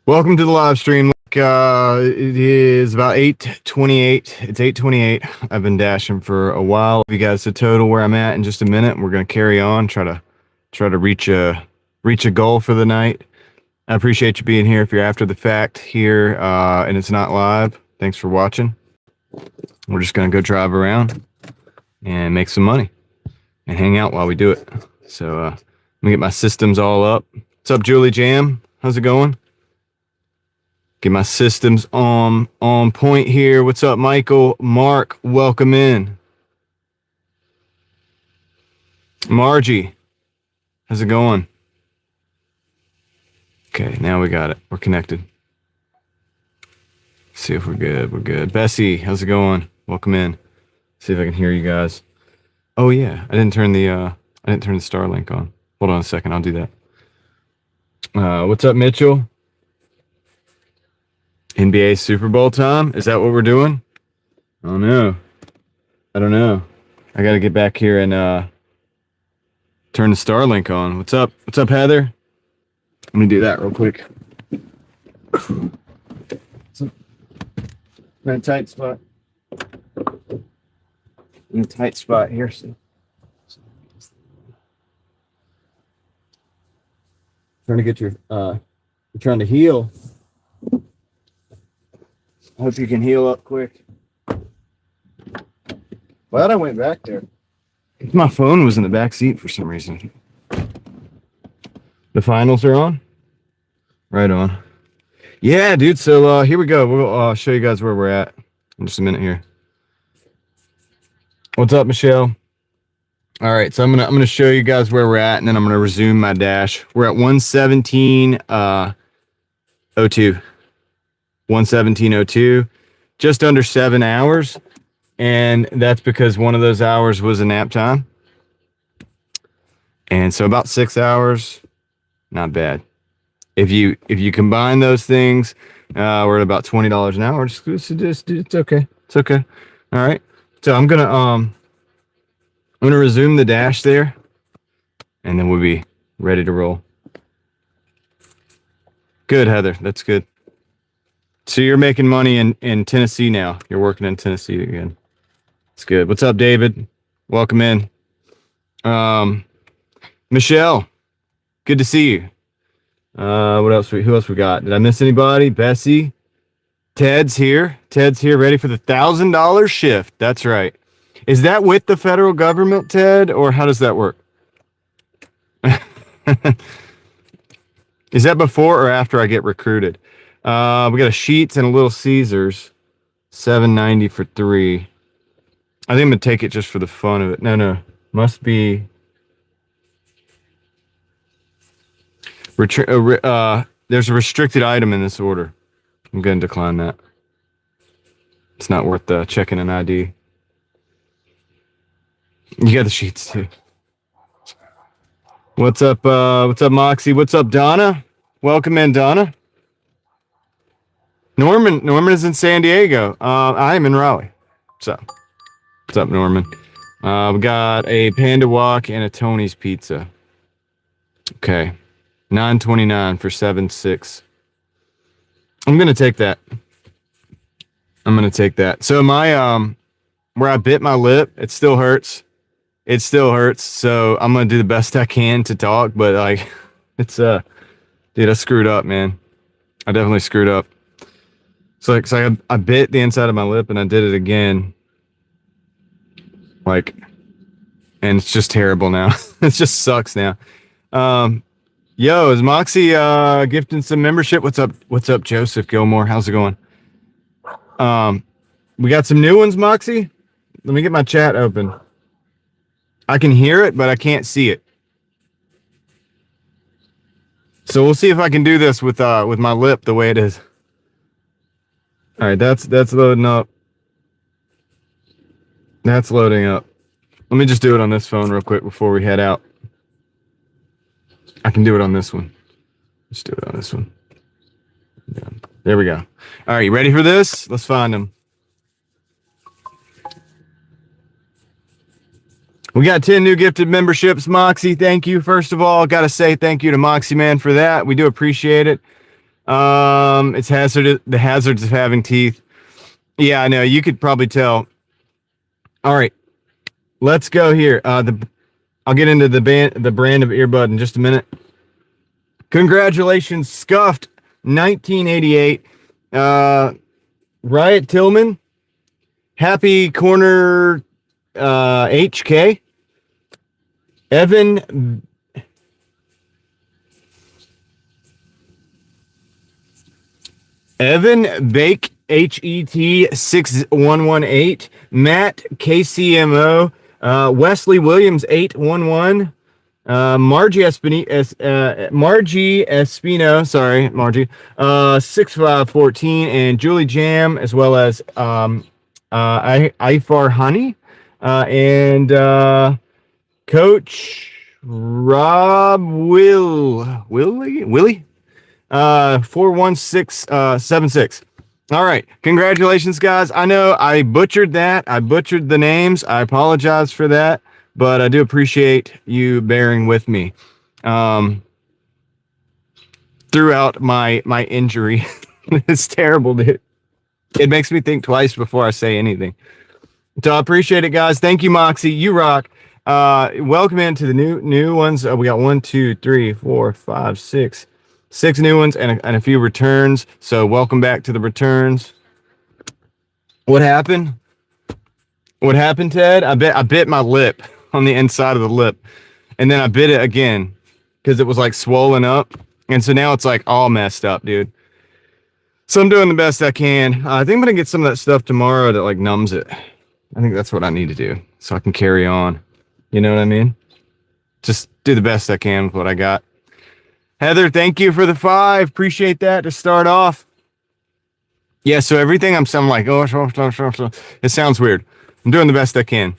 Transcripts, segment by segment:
Welcome to the live stream. It is about 8:28. It's 8:28. I've been dashing for a while. If you guys the total where I'm at in just a minute, we're gonna carry on, try to reach a goal for the night. I appreciate you being here. If you're after the fact here and it's not live, thanks for watching. We're just gonna go drive around and make some money and hang out while we do it. So let me get my systems all up. What's up, Julie Jam? How's it going? Get my systems on point here. What's up, Michael? Mark, welcome in. Margie, how's it going? Okay, now we got it. We're connected. See if we're good. We're good. Bessie, how's it going? Welcome in. See if I can hear you guys. Oh yeah, I didn't turn the Starlink on. Hold on a second, I'll do that. What's up, Mitchell? NBA Super Bowl time? Is that what we're doing? Oh no. I don't know. I gotta get back here and turn the Starlink on. What's up? What's up, Heather? Let me do that real quick. In a tight spot. In a tight spot here. So. Trying to get your you're trying to heal. I hope you can heal up quick. Glad I went back there. My phone was in the back seat for some reason. The finals are on? Right on. Yeah, dude. So here we go. We'll show you guys where we're at in just a minute here. What's up, Michelle? All right, so I'm gonna show you guys where we're at, and then I'm gonna resume my dash. We're at 117.02. 117.02, just under 7 hours, and that's because one of those hours was a nap time, and so about 6 hours, not bad. If you combine those things, we're at about $20 an hour. It's okay. It's okay. All right. So I'm gonna resume the dash there, and then we'll be ready to roll. Good, Heather. That's good. So you're making money in Tennessee now. You're working in Tennessee again. It's good. What's up, David? Welcome in. Michelle, good to see you. What else? Who else we got? Did I miss anybody? Bessie. Ted's here. Ted's here, ready for the $1,000 shift. That's right. Is that with the federal government, Ted, or how does that work? Is that before or after I get recruited? We got a Sheets and a Little Caesars, $7.90 for 3. I think I'm gonna take it just for the fun of it. No, must be. There's a restricted item in this order. I'm gonna decline that. It's not worth checking an ID. You got the Sheets too. What's up? What's up, Moxie? What's up, Donna? Welcome in, Donna. Norman is in San Diego. I am in Raleigh. So, what's up, Norman? We got a Panda Walk and a Tony's Pizza. Okay, $9.29 for 7.6. I'm gonna take that. So my where I bit my lip, it still hurts. So I'm gonna do the best I can to talk, but like, it's dude, I screwed up, man. I definitely screwed up. So I bit the inside of my lip and I did it again. Like, and it's just terrible now. It just sucks now. Yo, is Moxie gifting some membership? What's up, Joseph Gilmore? How's it going? We got some new ones, Moxie. Let me get my chat open. I can hear it, but I can't see it. So we'll see if I can do this with my lip the way it is. All right, that's loading up. That's loading up. Let me just do it on this phone real quick before we head out. I can do it on this one. Let's do it on this one. Yeah. There we go. All right, you ready for this? Let's find them. We got 10 new gifted memberships, Moxie. Thank you. First of all, got to say thank you to Moxie Man for that. We do appreciate it. It's hazardous. The hazards of having teeth. Yeah, I know. You could probably tell. All right, let's go here. I'll get into the brand of earbud in just a minute. Congratulations, Scuffed 1988. Riot Tillman. Happy Corner HK. Evan Bake HET 6118. Matt KCMO. Wesley Williams 811. Margie Espino, sorry, Margie, 6514, and Julie Jam, as well as Ifar Honey, and Coach Rob Willie 41676. All right, congratulations, guys. I know I butchered that. I butchered the names. I apologize for that, but I do appreciate you bearing with me throughout my injury. It's terrible, dude. It makes me think twice before I say anything. So I appreciate it, guys. Thank you, Moxie. You rock. Welcome into the new ones. We got 1, 2, 3, 4, 5, 6 new ones and a few returns. So welcome back to the returns. What happened? What happened, Ted? I bit my lip on the inside of the lip, and then I bit it again because it was like swollen up, and so now it's like all messed up, dude. So I'm doing the best I can. I think I'm gonna get some of that stuff tomorrow that like numbs it. I think that's what I need to do so I can carry on. You know what I mean? Just do the best I can with what I got. Heather, thank you for the 5. Appreciate that to start off. Yeah, so everything I'm like, oh, it sounds weird. I'm doing the best I can.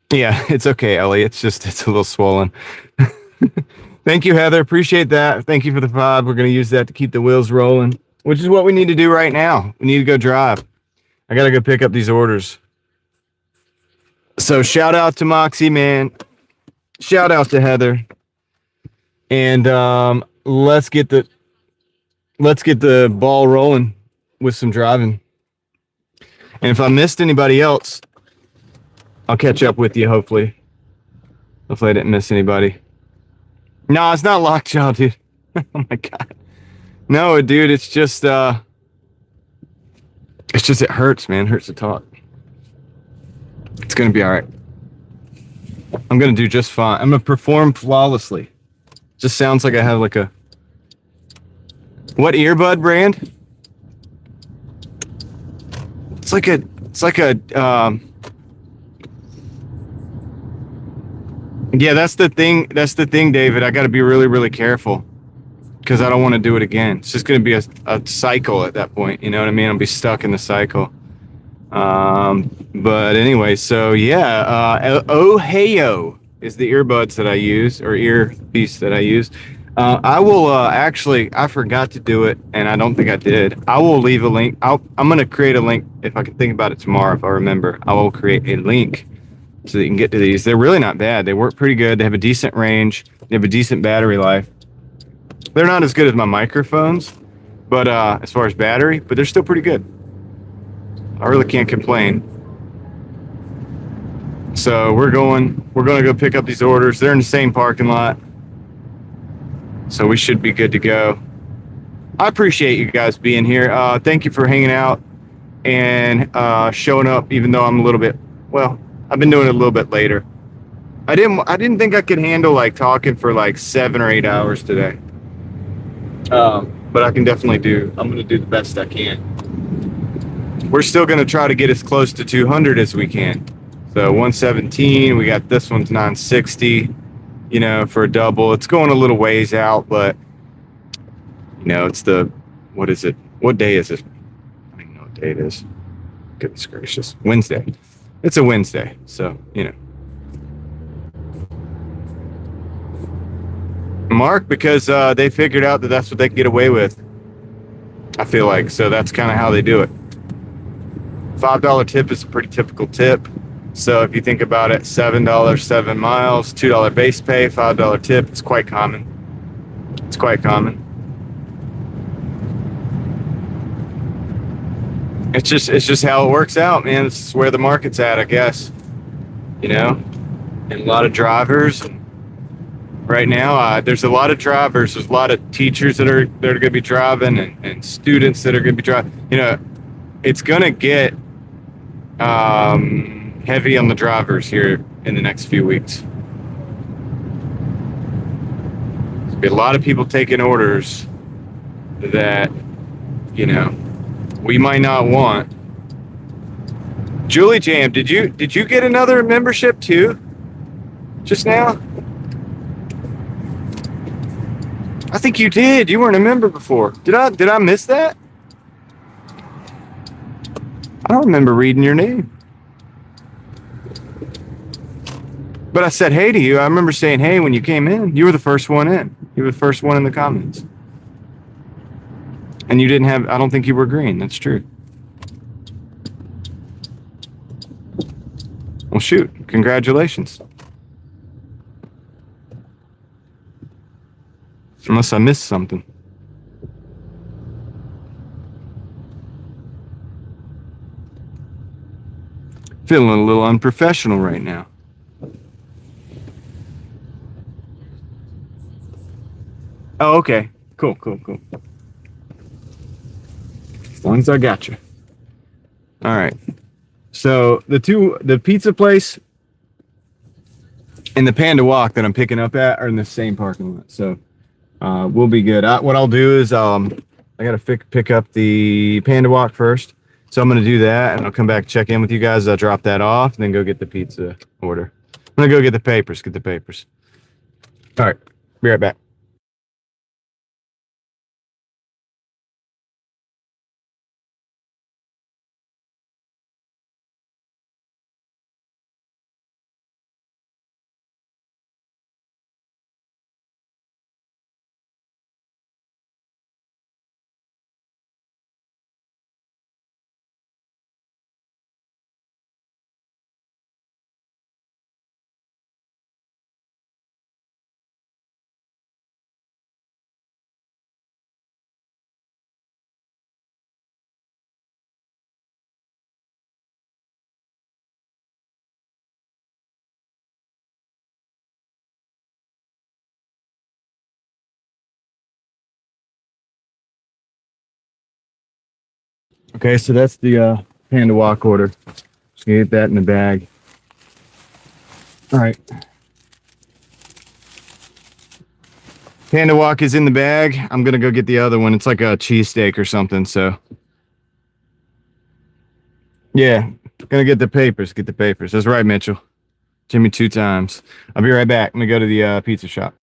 Yeah, it's okay, Ellie. It's a little swollen. Thank you, Heather. Appreciate that. Thank you for the 5. We're going to use that to keep the wheels rolling, which is what we need to do right now. We need to go drive. I got to go pick up these orders. So shout out to Moxie, man. Shout out to Heather. And let's get the ball rolling with some driving. And if I missed anybody else, I'll catch up with you, hopefully. Hopefully I didn't miss anybody. No, it's not lockjaw, dude. Oh my God. No, dude, it's just it hurts, man. It hurts to talk. It's gonna be all right. I'm gonna do just fine. I'm gonna perform flawlessly. Just sounds like I have like a... What earbud brand? It's like a yeah, that's the thing, David. I got to be really, really careful because I don't want to do it again. It's just going to be a cycle at that point. You know what I mean? I'll be stuck in the cycle. But anyway, so yeah, Ohio is the earbuds that I use, or earpiece that I use. I will actually, I forgot to do it, and I don't think I did. I will leave a link. I'm going to create a link if I can think about it tomorrow. If I remember, I will create a link so that you can get to these. They're really not bad. They work pretty good. They have a decent range. They have a decent battery life. They're not as good as my microphones, but as far as battery, but they're still pretty good. I really can't complain. So we're going to go pick up these orders. They're in the same parking lot, so we should be good to go. I appreciate you guys being here. Thank you for hanging out and showing up, even though I'm a little bit, well, I've been doing it a little bit later. I didn't think I could handle like talking for like 7 or 8 hours today. But I can definitely I'm going to do the best I can. We're still going to try to get as close to 200 as we can. So 117, we got this one's 960, you know, for a double. It's going a little ways out, but you know, it's what is it? What day is it? I don't even know what day it is. Goodness gracious. Wednesday. It's a Wednesday, so, you know. Mark, because they figured out that that's what they can get away with. I feel like, so that's kind of how they do it. $5 tip is a pretty typical tip. So if you think about it, $7, 7 miles, $2 base pay, $5 tip, it's quite common. It's quite common. It's just how it works out, man. This is where the market's at, I guess. You know, and a lot of drivers. Right now, there's a lot of drivers. There's a lot of teachers that are going to be driving, and students that are going to be driving. You know, it's going to get heavy on the drivers here in the next few weeks. There's be a lot of people taking orders that, you know, we might not want. Julie Jam, did you get another membership too? Just now? I think you did. You weren't a member before. Did I miss that? I don't remember reading your name. But I said hey to you. I remember saying hey when you came in. You were the first one in. You were the first one in the comments. And you didn't have, I don't think you were green. That's true. Well, shoot. Congratulations. Unless I missed something. Feeling a little unprofessional right now. Oh, okay. Cool. As long as I got you. All right. So the pizza place and the Panda Walk that I'm picking up at are in the same parking lot. So we'll be good. What I'll do is I got to pick up the Panda Walk first. So I'm going to do that, and I'll come back, check in with you guys. I'll drop that off, and then go get the pizza order. I'm going to go get the papers. All right. Be right back. Okay, so that's the Panda Walk order. Just gonna get that in the bag. All right. Panda Walk is in the bag. I'm gonna go get the other one. It's like a cheesesteak or something. So yeah, gonna get the papers. That's right, Mitchell. Jimmy 2 times. I'll be right back. I'm gonna go to the pizza shop.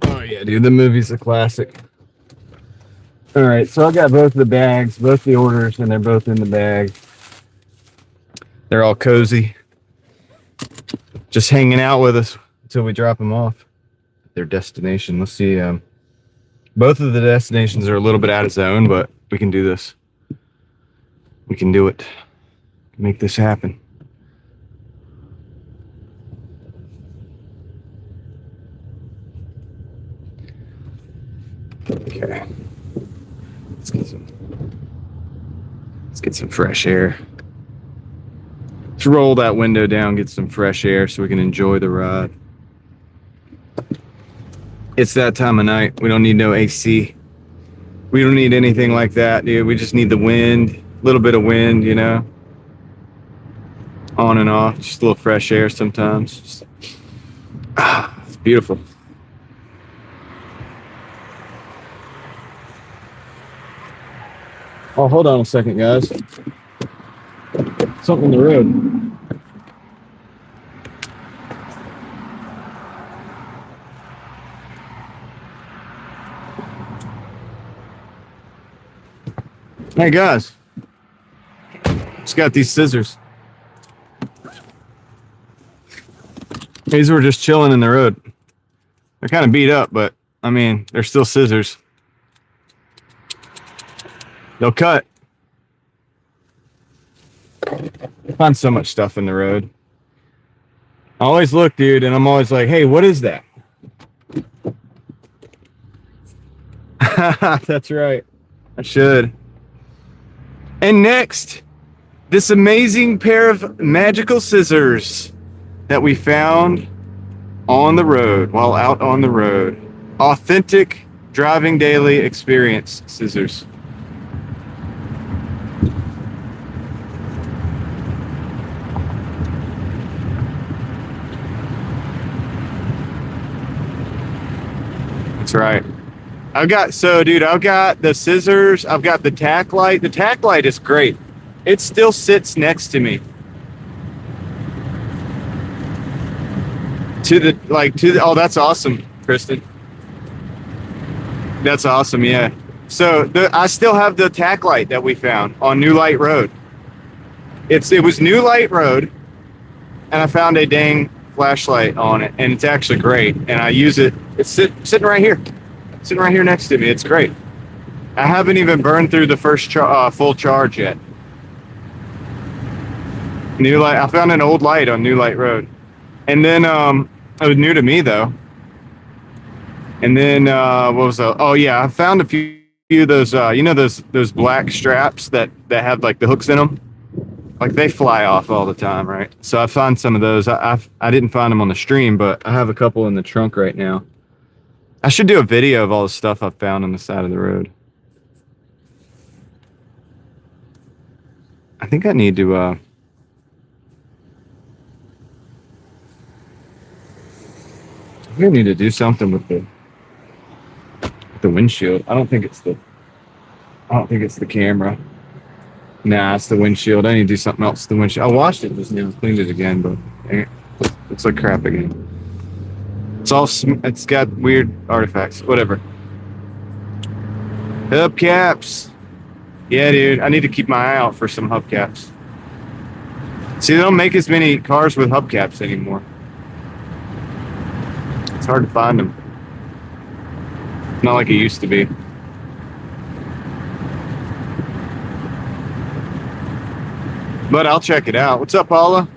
Oh yeah, dude, the movie's a classic. All right, so I got both the bags, both the orders, and they're both in the bag. They're all cozy, just hanging out with us until we drop them off at their destination. Let's see. Both of the destinations are a little bit out of zone, but we can do this. We can do it. Make this happen. Okay. Let's get some get some fresh air. Let's roll that window down, get some fresh air so we can enjoy the ride. It's that time of night. We don't need no AC. We don't need anything like that, dude. We just need the wind, a little bit of wind, you know, on and off, just a little fresh air sometimes. It's beautiful. Oh, hold on a second, guys. Something in the road. Hey, guys. Just got these scissors. These were just chilling in the road. They're kind of beat up, but, I mean, they're still scissors. They'll cut. I find so much stuff in the road. I always look, dude, and I'm always like, hey, what is that? That's right. I should. And next, this amazing pair of magical scissors that we found on the road, while out on the road. Authentic driving daily experience scissors. That's right. I've got the scissors. I've got the tack light. The tack light is great. It still sits next to me. Oh, that's awesome, Kristen. That's awesome, yeah. So I still have the tack light that we found on New Light Road. It was New Light Road, and I found a dang flashlight on it, and it's actually great. And I use it. It's sitting right here. Sitting right here next to me. It's great. I haven't even burned through the first full charge yet. New Light. I found an old light on New Light Road, and then it was new to me though. And then what was that? Oh yeah, I found a few of those. You know those black straps that have like the hooks in them. Like they fly off all the time, right? So I found some of those. I didn't find them on the stream, but I have a couple in the trunk right now. I should do a video of all the stuff I found on the side of the road. I think I need to I need to do something with the windshield. I don't think it's the camera. Nah, it's the windshield. I need to do something else to the windshield. I washed it just now, cleaned it again, but it looks like crap again. It's got weird artifacts. Whatever. Hubcaps. Yeah, dude. I need to keep my eye out for some hubcaps. See, they don't make as many cars with hubcaps anymore. It's hard to find them. Not like it used to be. But I'll check it out. What's up, Paula?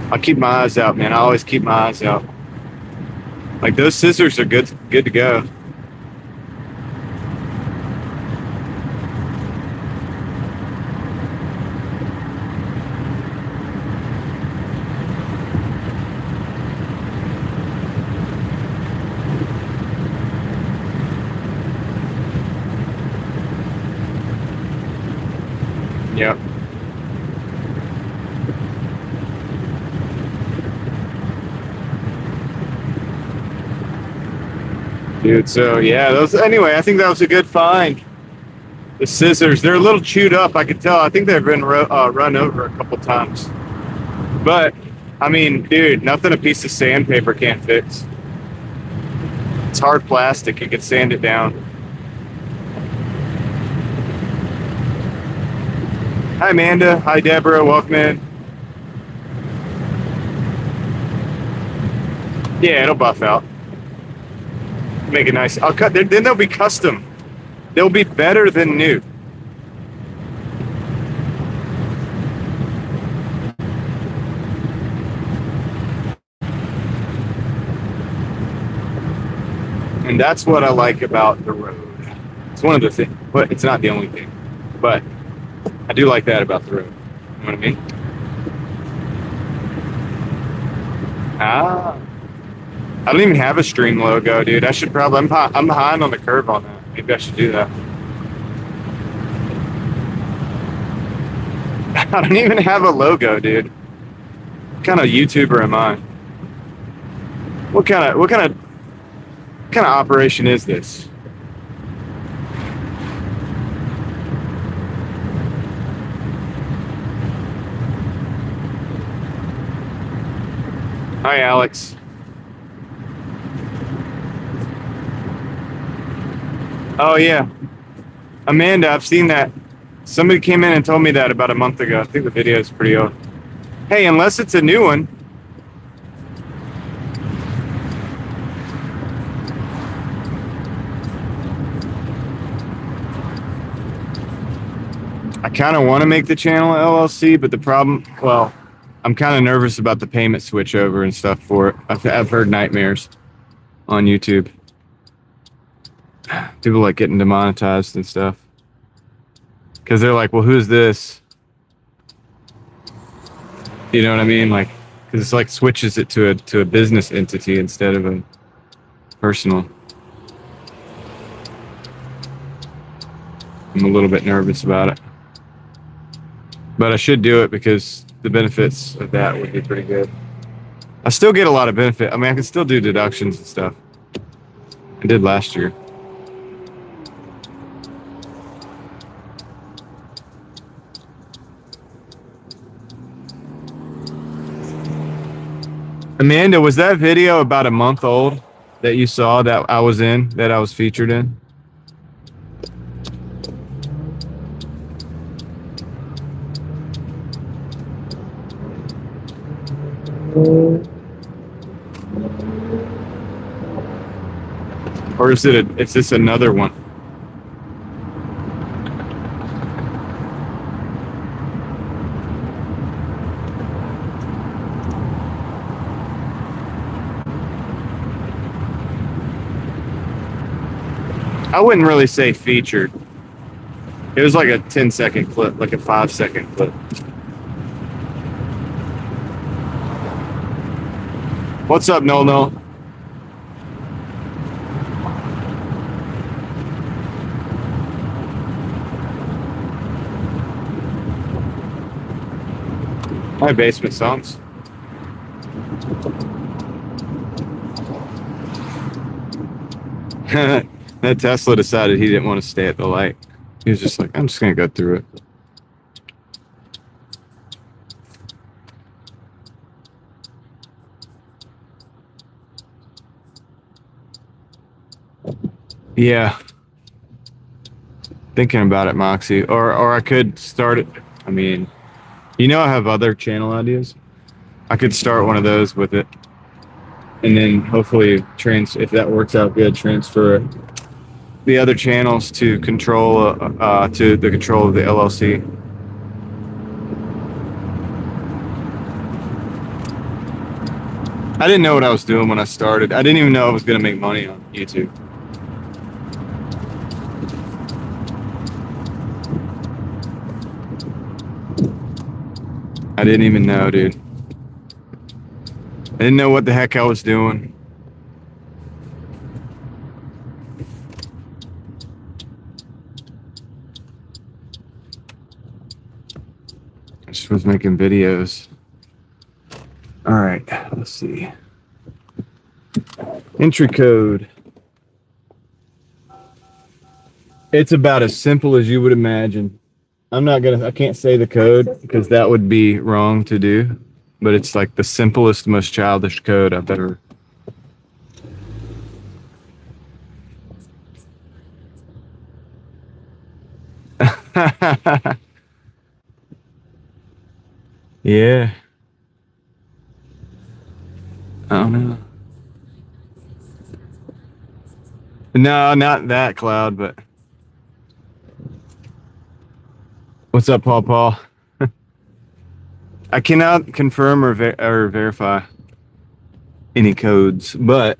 I'll keep my eyes out, man. I always keep my eyes out. Like those scissors are good to go. Yep. Dude, so yeah, anyway, I think that was a good find. The scissors, they're a little chewed up, I can tell. I think they've been run over a couple times. But, I mean, dude, nothing a piece of sandpaper can't fix. It's hard plastic, you can sand it down. Hi, Amanda. Hi, Deborah. Welcome in. Yeah, it'll buff out. Make it nice. I'll cut. Then they'll be custom. They'll be better than new. And that's what I like about the road. It's one of the things, but it's not the only thing. But I do like that about the road. You know what I mean? Ah. I don't even have a stream logo, dude. I should probably, I'm behind on the curve on that. Maybe I should do that. I don't even have a logo, dude. What kind of YouTuber am I? What kind of operation is this? Hi, Alex. Oh, yeah. Amanda, I've seen that. Somebody came in and told me that about a month ago. I think the video is pretty old. Hey, unless it's a new one. I kind of want to make the channel LLC, but the problem, well, I'm kind of nervous about the payment switch over and stuff for it. I've heard nightmares on YouTube. People like getting demonetized and stuff. Because they're like, well, who's this? You know what I mean? Like, because it's like switches it to a business entity instead of a personal. I'm a little bit nervous about it. But I should do it because the benefits of that would be pretty good. I still get a lot of benefit. I mean, I can still do deductions and stuff. I did last year. Amanda, was that video about a month old that you saw that I was in, that I was featured in? Or is this another one? I wouldn't really say featured. It was like a 10-second clip, like a 5-second clip. What's up, No? My basement songs. That Tesla decided he didn't want to stay at the light. He was just like, I'm just going to go through it. Yeah. Thinking about it, Moxie. Or I could start it. I mean, you know I have other channel ideas. I could start one of those with it. And then hopefully, if that works out good, transfer the other channels to control to the control of the LLC. I didn't know what I was doing when I started. I didn't even know I was going to make money on YouTube. I didn't even know, dude. I didn't know what the heck I was doing. I just was making videos. All right, let's see. Entry code. It's about as simple as you would imagine. I can't say the code because that would be wrong to do, but it's like the simplest, most childish code I've ever. Yeah. I don't know. No, not that cloud, but. What's up, Paul? I cannot confirm or verify any codes, but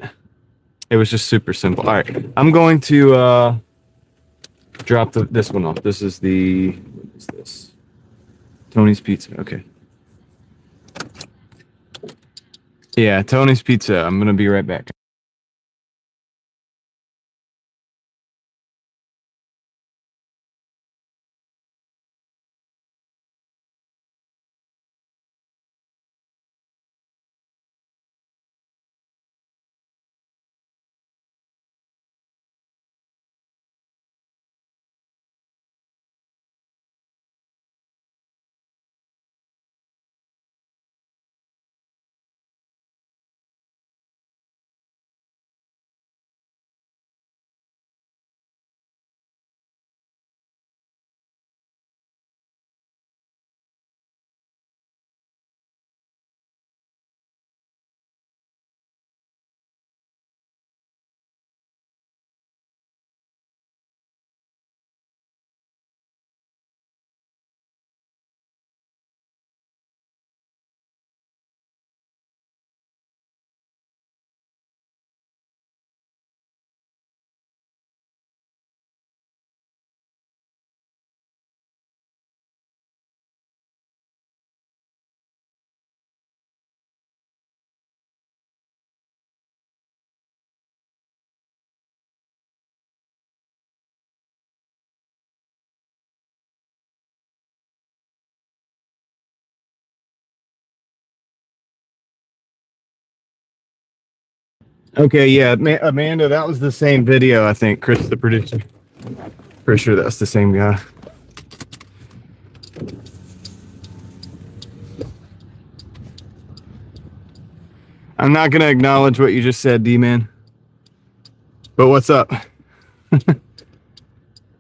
it was just super simple. All right, I'm going to Drop this one off. This is the, what is this? Tony's Pizza. Okay. Yeah, Tony's Pizza. I'm gonna be right back. Okay, yeah, Amanda, that was the same video, I think. Chris, the producer. Pretty sure that's the same guy. I'm not gonna acknowledge what you just said, D-Man. But what's up?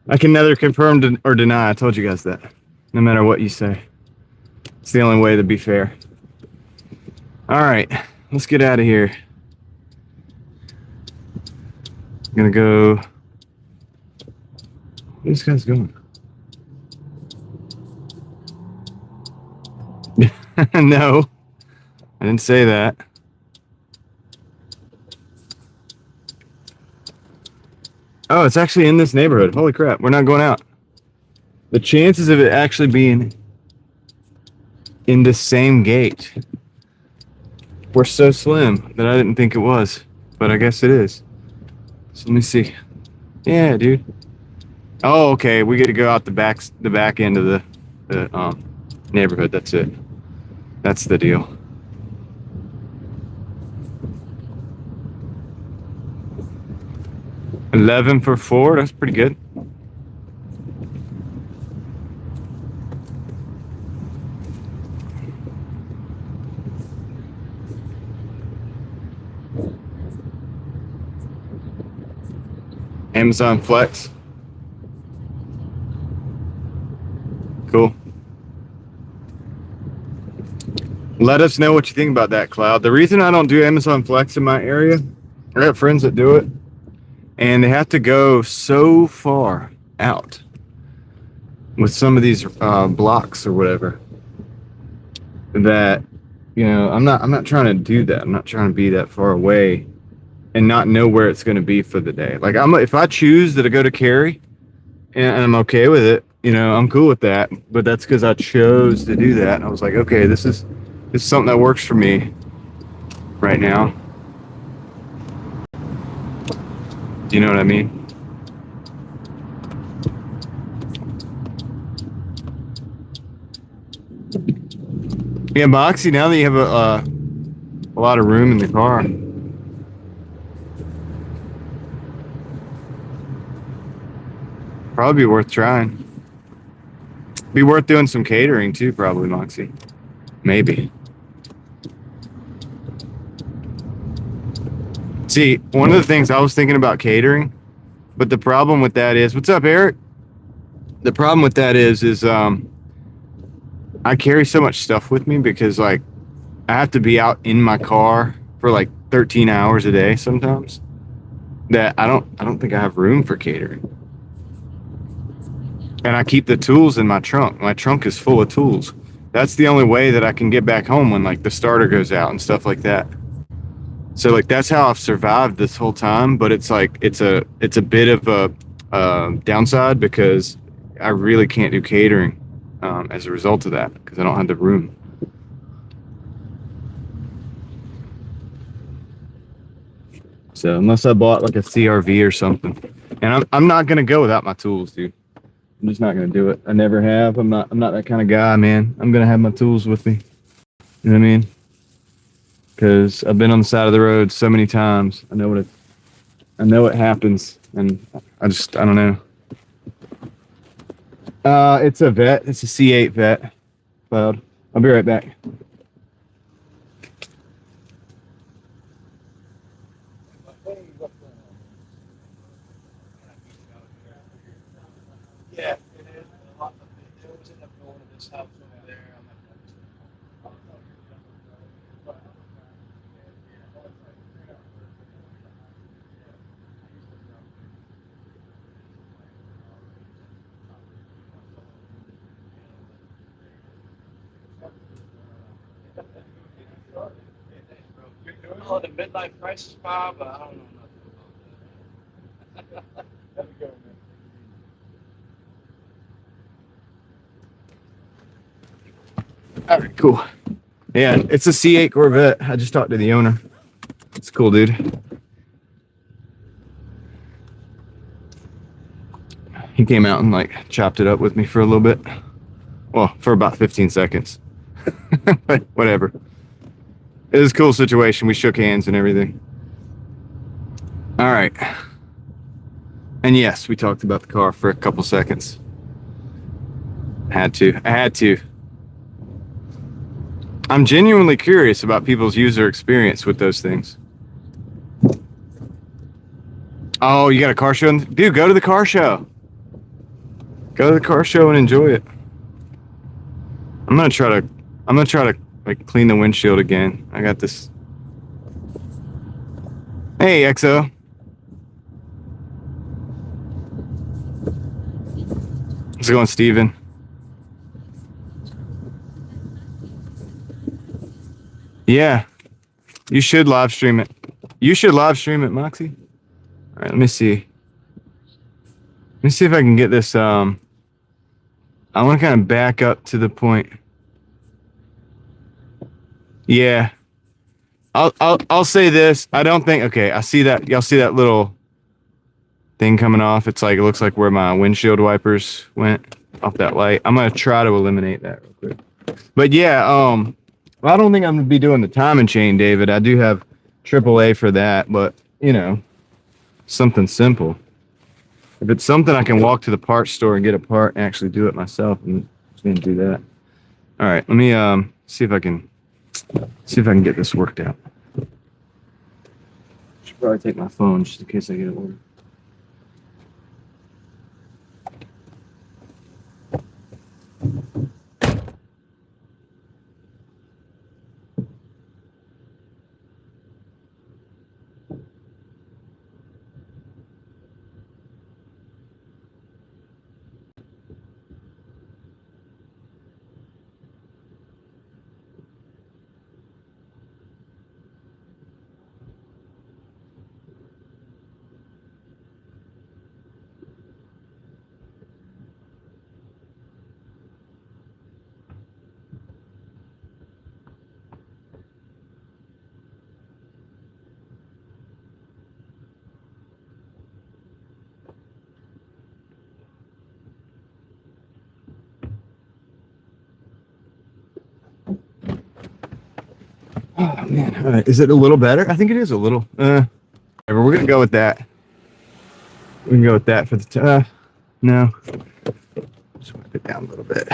I can neither confirm or deny. I told you guys that. No matter what you say. It's the only way to be fair. All right, let's get out of here. I'm gonna go. Where this guy's going? No, I didn't say that. Oh, it's actually in this neighborhood. Holy crap, we're not going out. The chances of it actually being in the same gate were so slim that I didn't think it was, but I guess it is. So let me see. Yeah, dude. Oh, okay. We get to go out the back end of the neighborhood. That's it. That's the deal. $11 for 4. That's pretty good. Amazon Flex. Cool. Let us know what you think about that, Cloud. The reason I don't do Amazon Flex in my area, I got friends that do it, and they have to go so far out with some of these blocks or whatever that, you know, I'm not trying to do that. I'm not trying to be that far away and not know where it's going to be for the day. Like, if I choose to go to Cary and I'm okay with it, you know, I'm cool with that. But that's because I chose to do that. And I was like, okay, this is something that works for me right now. Do you know what I mean? Yeah, Moxie, now that you have a lot of room in the car. Probably be worth trying. Be worth doing some catering too, probably, Moxie. Maybe. See, one of the things I was thinking about catering, but the problem with that is, what's up, Eric? The problem with that is I carry so much stuff with me because, like, I have to be out in my car for like 13 hours a day sometimes, that I don't think I have room for catering. And I keep the tools in my trunk. My trunk is full of tools. That's the only way that I can get back home when, like, the starter goes out and stuff like that. So, like, that's how I've survived this whole time. But it's like it's a bit of downside because I really can't do catering as a result of that because I don't have the room. So unless I bought like a CRV or something, and I'm not gonna go without my tools, dude. I'm just not gonna do it. I never have. I'm not that kind of guy, man. I'm gonna have my tools with me. You know what I mean? Because I've been on the side of the road so many times. I know it happens, and I don't know. It's a vet. It's a C8 vet. Cloud. I'll be right back. Yeah, it is. A lot of they always end up going to this house over there. Oh, the midlife crisis, Bob. I don't know nothing about that. All right, cool. Yeah, it's a C8 Corvette. I just talked to the owner. It's cool, dude. He came out and like chopped it up with me for a little bit. Well, for about 15 seconds. But whatever. It was a cool situation. We shook hands and everything. All right. And yes, we talked about the car for a couple seconds. I had to. I'm genuinely curious about people's user experience with those things. Oh, you got a car show? Dude, go to the car show. Go to the car show and enjoy it. I'm gonna try to like clean the windshield again. I got this. Hey, XO. How's it going, Steven? Yeah, you should live stream it. You should live stream it, Moxie. All right, let me see. Let me see if I can get this. I want to kind of back up to the point. Yeah, I'll say this. I don't think. Okay, I see that. Y'all see that little thing coming off? It's like it looks like where my windshield wipers went off that light. I'm gonna try to eliminate that real quick. But yeah, well, I don't think I'm gonna be doing the timing chain, David. I do have AAA for that, but you know, something simple. If it's something I can walk to the parts store and get a part and actually do it myself, I'm just gonna do that. All right, let me see if I can get this worked out. Should probably take my phone just in case I get it ordered. Oh man, all right. Is it a little better? I think it is a little. Whatever. We're gonna go with that. We can go with that for the no. Just wipe it down a little bit.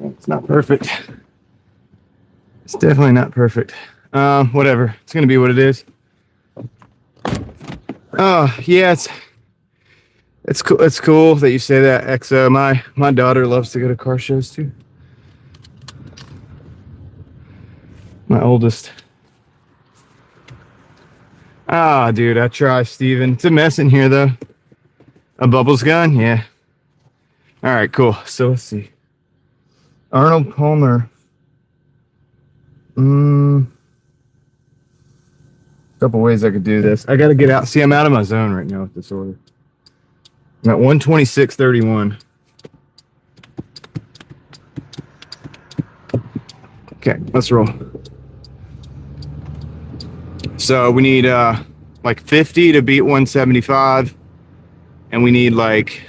It's not perfect. It's definitely not perfect. Whatever. It's gonna be what it is. Oh yeah, it's cool. It's cool that you say that, XO. My daughter loves to go to car shows too. My oldest. Ah, dude, I try, Steven. It's a mess in here though. A Bubbles gun? Yeah. All right, cool. So let's see. Arnold Palmer. Couple ways I could do this. I got to get out. See, I'm out of my zone right now with this order. I'm at 126.31. Okay, let's roll. So we need like 50 to beat 175, and we need like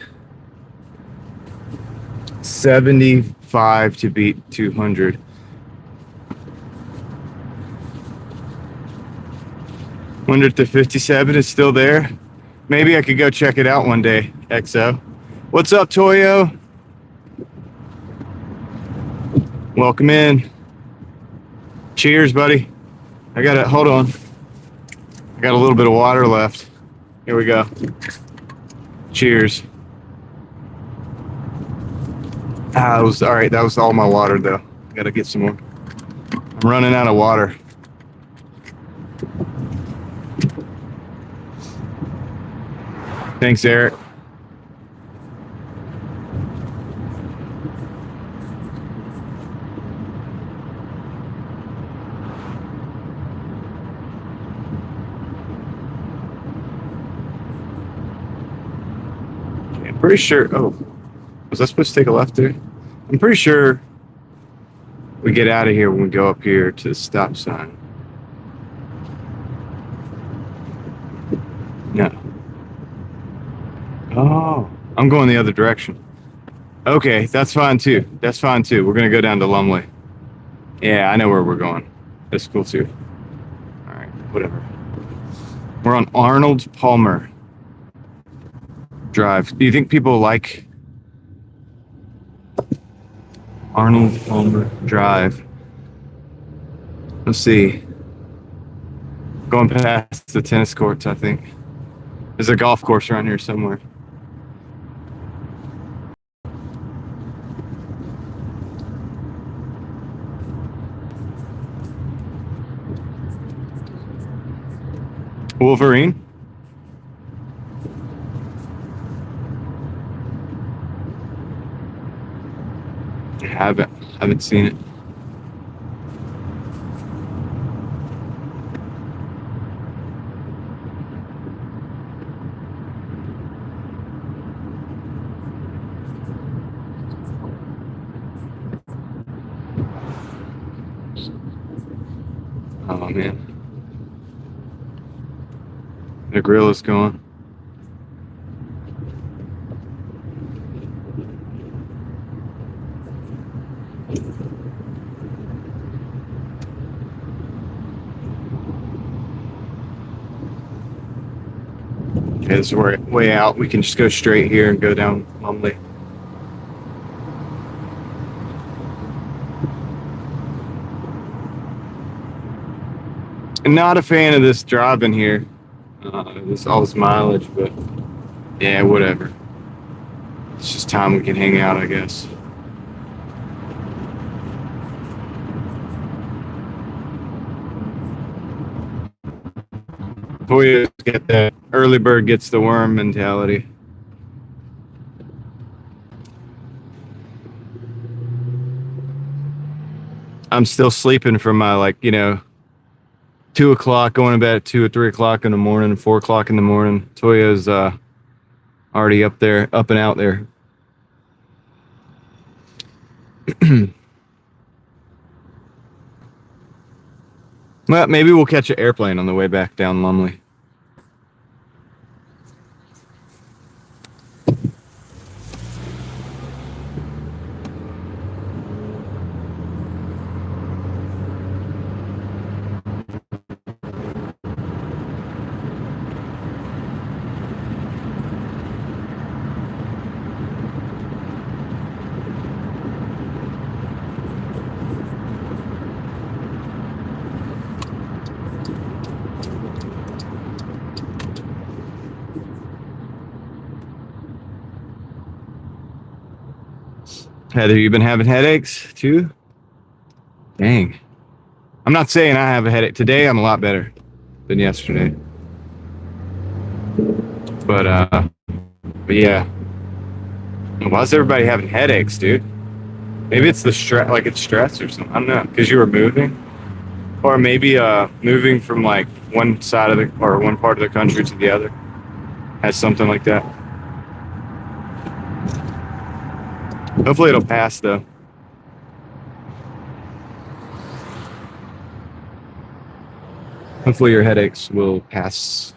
75 to beat 200. Wonder if the 57 is still there. Maybe I could go check it out one day, XO. What's up, Toyo? Welcome in. Cheers, buddy. I got it. Hold on. I got a little bit of water left. Here we go. Cheers. That was all right. That was all my water, though. Got to get some more. I'm running out of water. Thanks, Eric. I'm pretty sure. Oh, was I supposed to take a left there? I'm pretty sure we get out of here when we go up here to the stop sign. No. Oh, I'm going the other direction. Okay, that's fine too. That's fine too. We're gonna go down to Lumley. Yeah, I know where we're going. That's cool too. All right, whatever. We're on Arnold Palmer Drive. Do you think people like Arnold Palmer Drive? Let's see. Going past the tennis courts, I think. There's a golf course around here somewhere. Wolverine? Haven't seen it. Oh man. The grill is gone. Okay, this is way out. We can just go straight here and go down Lumley. I'm not a fan of this driving here. All this mileage, but yeah, whatever. It's just time we can hang out, I guess. We get that early bird gets the worm mentality. I'm still sleeping from my 2 o'clock, going to bed at 2 or 3 o'clock in the morning, 4 o'clock in the morning. Toya's already up and out there. Well, maybe we'll catch an airplane on the way back down Lumley. Heather, you been having headaches too? Dang. I'm not saying I have a headache. Today I'm a lot better than yesterday. But yeah. Why is everybody having headaches, dude? Maybe it's the stress, like it's stress or something. I don't know, because you were moving, or maybe moving from like one side of the or one part of the country to the other has something like that. Hopefully it'll pass though. Hopefully your headaches will pass.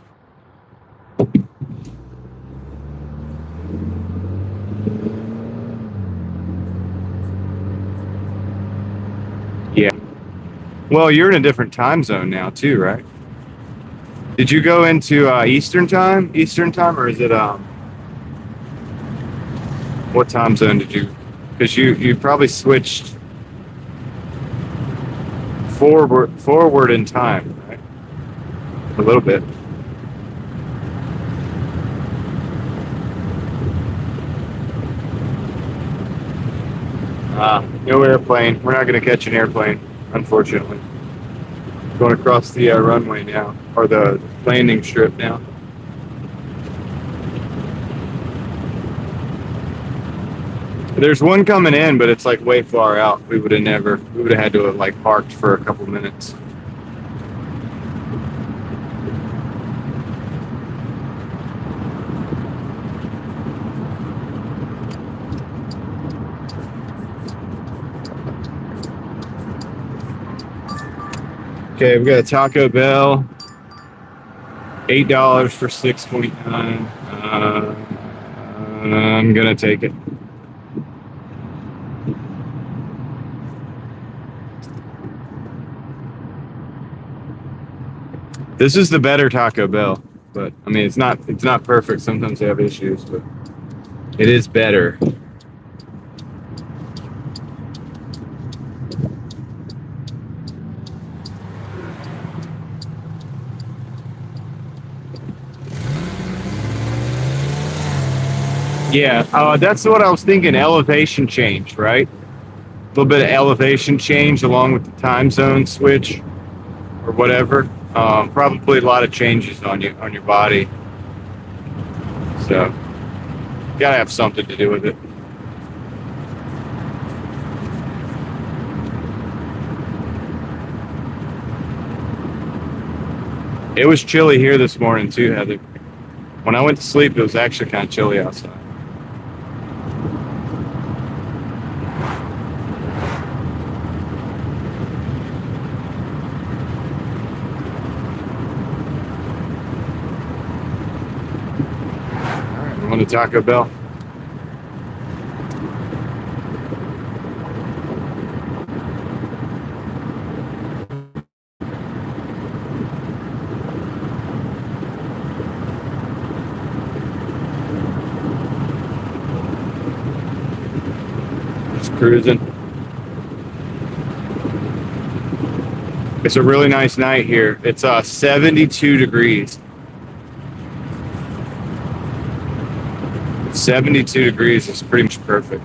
Yeah. Well, you're in a different time zone now too, right? Did you go into Eastern time? Eastern time, or is it what time zone did you? Because you probably switched forward in time, right? A little bit. No airplane. We're not going to catch an airplane, unfortunately. Going across the runway now, or the landing strip now. There's one coming in, but it's like way far out. We would have had to have like parked for a couple minutes. Okay, we got a Taco Bell, $8 for 6.9. I'm gonna take it. This is the better Taco Bell, but I mean it's not perfect. Sometimes they have issues, but it is better. Yeah, that's what I was thinking. Elevation change, right? A little bit of elevation change along with the time zone switch or whatever. Probably a lot of changes on your body. So, gotta have something to do with it. It was chilly here this morning too, Heather. When I went to sleep, it was actually kind of chilly outside. On the Taco Bell. Just cruising. It's a really nice night here. It's 72 degrees. 72 degrees is pretty much perfect.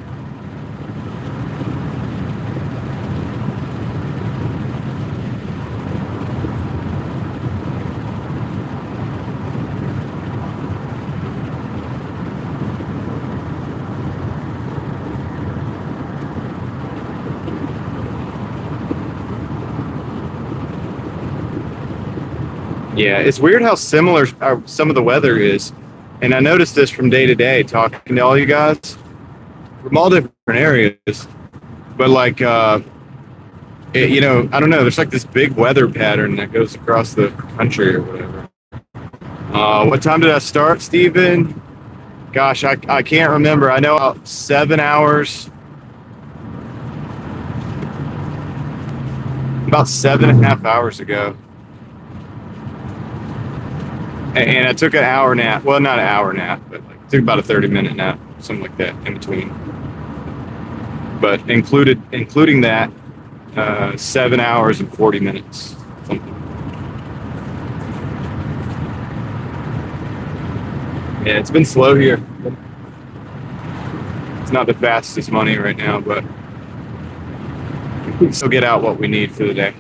Yeah, it's weird how similar some of the weather is. And I noticed this from day to day talking to all you guys from all different areas. But like, I don't know, there's like this big weather pattern that goes across the country or whatever. What time did I start, Steven? Gosh, I can't remember. I know about 7 hours. About 7.5 hours ago. And I took an hour nap. Well, not an hour nap, but like, took about a 30-minute nap, something like that in between. But including that, 7 hours and 40 minutes. Something. Yeah, it's been slow here. It's not the fastest money right now, but we can still get out what we need for the day.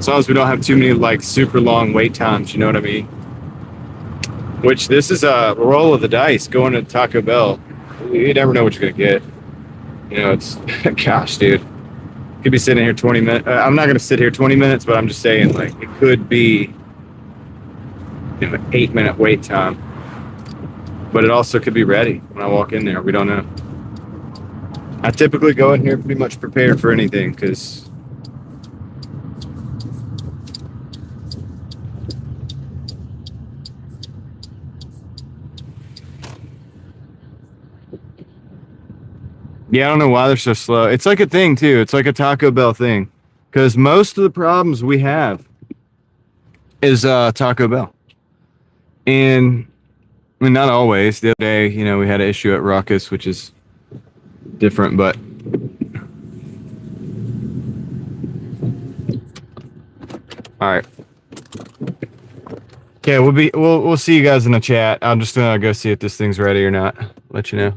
As long as we don't have too many like super long wait times, you know what I mean? Which this is a roll of the dice going to Taco Bell. You never know what you're gonna get. You know, it's gosh, dude. Could be sitting here 20 minutes. I'm not gonna sit here 20 minutes, but I'm just saying like it could be an 8-minute wait time. But it also could be ready when I walk in there. We don't know. I typically go in here pretty much prepared for anything because yeah, I don't know why they're so slow. It's like a thing too. It's like a Taco Bell thing because most of the problems we have is Taco Bell. And I mean, not always. The other day, you know, we had an issue at Ruckus, which is different, but all right. Okay, we'll see you guys in the chat. I'm just gonna go see if this thing's ready or not. Let you know.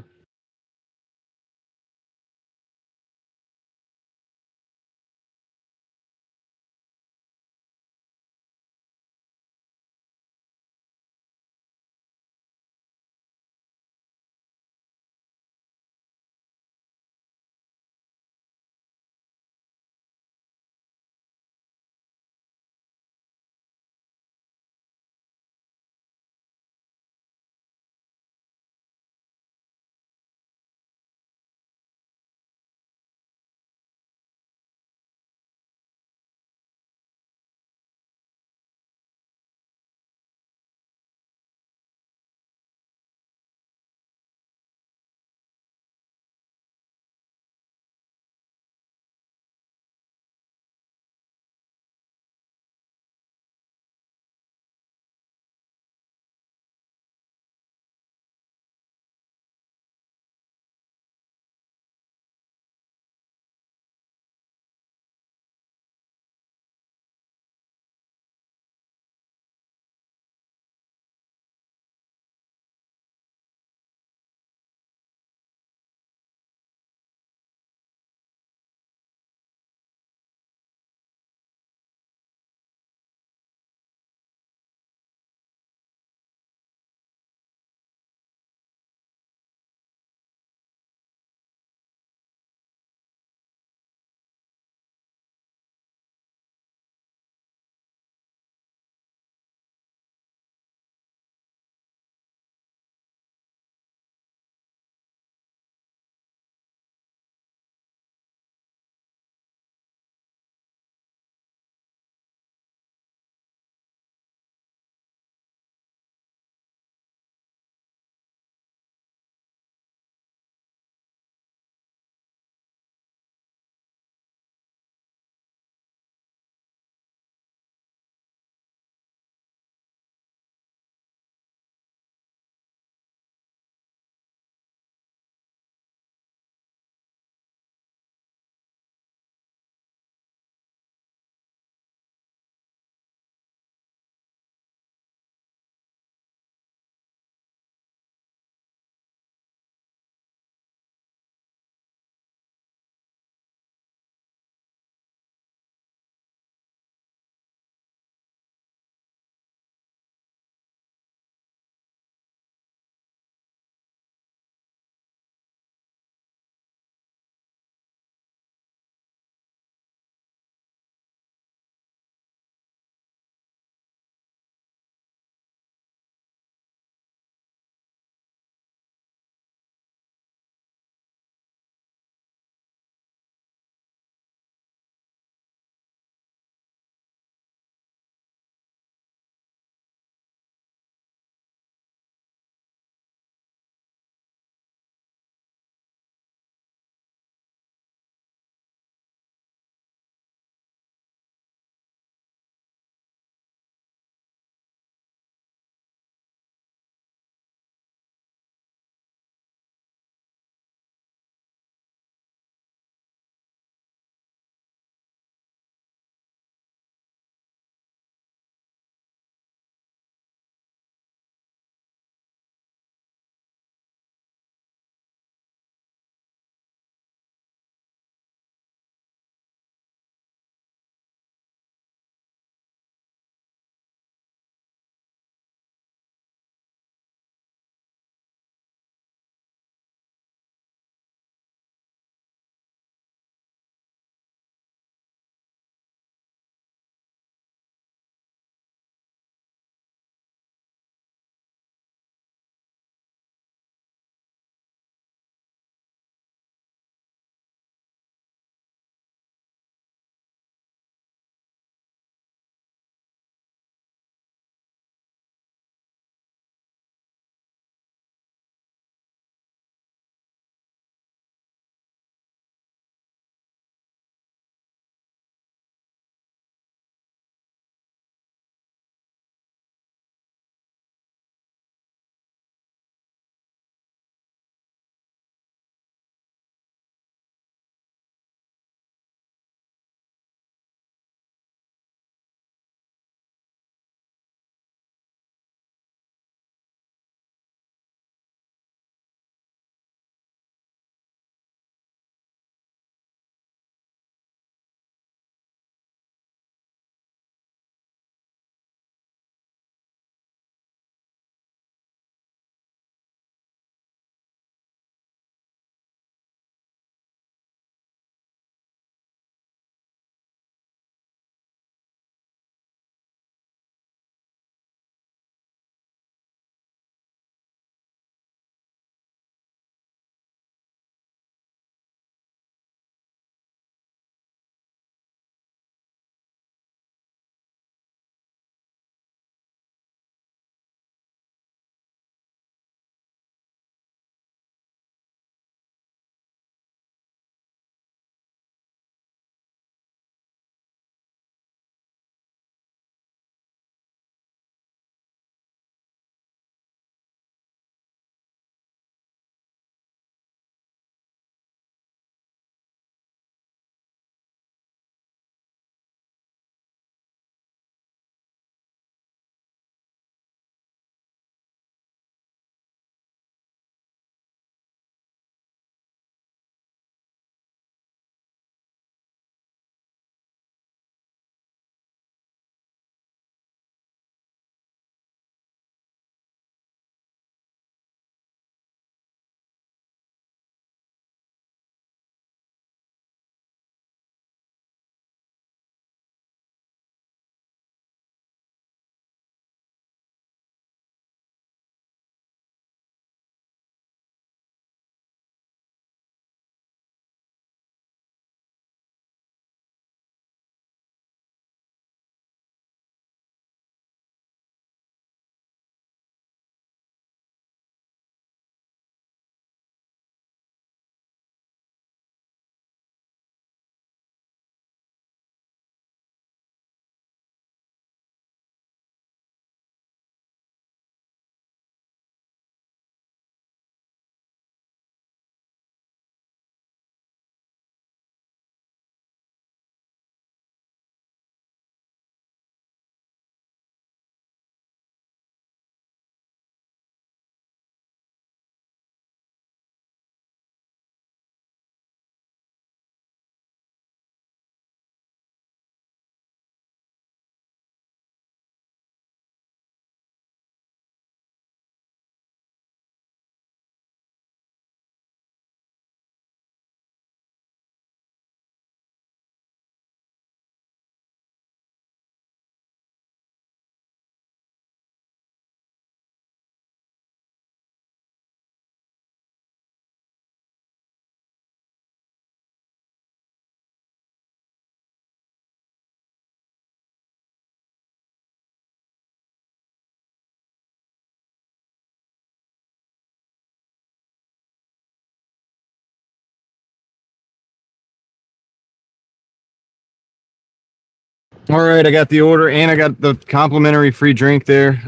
All right, I got the order and I got the complimentary free drink there.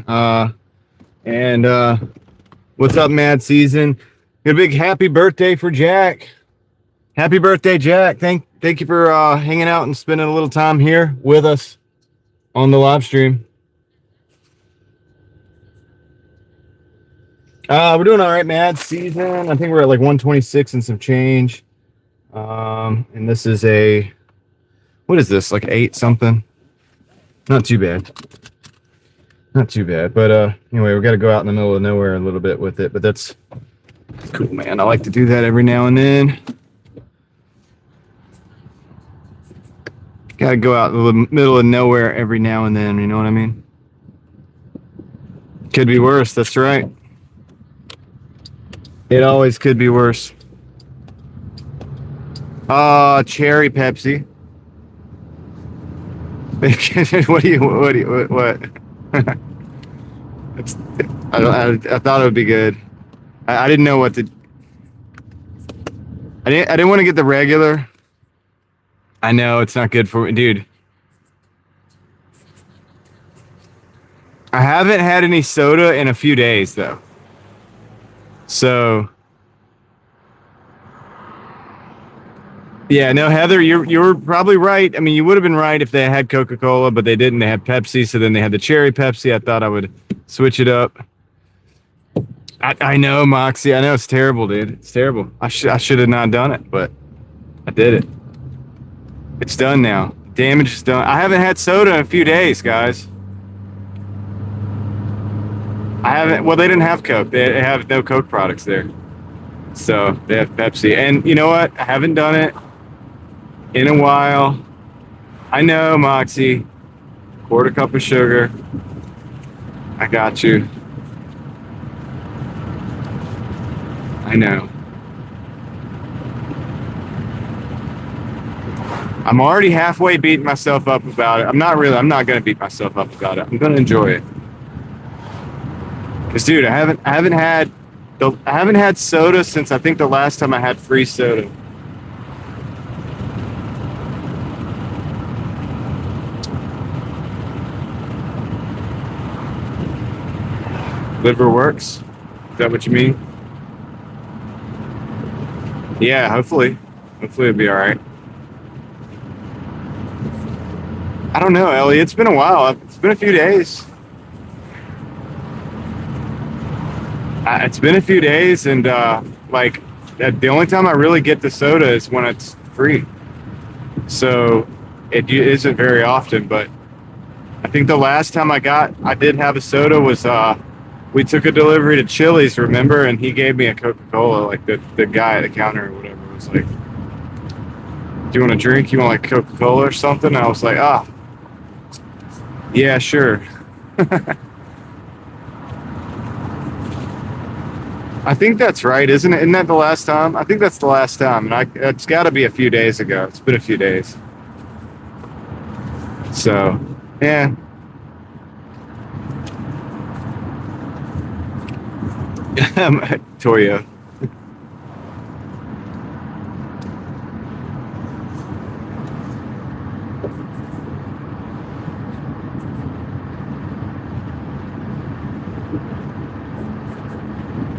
And what's up, Mad Season? A big happy birthday for Jack. Happy birthday, Jack. Thank you for hanging out and spending a little time here with us on the live stream. We're doing all right, Mad Season. I think we're at like 126 and some change. And this is what is this? Like 8 something? Not too bad. Not too bad. But anyway, we got to go out in the middle of nowhere a little bit with it. But that's cool, man. I like to do that every now and then. Got to go out in the middle of nowhere every now and then. You know what I mean? Could be worse. That's right. It always could be worse. Cherry Pepsi. What? I thought it would be good. I didn't know what to. I didn't want to get the regular. I know it's not good for me, dude. I haven't had any soda in a few days though. So. Yeah, no, Heather, you're probably right. I mean, you would have been right if they had Coca-Cola, but they didn't. They had Pepsi, so then they had the cherry Pepsi. I thought I would switch it up. I know, Moxie. I know it's terrible, dude. It's terrible. I should have not done it, but I did it. It's done now. Damage is done. I haven't had soda in a few days, guys. I haven't. Well, they didn't have Coke. They have no Coke products there, so they have Pepsi. And you know what? I haven't done it in a while. I know, Moxie. Quarter cup of sugar. I got you. I know. I'm already halfway beating myself up about it. I'm not going to beat myself up about it. I'm going to enjoy it. Cause dude, I haven't had soda since I think the last time I had free soda. Liver works? Is that what you mean? Yeah, hopefully. Hopefully it'll be all right. I don't know, Ellie. It's been a while. It's been a few days. It's been a few days, and like the only time I really get the soda is when it's free. So it isn't very often, but I think the last time I did have a soda was we took a delivery to Chili's, remember? And he gave me a Coca-Cola, like the guy at the counter or whatever was like, do you want a drink? You want like Coca-Cola or something? And I was like, yeah, sure. I think that's right, isn't it? Isn't that the last time? I think that's the last time. And it's got to be a few days ago. It's been a few days. So, yeah. Toyo.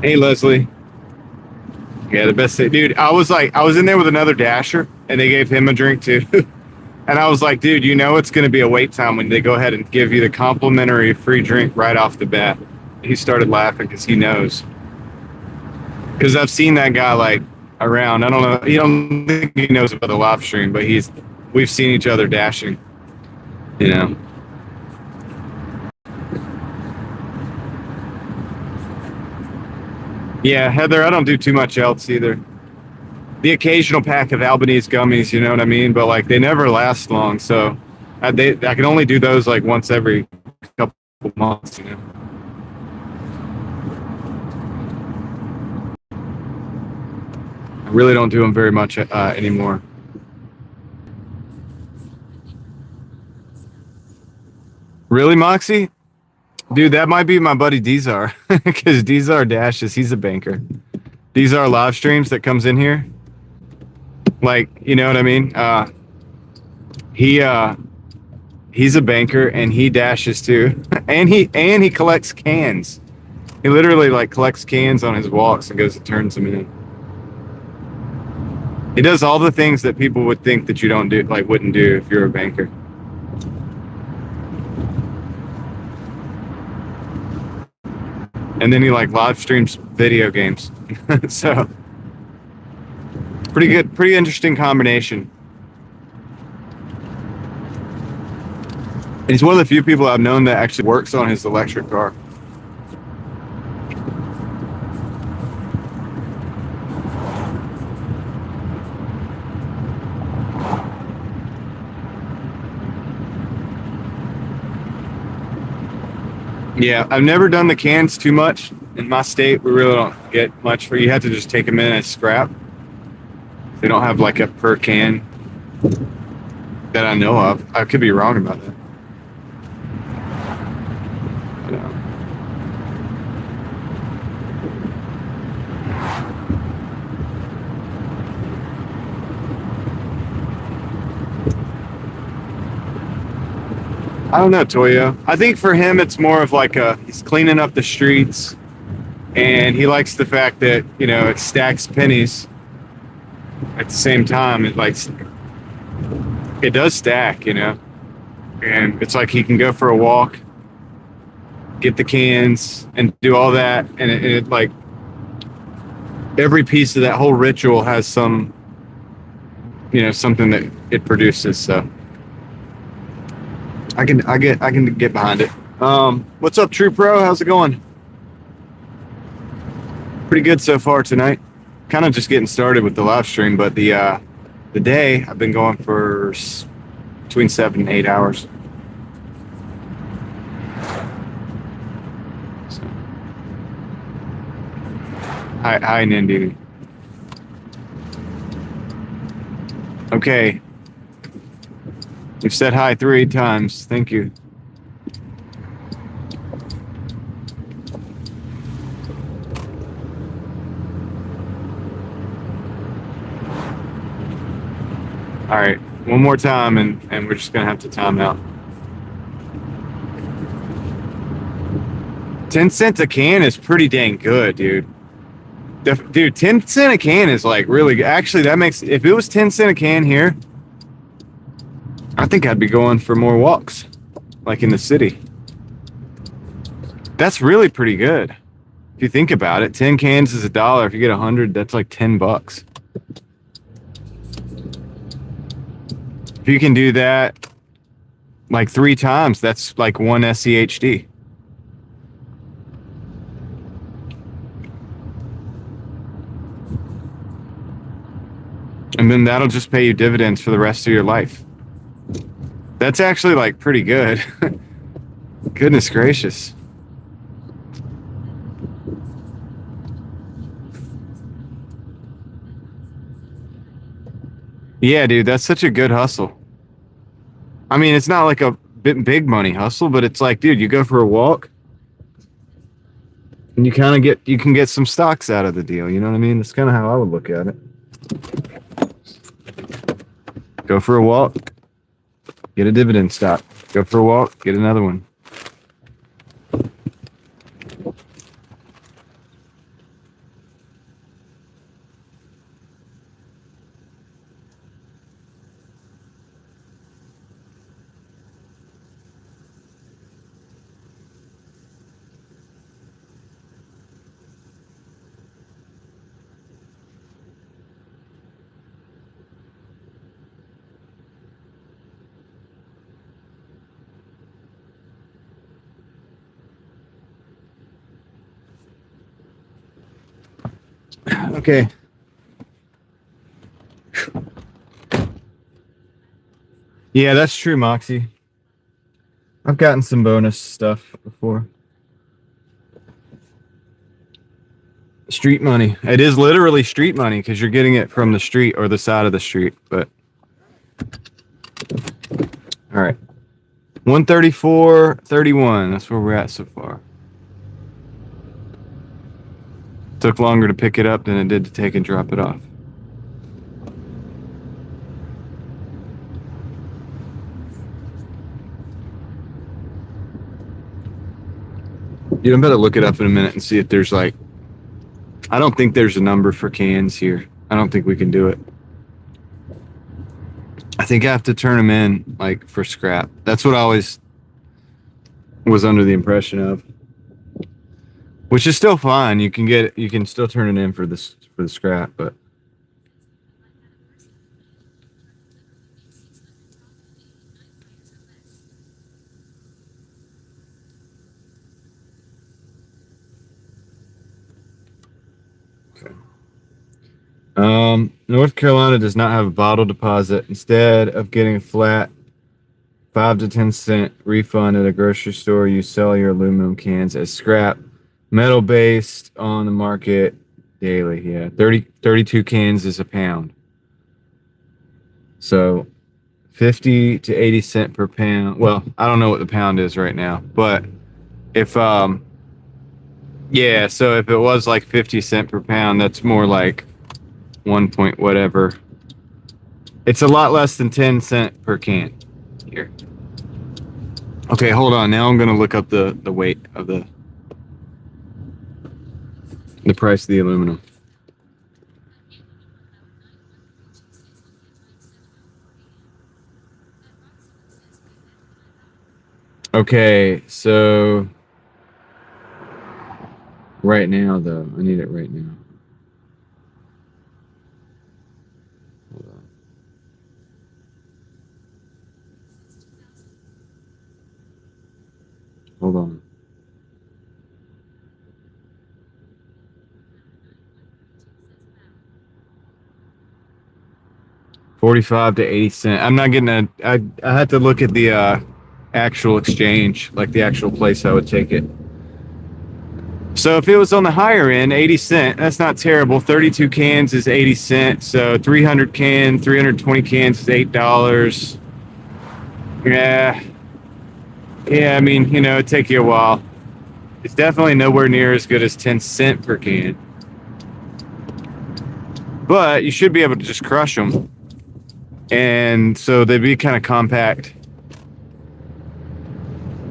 Hey, Leslie. Yeah, the best thing. Dude, I was in there with another Dasher, and they gave him a drink, too. And I was like, dude, you know it's going to be a wait time when they go ahead and give you the complimentary free drink right off the bat. He started laughing because he knows. Because I've seen that guy, like, around. I don't know. He don't think he knows about the live stream, but we've seen each other dashing, you know. Yeah, Heather, I don't do too much else either. The occasional pack of Albanese gummies, you know what I mean? But like they never last long, so I can only do those like once every couple months, you know. I really don't do them very much anymore. Really, Moxie? Dude, that might be my buddy Dizar, because Dizar dashes. He's a banker. Dizar live streams that comes in here. Like, you know what I mean? He He's a banker and he dashes too. And he collects cans. He literally like collects cans on his walks and goes and turns them in. He does all the things that people would think that you don't do, like wouldn't do if you're a banker. And then he like live streams video games. So pretty good, pretty interesting combination. And he's one of the few people I've known that actually works on his electric car. Yeah, I've never done the cans too much. In my state, we really don't get much for you. Have to just take them in as scrap. They don't have like a per can that I know of. I could be wrong about that. I don't know, Toyo. I think for him, it's more of like he's cleaning up the streets, and he likes the fact that, you know, it stacks pennies. At the same time, it does stack, you know, and it's like he can go for a walk, get the cans, and do all that, and it like every piece of that whole ritual has some, you know, something that it produces. So I can get behind it. What's up, True Pro? How's it going? Pretty good so far tonight. Kind of just getting started with the live stream, but the day I've been going for between 7 and 8 hours. So. Hi, Nindi. Okay. You've said hi 3 times. Thank you. All right, one more time, and we're just gonna have to time out. 10 cents a can is pretty dang good, dude. Dude, 10 cents a can is like really good. Actually, that makes, if it was 10 cents a can here, I think I'd be going for more walks, like in the city. That's really pretty good. If you think about it, 10 cans is $1. If you get 100, that's like $10. If you can do that like 3 times, that's like 1 SCHD. And then that'll just pay you dividends for the rest of your life. That's actually like pretty good. Goodness gracious. Yeah, dude, that's such a good hustle. I mean, it's not like a big money hustle, but it's like, dude, you go for a walk and you kind of you can get some stocks out of the deal. You know what I mean? That's kind of how I would look at it. Go for a walk, get a dividend stock. Go for a walk, get another one. Okay. Yeah, that's true, Moxie. I've gotten some bonus stuff before. Street money. It is literally street money because you're getting it from the street or the side of the street. But all right, 134.31. That's where we're at so far. Took longer to pick it up than it did to take and drop it off. I'm better look it up in a minute and see if there's like. I don't think there's a number for cans here. I don't think we can do it. I think I have to turn them in like for scrap. That's what I always was under the impression of. Which is still fine. You can still turn it in for the scrap, but North Carolina does not have a bottle deposit. Instead of getting a flat 5 to 10 cent refund at a grocery store, you sell your aluminum cans as scrap, metal based on the market daily. Yeah, 32 cans is a pound. So 50 to 80 cent per pound. Well, I don't know what the pound is right now, but if yeah, so if it was like 50 cent per pound, that's more like 1 point whatever. It's a lot less than 10 cent per can here. Okay, hold on. Now I'm gonna look up the weight of the price of the aluminum. Okay, so right now though, I need it right now. Hold on. $45 to 80 cents. I'm not getting I had to look at the actual exchange, like the actual place I would take it. So if it was on the higher end, 80 cents, that's not terrible. 32 cans is 80 cents. So 320 cans is $8. Yeah. Yeah, I mean, it'd take you a while. It's definitely nowhere near as good as 10 cent per can. But you should be able to just crush them. And so they'd be kind of compact.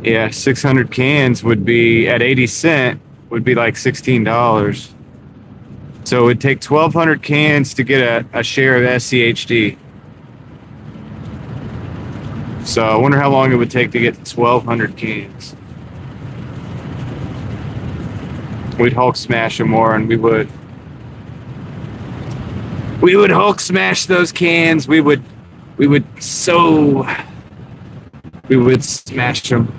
Yeah, 600 cans would be, at 80 cent, would be like $16. So it would take 1,200 cans to get a share of SCHD. So I wonder how long it would take to get 1,200 cans. We'd Hulk smash them more, and we would Hulk smash those cans. We would smash them.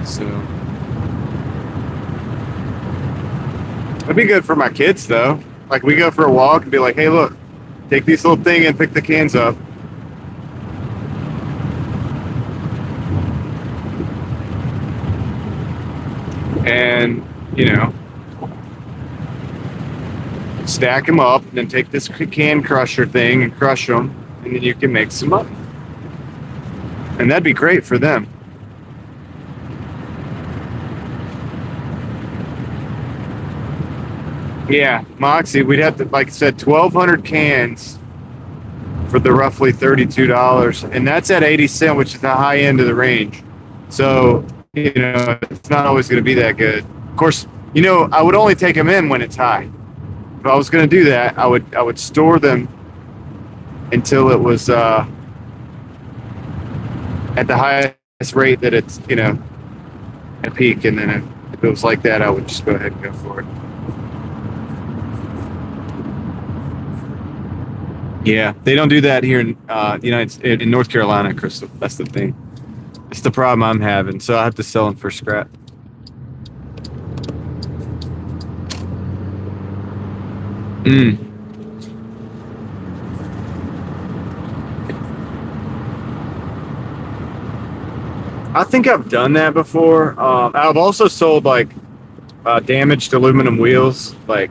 So it'd be good for my kids, though. Like, we go for a walk and be like, hey, look, take this little thing and pick the cans up. And, stack them up, and then take this can crusher thing and crush them, and then you can make some money. And that'd be great for them. Yeah, Moxie, we'd have to, like I said, 1,200 cans for the roughly $32, and that's at 80 cents, which is the high end of the range. So, it's not always going to be that good. Of course, I would only take them in when it's high. If I was going to do that, I would store them until it was at the highest rate that it's, at peak, and then if it was like that, I would just go ahead and go for it. Yeah, they don't do that here in in North Carolina, Crystal. That's the thing. It's the problem I'm having, so I have to sell them for scrap. I think I've done that before. I've also sold like damaged aluminum wheels. Like,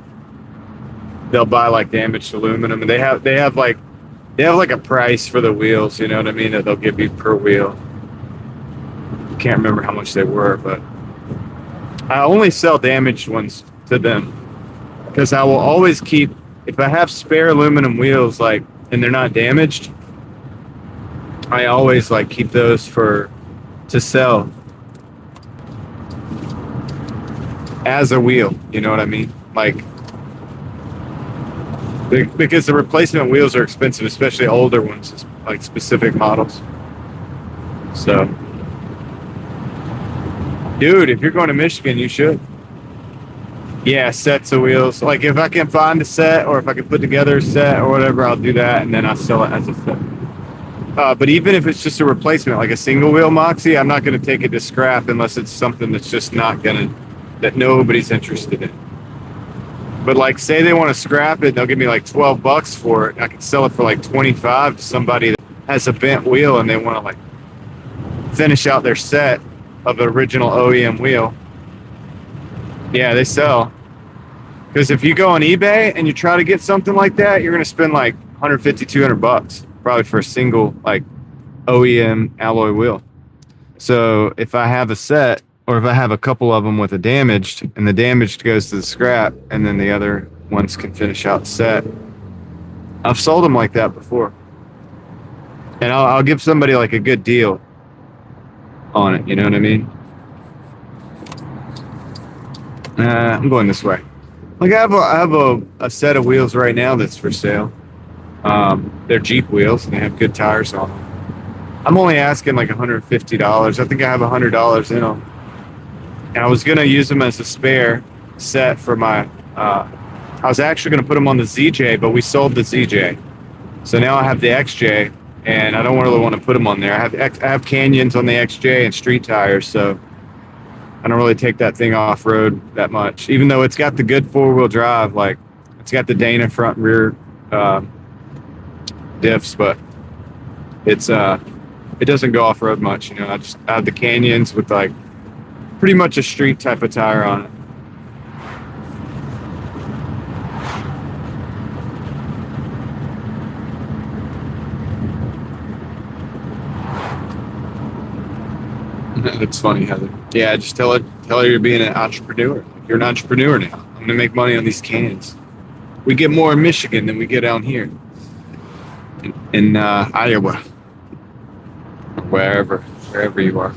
they'll buy like damaged aluminum, and they have like a price for the wheels. You know what I mean? That they'll give you per wheel. Can't remember how much they were, but I only sell damaged ones to them because I will always keep if I have spare aluminum wheels, like, and they're not damaged, I always like keep those to sell as a wheel. You know what I mean? Like, because the replacement wheels are expensive, especially older ones, like specific models. So, dude, if you're going to Michigan, you should. Yeah, sets of wheels. Like, if I can find a set, or if I can put together a set or whatever, I'll do that, and then I'll sell it as a set. But even if it's just a replacement, like a single wheel Moxie, I'm not going to take it to scrap unless it's something that's just not going to, that nobody's interested in. But like, say they want to scrap it, they'll give me like $12 for it. I can sell it for like 25 to somebody that has a bent wheel and they want to like finish out their set of the original OEM wheel. Yeah, they sell. Because if you go on eBay and you try to get something like that, you're going to spend like 150, $200 probably for a single like OEM alloy wheel. So if I have a set, or if I have a couple of them with a damaged, and the damaged goes to the scrap, and then the other ones can finish out the set. I've sold them like that before. And I'll give somebody like a good deal on it, you know what I mean? I'm going this way. Like, I have a set of wheels right now that's for sale. They're Jeep wheels, and they have good tires on them. I'm only asking like $150. I think I have $100 in them. And I was going to use them as a spare set for my, I was actually going to put them on the ZJ, but we sold the ZJ. So now I have the XJ, and I don't really want to put them on there. I have canyons on the XJ and street tires, so I don't really take that thing off-road that much. Even though it's got the good four-wheel drive, like, it's got the Dana front and rear diffs, but it doesn't go off-road much, you know. I have the canyons with like pretty much a street type of tire on it. It's funny, Heather. Yeah, just tell her you're being an entrepreneur. You're an entrepreneur now. I'm gonna make money on these cans. We get more in Michigan than we get down here in Iowa, or wherever you are.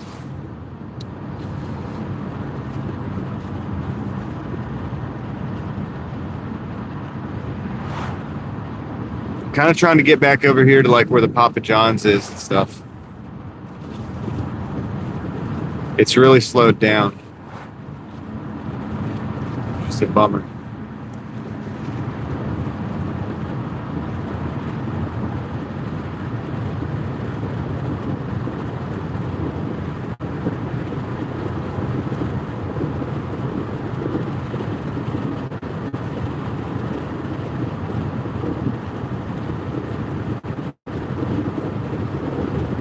Kind of trying to get back over here to like where the Papa John's is and stuff. It's really slowed down. Just a bummer.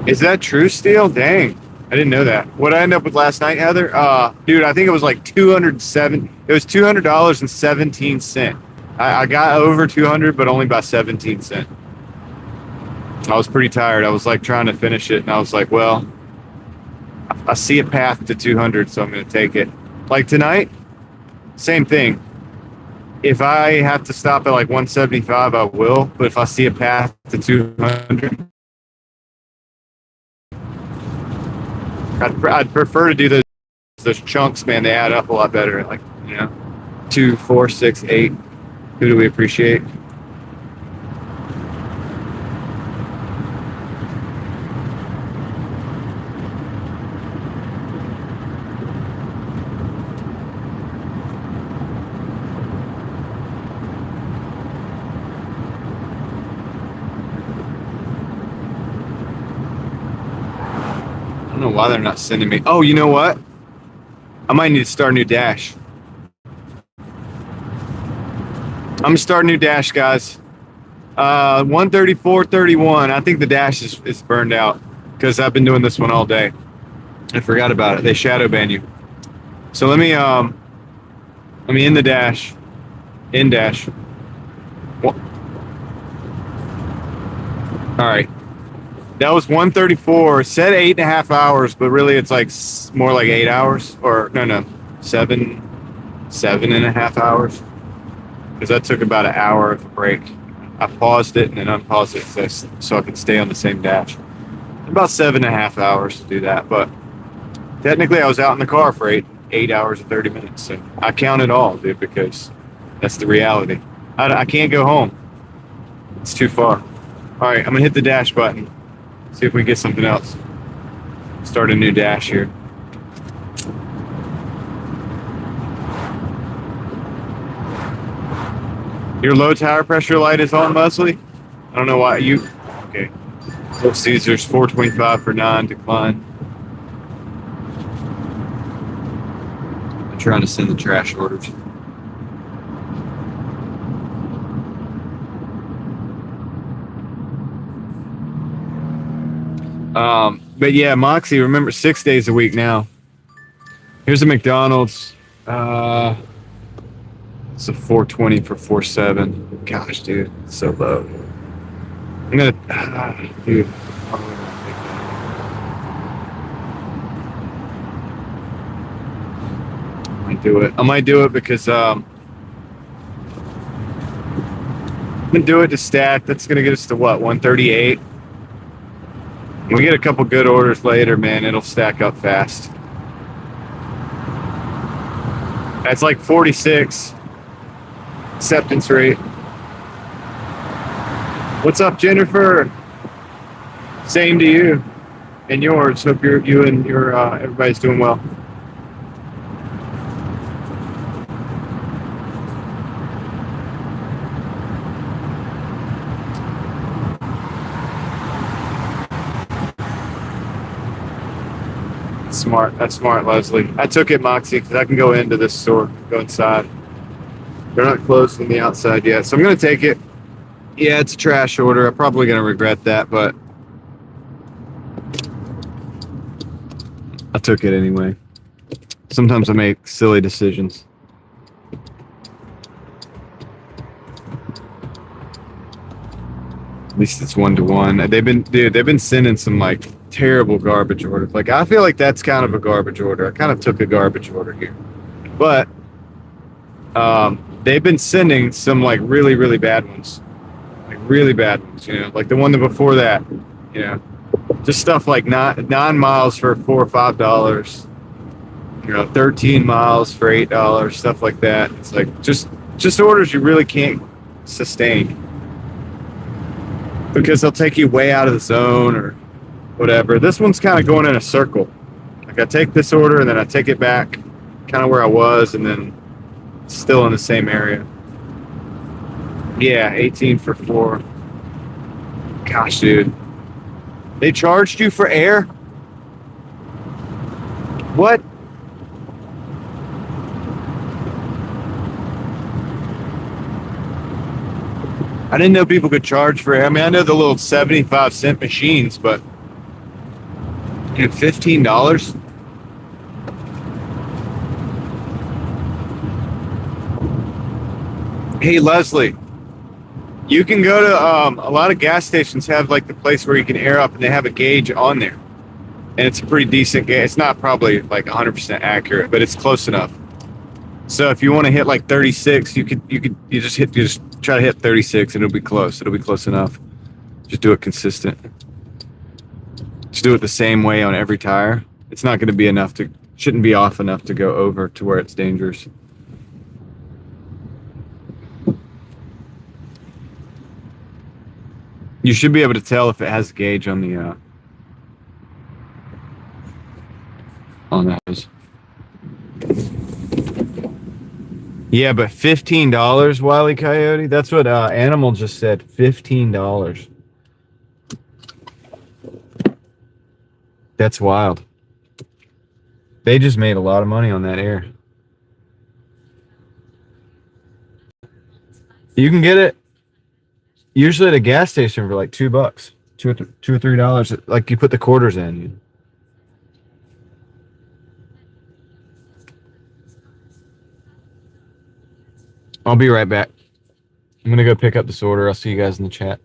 Is that true, Steel? Dang. I didn't know that. What I ended up with last night, Heather? Dude, I think it was like $207. It was $200.17. I got over 200, but only by 17 cents. I was pretty tired. I was like trying to finish it, and I was like, well, I see a path to 200, so I'm going to take it. Like tonight, same thing. If I have to stop at like 175, I will. But if I see a path to 200, I'd prefer to do those chunks, man. They add up a lot better. Like, you know, 2, 4, 6, 8. Who do we appreciate? I don't know why they're not sending me. Oh, you know what? I might need to start a new dash. I'm gonna start a new dash, guys. 134.31. I think the dash is burned out because I've been doing this one all day. I forgot about it. They shadow ban you. So let me in the dash. In dash. All right. That was 134. It said 8.5 hours, but really it's like more like 8 hours, or no, 7.5 hours. because that took about an hour of a break. I paused it and then unpaused it so I could stay on the same dash. About 7.5 hours to do that, but technically I was out in the car for eight hours and 30 minutes. So I count it all, dude, because that's the reality. I can't go home. It's too far. All right, I'm gonna hit the dash button. See if we get something else. Start a new dash here. Your low tire pressure light is on, Leslie? I don't know why you... Okay. Little Caesars, 425 for 9, decline. I'm trying to send the trash orders. But yeah, Moxie, remember 6 days a week now. Here's a McDonald's. It's a 420 for 4.7. Gosh, dude, it's so low. I'm gonna, dude. I might do it. I might do it because I'm gonna do it to stack. That's gonna get us to what, 138. When we get a couple good orders later, man, it'll stack up fast. That's like 46 acceptance rate. What's up, Jennifer? Same to you and yours. Hope you and your everybody's doing well. Smart. That's smart, Leslie. I took it, Moxie, because I can go into this store, go inside. They're not closed on the outside yet, so I'm gonna take it. Yeah, it's a trash order. I'm probably gonna regret that, but I took it anyway. Sometimes I make silly decisions. At least it's 1-to-1. They've been sending some like terrible garbage orders. Like I feel like that's kind of a garbage order. I kind of took a garbage order here, but they've been sending some like really really bad ones, like really bad ones. You know, like the one before that. You know, just stuff like 9 miles for $4 or $5. You know, 13 miles for $8. Stuff like that. It's like just orders you really can't sustain, because they'll take you way out of the zone or whatever. This one's kind of going in a circle. Like I take this order and then I take it back kind of where I was and then still in the same area. Yeah, 18 for 4. Gosh, dude. They charged you for air? What? I didn't know people could charge for air. I mean, I know the little 75-cent machines, but dude, $15? Hey, Leslie, you can go to a lot of gas stations have like the place where you can air up, and they have a gauge on there, and it's a pretty decent gauge. It's not probably like 100% accurate, but it's close enough. So if you want to hit like 36, you just try to hit 36, and it'll be close. It'll be close enough. Just do it consistent. Just do it the same way on every tire. It's not going to be enough to, shouldn't be off enough to go over to where it's dangerous. You should be able to tell if it has a gauge on the on the hose. Yeah, but $15, Wile E. Coyote. That's what Animal just said. $15. That's wild. They just made a lot of money on that air. You can get it usually at a gas station for like $2, $2 or $3. Like you put the quarters in. I'll be right back. I'm gonna go pick up this order. I'll see you guys in the chat.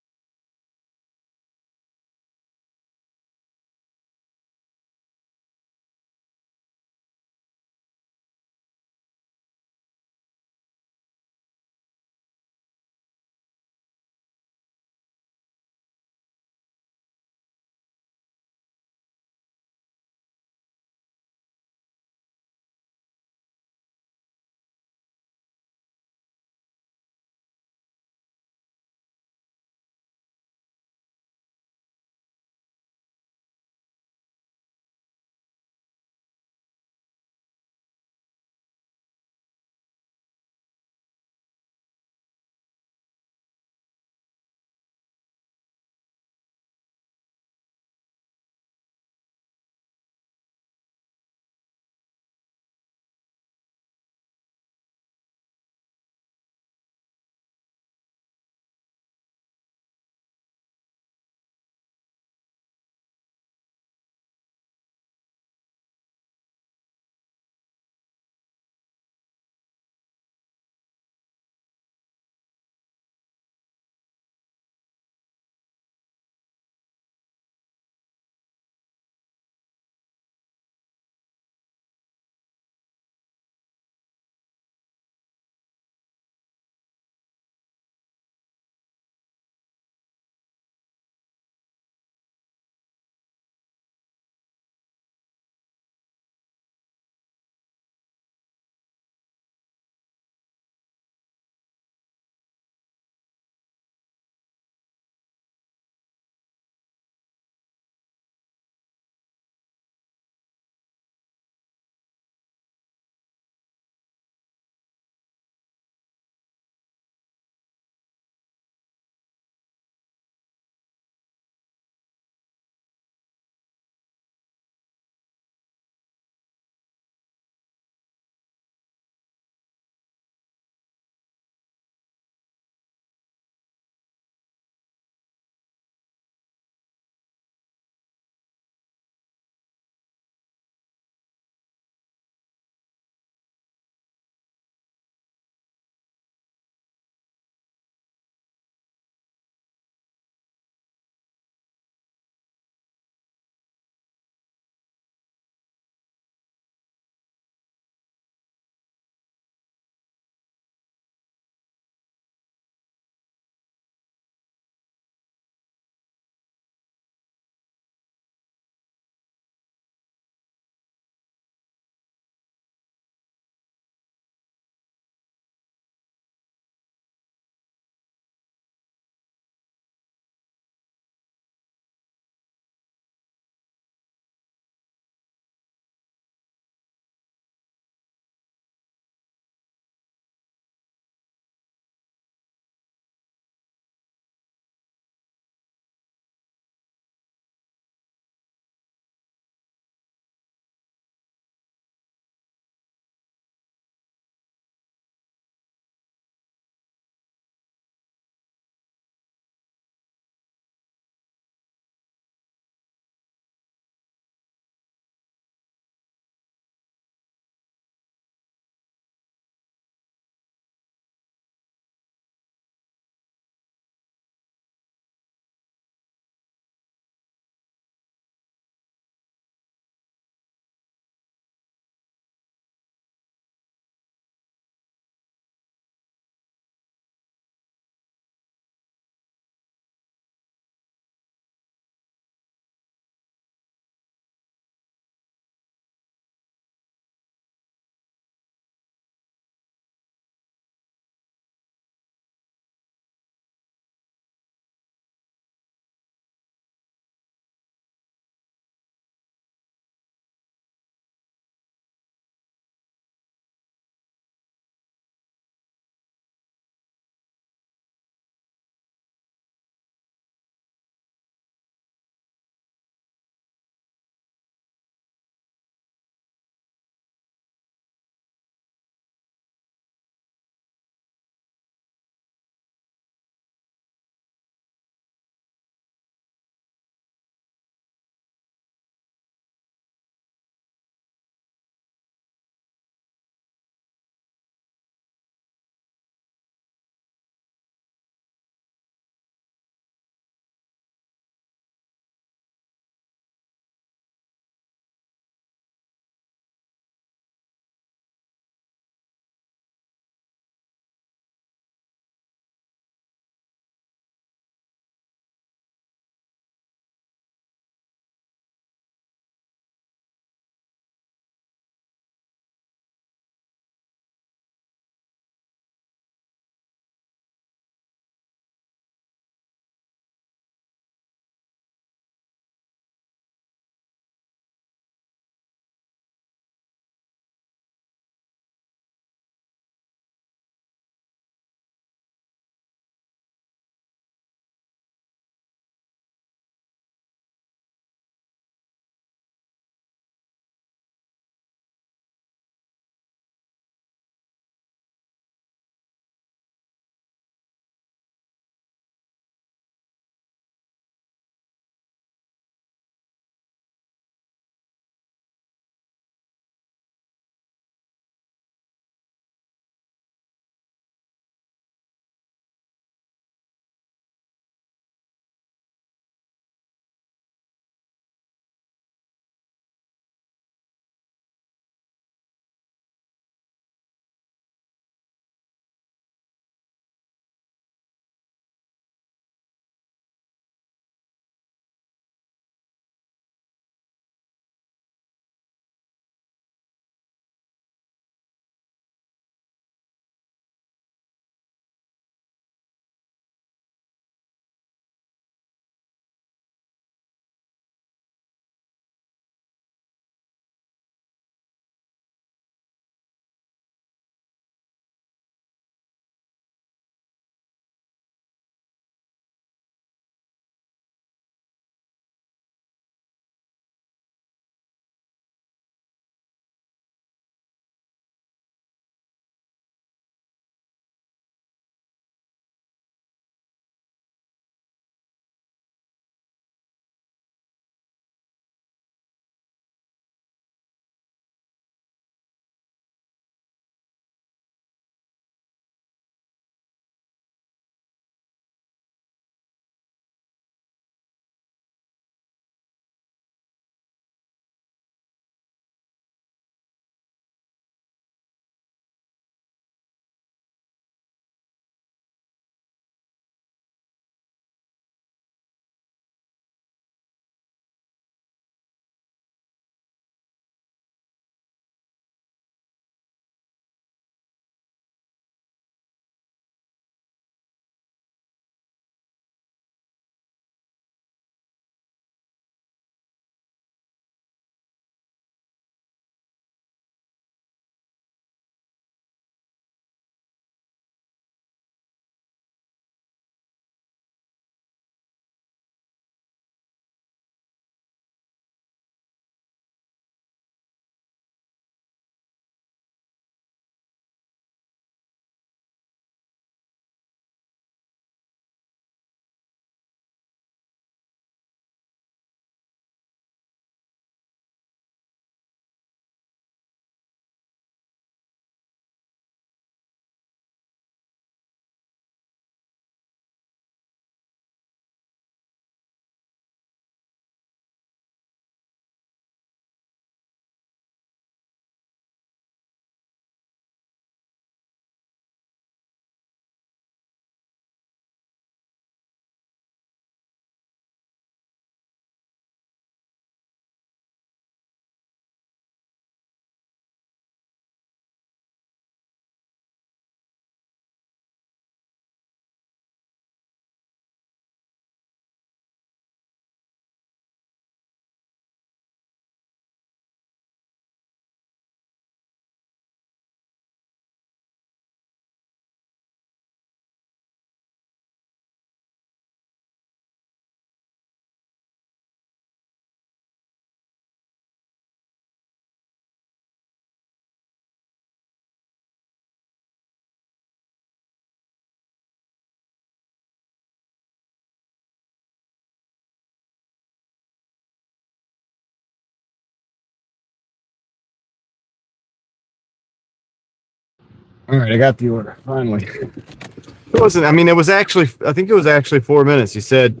All right, I got the order finally. It wasn't. I mean, it was actually. I think it was actually 4 minutes. He said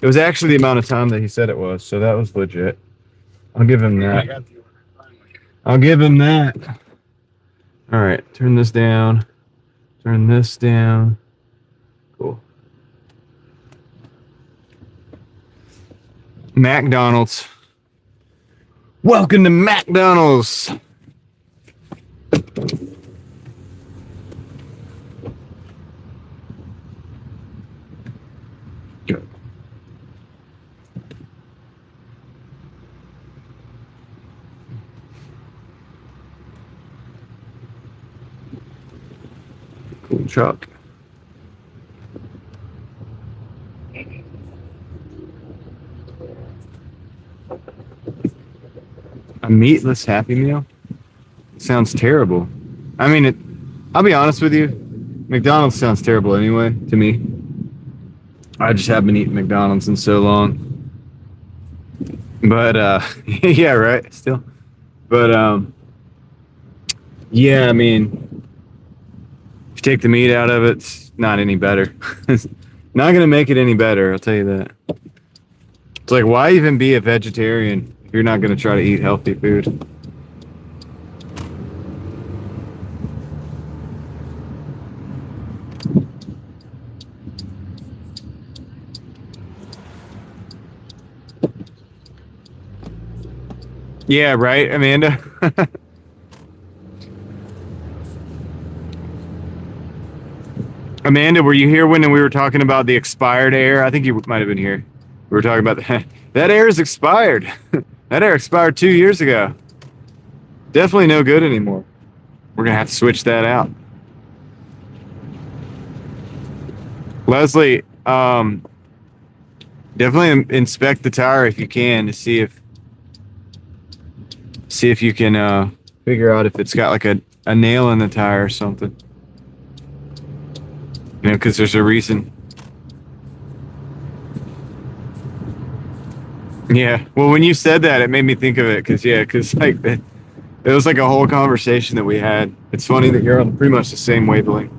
it was actually the amount of time that he said it was. So that was legit. I'll give him that. I got the order finally. I'll give him that. All right, turn this down. Turn this down. Cool. McDonald's. Welcome to McDonald's. Good. Cool truck. A meatless Happy Meal? Sounds terrible. I mean, I'll be honest with you. McDonald's sounds terrible anyway, to me. I just haven't eaten McDonald's in so long. But, yeah, right, still. But, yeah, I mean, if you take the meat out of it, it's not any better. It's not going to make it any better, I'll tell you that. It's like, why even be a vegetarian if you're not going to try to eat healthy food? Yeah, right, Amanda? Amanda, were you here when we were talking about the expired air? I think you might have been here. We were talking about that. That air is expired. That air expired 2 years ago. Definitely no good anymore. We're going to have to switch that out. Leslie, definitely inspect the tire if you can to see if you can figure out if it's got like a nail in the tire or something. You know, because there's a reason. Yeah. Well, when you said that, it made me think of it. Because like it was like a whole conversation that we had. It's funny that you're on pretty much the same wavelength.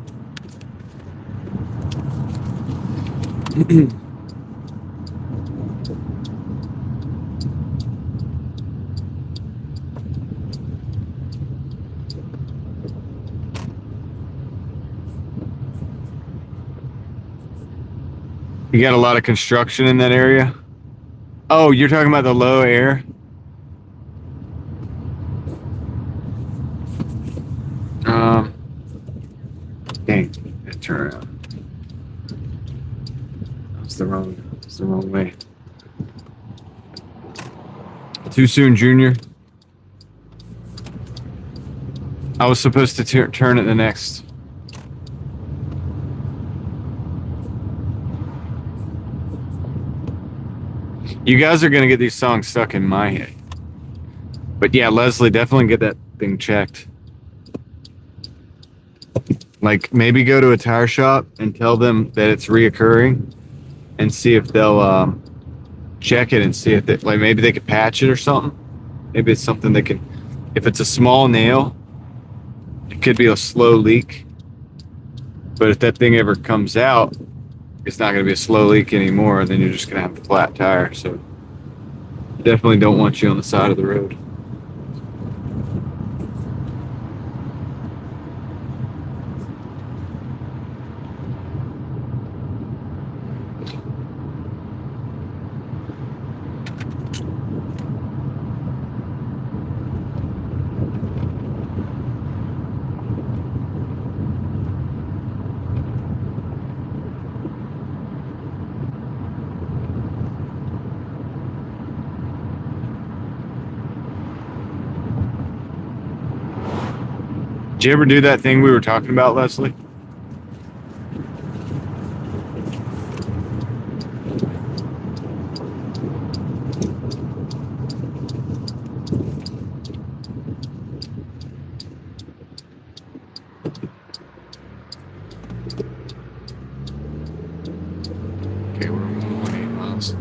You got a lot of construction in that area? Oh, you're talking about the low air? Dang, turn around. That's the wrong way. Too soon, Junior. I was supposed to turn it the next. You guys are going to get these songs stuck in my head. But yeah, Leslie, definitely get that thing checked. Like, maybe go to a tire shop and tell them that it's reoccurring and see if they'll check it and see if like maybe they could patch it or something. Maybe it's something they can, if it's a small nail, it could be a slow leak. But if that thing ever comes out, it's not going to be a slow leak anymore. Then you're just going to have a flat tire. So definitely don't want you on the side of the road. Did you ever do that thing we were talking about, Leslie? Okay, we're only 8 miles.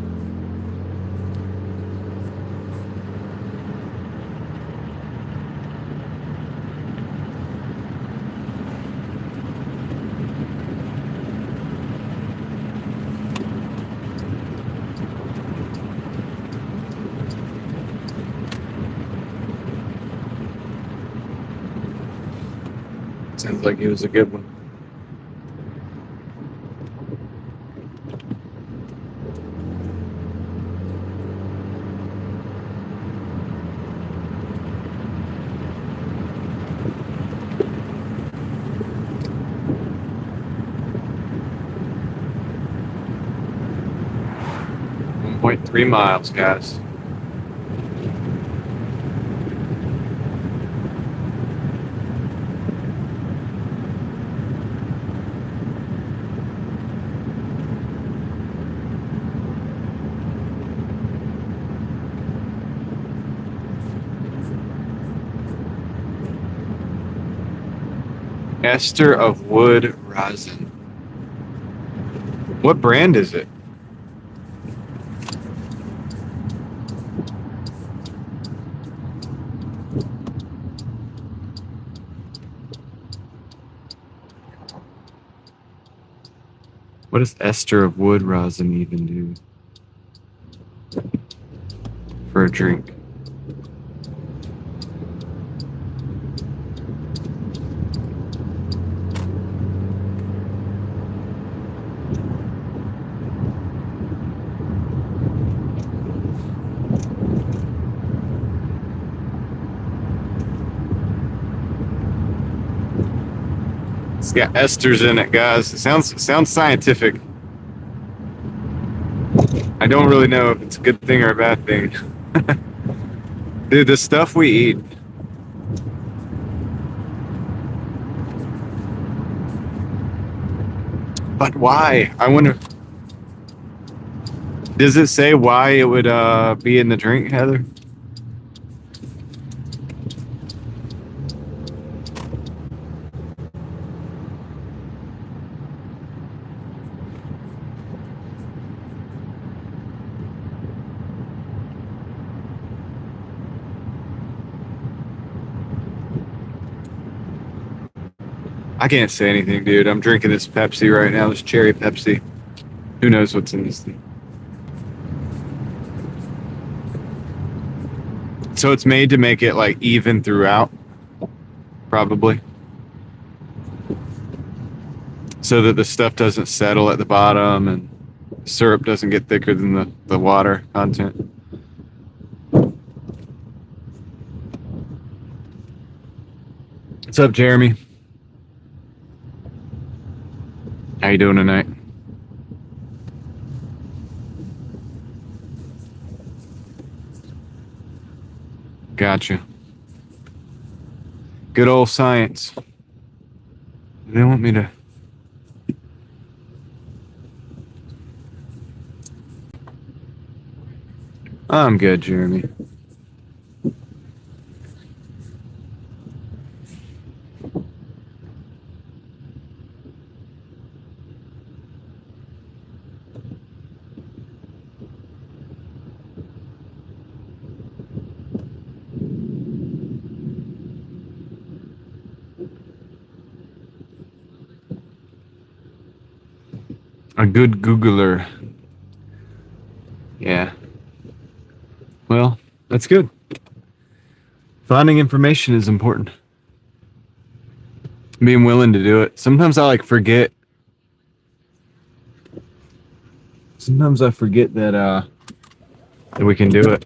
Sounds like it was a good one. .3 miles, guys. Ester of wood rosin. What brand is it? What does ester of wood rosin even do for a drink? It's got esters in it, guys. It sounds scientific. I don't really know if it's a good thing or a bad thing. Dude, the stuff we eat. But why? I wonder. Does it say why it would be in the drink, Heather? I can't say anything, dude. I'm drinking this Pepsi right now, this cherry Pepsi. Who knows what's in this thing? So it's made to make it like even throughout, probably. So that the stuff doesn't settle at the bottom and syrup doesn't get thicker than the water content. What's up, Jeremy? How you doing tonight? Gotcha. Good old science. They want me to... I'm good, Jeremy. A good Googler. Yeah. Well, that's good. Finding information is important. Being willing to do it. Sometimes I forget. Sometimes I forget that we can do it.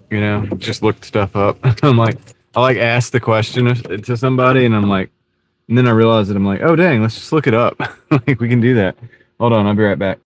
You know, just look stuff up. I'm like, I ask the question to somebody, and I'm like, and then I realize that I'm like, oh dang, let's just look it up. We can do that. Hold on, I'll be right back.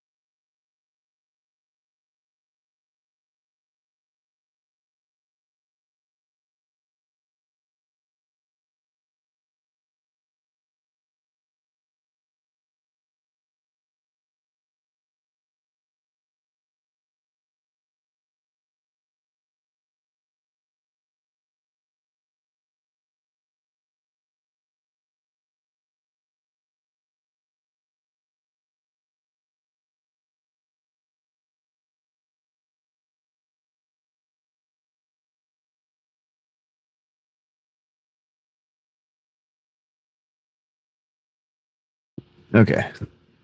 Okay.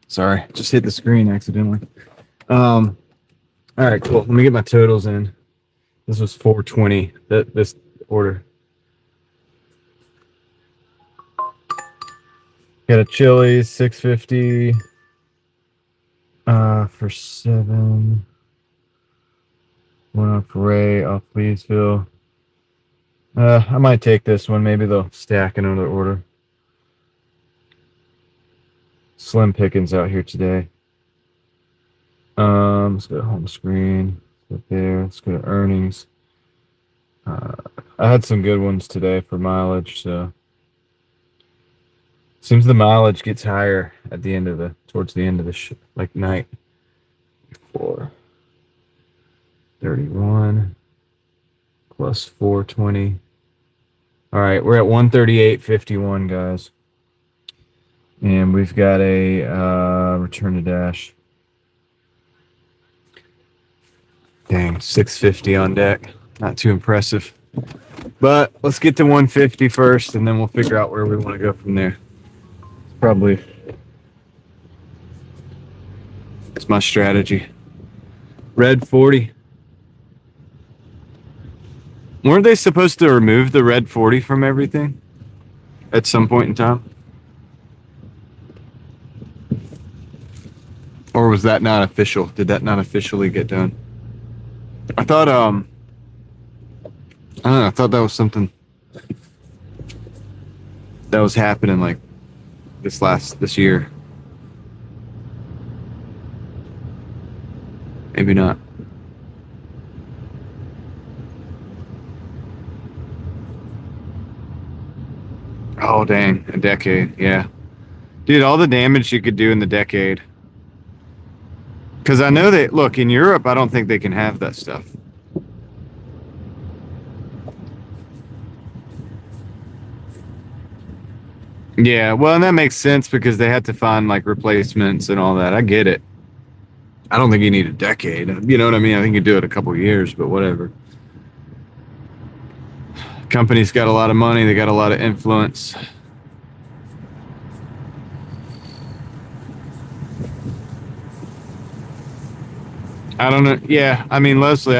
Sorry, just hit the screen accidentally. All right, cool. Let me get my totals in. This was 420. This order. Got a Chili's 650 for 7. One off Ray off Leesville. I might take this one. Maybe they'll stack another order. Slim pickings out here today. Let's go to home screen. Let's go there. Let's go to earnings. I had some good ones today for mileage, so seems the mileage gets higher at the end of towards the end of the like night. 431 plus 420. All right, we're at 138.51, guys, and we've got a return to dash. Dang, 650 on deck. Not too impressive. But let's get to 150 first, and then we'll figure out where we want to go from there. It's my strategy. Red 40. Weren't they supposed to remove the red 40 from everything at some point in time? Or was that not official? Did that not officially get done? I thought, I don't know, I thought that was something that was happening like this year. Maybe not. Oh, dang. A decade. Yeah. Dude, all the damage you could do in the decade. Because I know that, look, in Europe, I don't think they can have that stuff. Yeah, well, and that makes sense because they had to find, like, replacements and all that. I get it. I don't think you need a decade. You know what I mean? I think you do it a couple years, but whatever. Company's got a lot of money. They got a lot of influence. I don't know. Yeah, I mean, Leslie,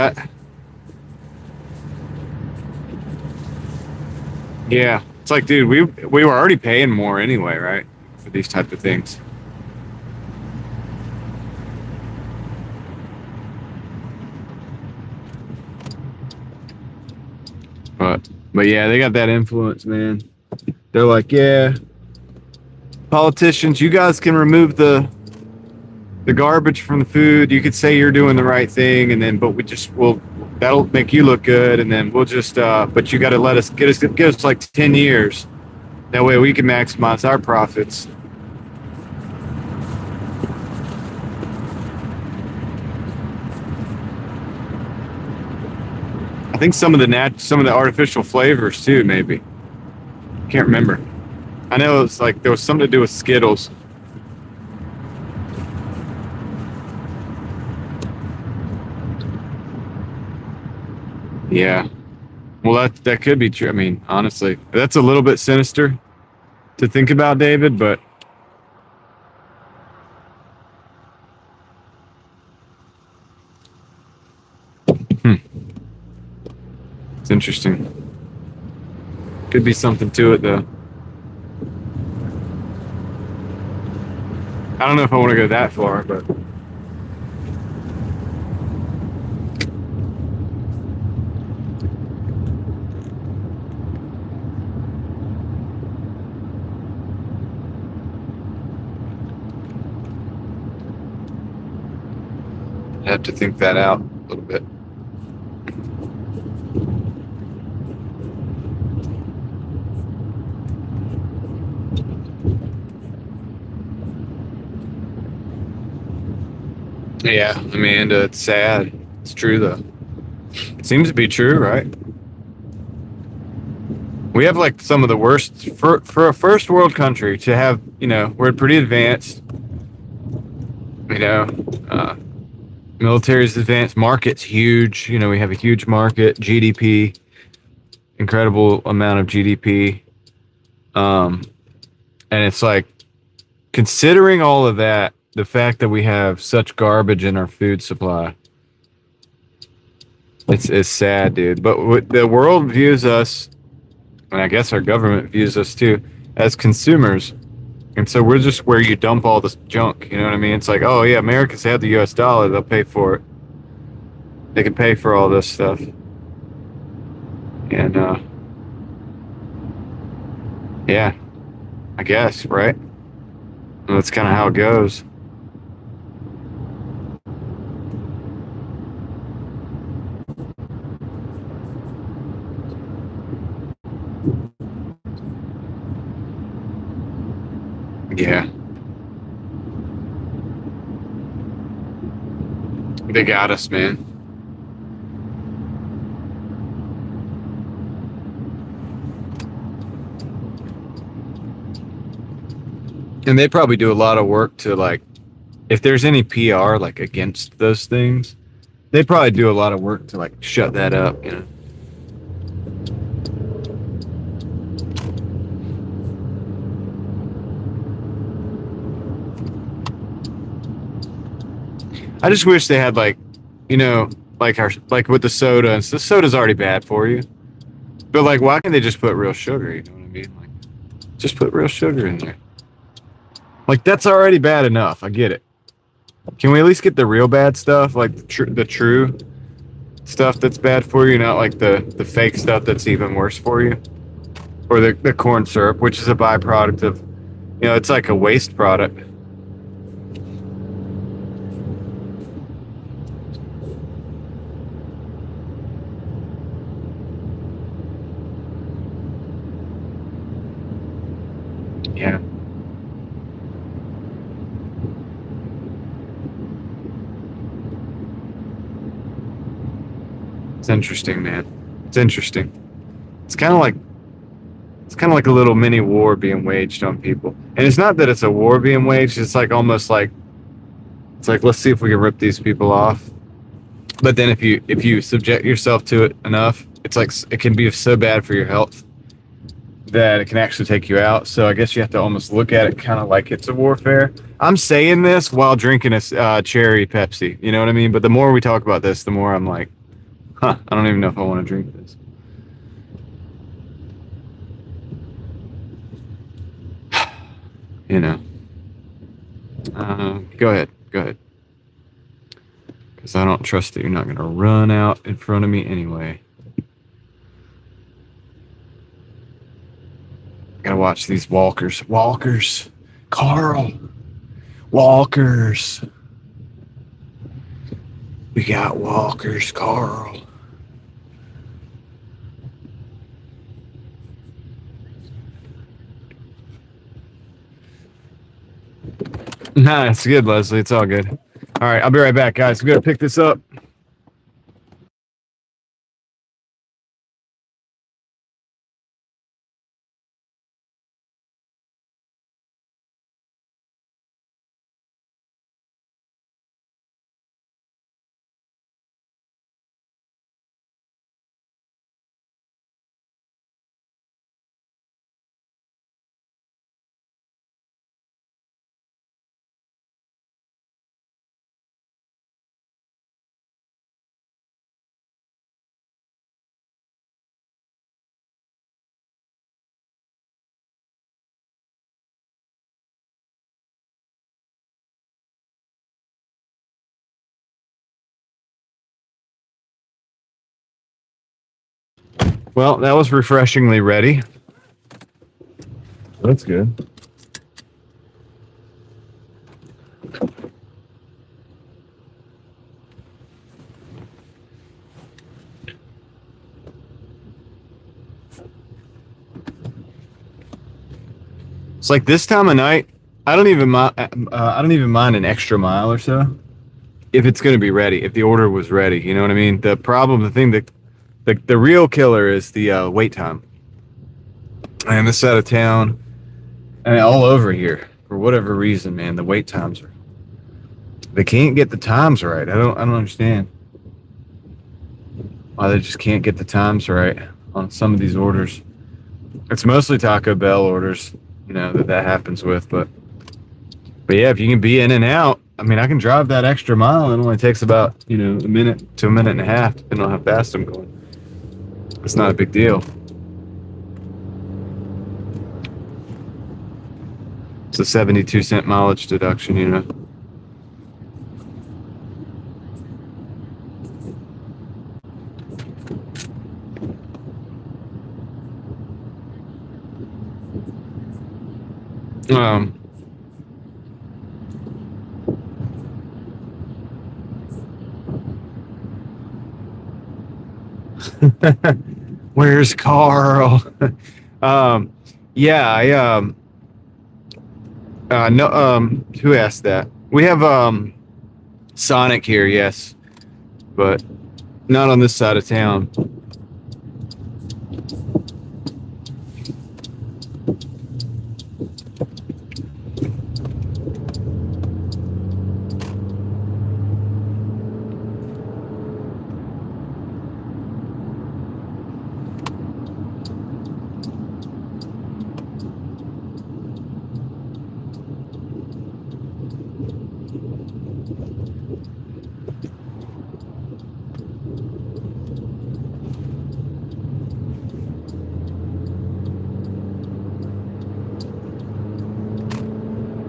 yeah, it's like, dude, we were already paying more anyway, right? For these type of things. But yeah, they got that influence, man. They're like, yeah, politicians, you guys can remove the garbage from the food. You could say you're doing the right thing, and then but that'll make you look good, and then we'll just but you got to let us give us like 10 years. That way we can maximize our profits. I think some of the artificial flavors too, maybe. Can't remember. I know it's like there was something to do with Skittles. Yeah. Well, that could be true. I mean, honestly, that's a little bit sinister to think about, David, but it's interesting. Could be something to it, though. I don't know if I want to go that far, but I have to think that out a little bit. Yeah, I mean, it's sad. It's true, though. It seems to be true, right? We have like some of the worst for a first world country to have. You know, we're pretty advanced. You know, military's advanced. Market's huge. You know, we have a huge market. GDP, incredible amount of GDP. And it's like, considering all of that, the fact that we have such garbage in our food supply, it's sad, dude. But the world views us, and I guess our government views us too, as consumers. And so we're just where you dump all this junk. You know what I mean? It's like, oh yeah, Americans have the U.S. dollar. They'll pay for it. They can pay for all this stuff. And yeah, I guess, right? And that's kind of how it goes. Yeah. They got us, man. And they probably do a lot of work to, like, if there's any PR like against those things, they probably do a lot of work to like shut that up, you know. I just wish they had, like, you know, like with the soda, and the soda's already bad for you. But like, why can't they just put real sugar? You know what I mean? Like, just put real sugar in there. Like, that's already bad enough. I get it. Can we at least get the real bad stuff, like the true stuff that's bad for you, not like the fake stuff that's even worse for you, or the corn syrup, which is a byproduct of, you know, it's like a waste product. Yeah. It's interesting, man. It's interesting. It's kind of like a little mini war being waged on people. And it's not that it's a war being waged, it's like almost like, it's like, let's see if we can rip these people off. But then if you subject yourself to it enough, it's like, it can be so bad for your health that it can actually take you out. So I guess you have to almost look at it kind of like it's a warfare. I'm saying this while drinking a cherry Pepsi, you know what I mean? But the more we talk about this, the more I'm like, I don't even know if I want to drink this. You know. Go ahead. Because I don't trust that you're not going to run out in front of me anyway. Gotta watch these walkers. Carl. Walkers. We got walkers, Carl. Nah, it's good, Leslie. It's all good. All right, I'll be right back, guys. We gotta pick this up. Well, that was refreshingly ready. That's good. It's like this time of night, I don't even mind. I don't even mind an extra mile or so if it's going to be ready. If the order was ready, you know what I mean. The problem, the thing that the real killer is the wait time. And this side of town, and all over here, for whatever reason, man, the wait times are. They can't get the times right. I don't understand why they just can't get the times right on some of these orders. It's mostly Taco Bell orders, you know, that happens with, but yeah, if you can be in and out, I mean, I can drive that extra mile. It only takes about, you know, a minute to a minute and a half, depending on how fast I'm going. It's not a big deal. It's It's a 72-cent mileage deduction, you know. Um, Where's Carl? Yeah, no, who asked that? We have, Sonic here, yes, but not on this side of town.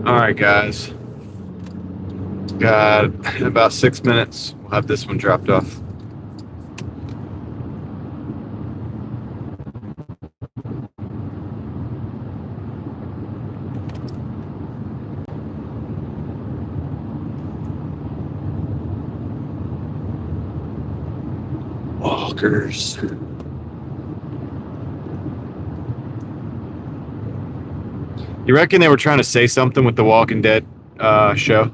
All right, guys. Got about 6 minutes. We'll have this one dropped off. Walkers. You reckon they were trying to say something with the Walking Dead show?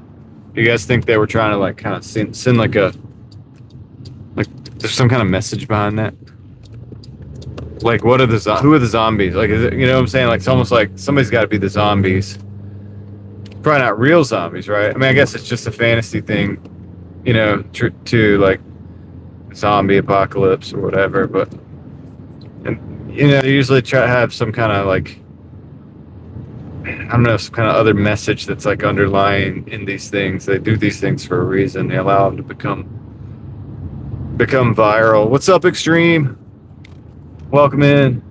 You guys think they were trying to like kind of send like a there's some kind of message behind that? Like, what are who are the zombies? Like, is it, you know what I'm saying? Like, it's almost like somebody's got to be the zombies. Probably not real zombies, right? I mean, I guess it's just a fantasy thing, you know, to like zombie apocalypse or whatever. But and you know, they usually try to have some kind of like, I don't know, some kind of other message that's like underlying in these things. They do these things for a reason. They allow them to become viral. What's up, Extreme? Welcome in.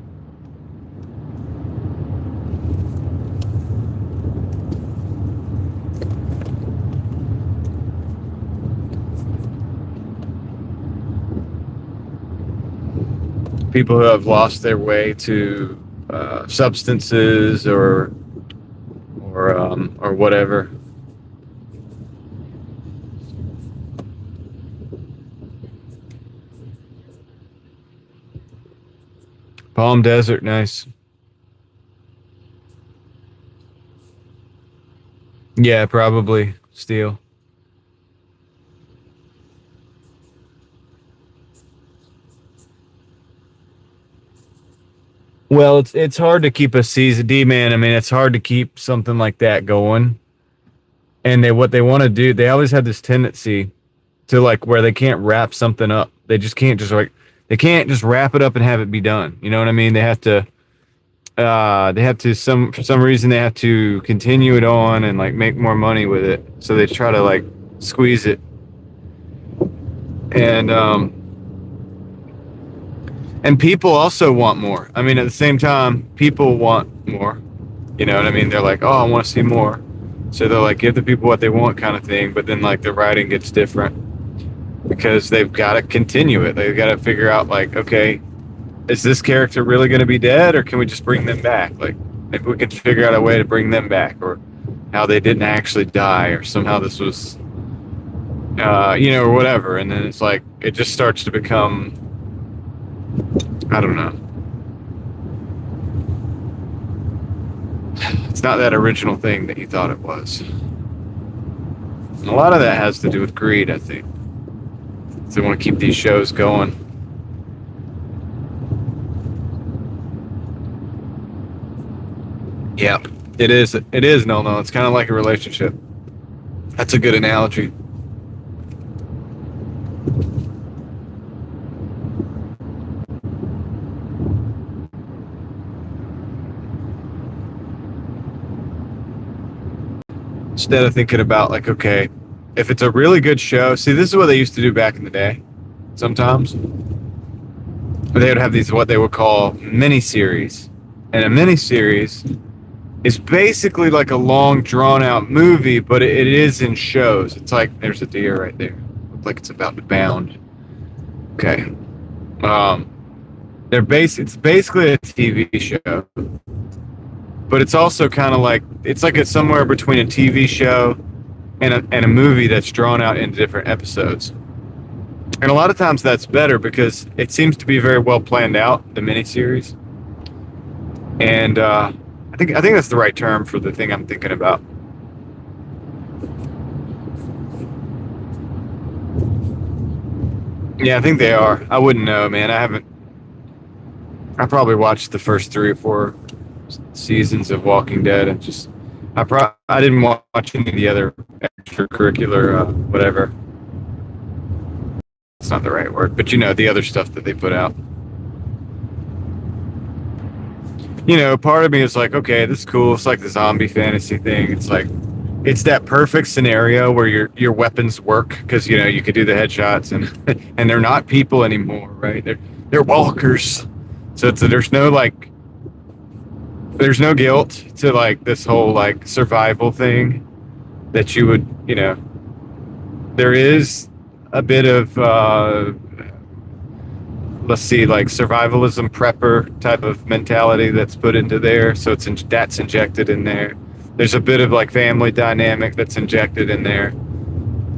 People who have lost their way to substances or whatever. Palm Desert, nice. Yeah, probably steel. Well, it's hard to keep a season D, man. I mean, it's hard to keep something like that going. And what they want to do, they always have this tendency to like where they can't wrap something up. They just can't just like they can't just wrap it up and have it be done. You know what I mean? They have to for some reason they have to continue it on and like make more money with it. So they try to like squeeze it. And people also want more. I mean, at the same time, people want more. You know what I mean? They're like, oh, I want to see more. So they'll like give the people what they want kind of thing. But then like the writing gets different because they've got to continue it. They've got to figure out like, okay, is this character really going to be dead or can we just bring them back? Like maybe we can figure out a way to bring them back or how they didn't actually die or somehow this was, you know, or whatever. And then it's like, it just starts to become, I don't know. It's not that original thing that you thought it was. And a lot of that has to do with greed, I think. They want to keep these shows going. Yeah, it is. It is. No. It's kind of like a relationship. That's a good analogy. Instead of thinking about like, okay, if it's a really good show, see, this is what they used to do back in the day. Sometimes they would have these what they would call mini series, and a mini series It's basically like a long, drawn-out movie, but it is in shows. It's like there's a deer right there, looks like it's about to bound. Okay, it's basically a TV show, but it's also kind of like it's somewhere between a TV show and a movie that's drawn out into different episodes. And a lot of times that's better because it seems to be very well planned out, the miniseries. And I think that's the right term for the thing I'm thinking about. Yeah, I think they are. I wouldn't know, man. I probably watched the first 3 or 4 seasons of Walking Dead and I didn't watch any of the other extracurricular whatever. It's not the right word, but the other stuff that they put out. Part of me is like, okay, this is cool. It's like the zombie fantasy thing. It's like, it's that perfect scenario where your weapons work because you could do the headshots and and they're not people anymore, right? They're walkers, so there's no guilt to like this whole like survival thing that you would there is a bit of let's see, like survivalism prepper type of mentality that's put into there. So that's injected in there. There's a bit of like family dynamic that's injected in there.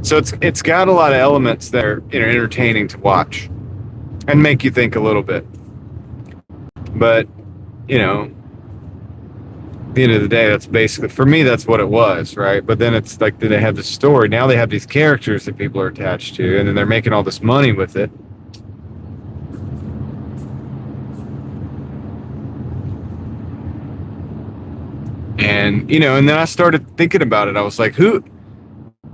So it's got a lot of elements that are entertaining to watch and make you think a little bit. But at the end of the day, that's basically, for me, that's what it was, right? But then it's like, they have this story. Now they have these characters that people are attached to, and then they're making all this money with it. And, and then I started thinking about it. I was like, who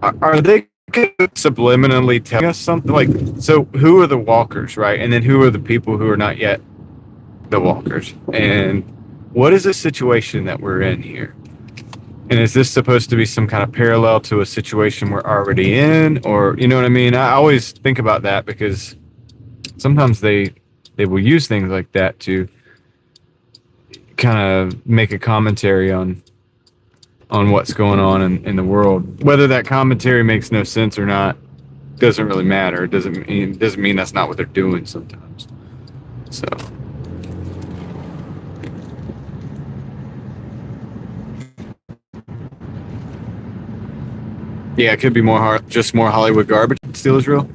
are they subliminally telling us something? Like, so who are the walkers, right? And then who are the people who are not yet the walkers? And what is the situation that we're in here? And is this supposed to be some kind of parallel to a situation we're already in? Or, you know what I mean? I always think about that because sometimes they will use things like that to kind of make a commentary on what's going on in the world. Whether that commentary makes no sense or not doesn't really matter. It doesn't mean that's not what they're doing sometimes. So yeah, it could be just more Hollywood garbage. Still is real.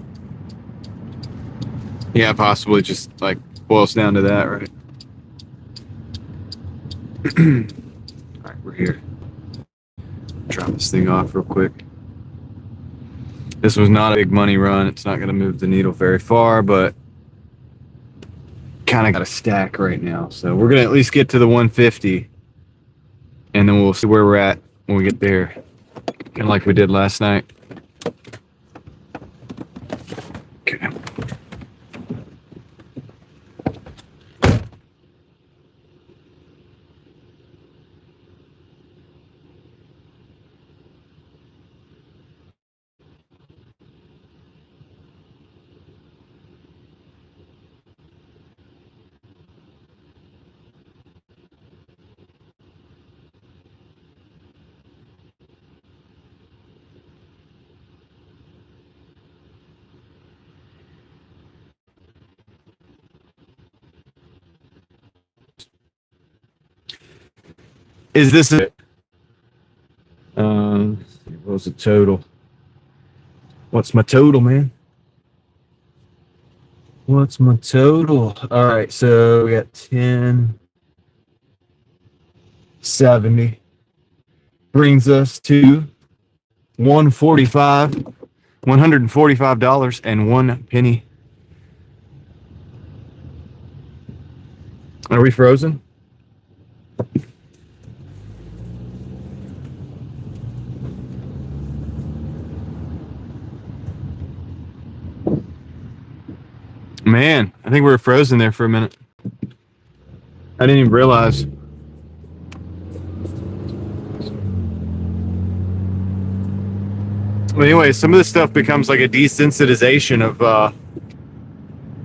Yeah, possibly just like boils down to that, right? All right, we're here. Drop this thing off real quick. This was not a big money run. It's not going to move the needle very far, but kind of got a stack right now. So we're going to at least get to the 150, and then we'll see where we're at when we get there, kind of like we did last night. Okay. Is this it? What's the total? What's my total, man? What's my total? All right, so we got 1070. Brings us to $145.01. Are we frozen? Man, I think we were frozen there for a minute. I didn't even realize. But anyway, some of this stuff becomes like a desensitization of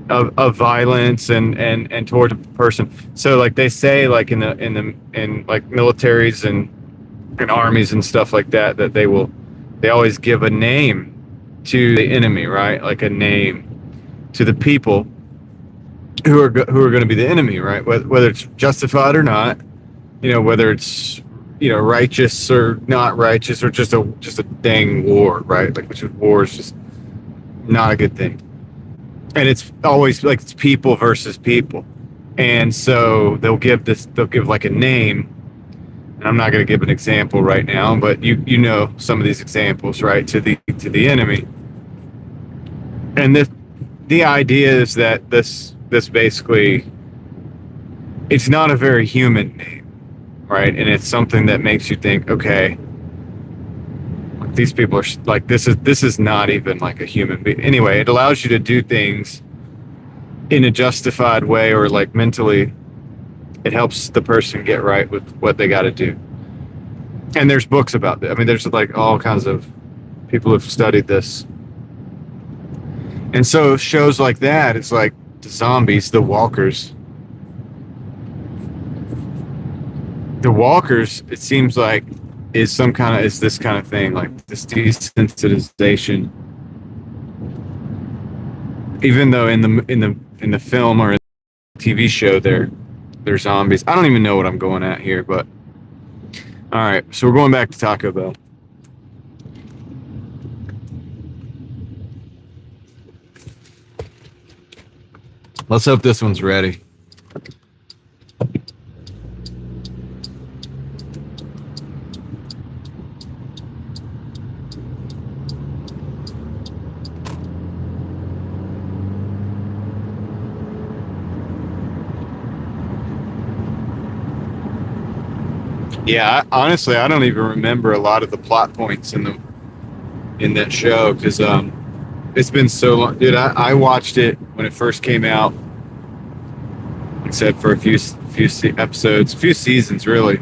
of violence and toward a person. So like they say like in like militaries and armies and stuff like that that they always give a name to the enemy, right? Like a name to the people who are going to be the enemy, right? Whether it's justified or not, whether it's righteous or not righteous or just a dang war, right? Like which war is just not a good thing. And it's always like it's people versus people. And so they'll give like a name, and I'm not going to give an example right now, but you know some of these examples, right, to the enemy. And the idea is that this basically it's not a very human name, right? And it's something that makes you think, okay, these people are like this is not even like a human being. Anyway, it allows you to do things in a justified way, or like mentally it helps the person get right with what they got to do. And there's books about that. I mean, there's like all kinds of people who've studied this. And so shows like that, it's like the zombies, the walkers. The walkers, it seems like, is this kind of thing, like this desensitization. Even though in the film or in the TV show they're zombies. I don't even know what I'm going at here, but all right. So we're going back to Taco Bell. Let's hope this one's ready. Yeah, honestly, I don't even remember a lot of the plot points in that show because it's been so long, dude. I watched it when it first came out, except for a few episodes, few seasons really,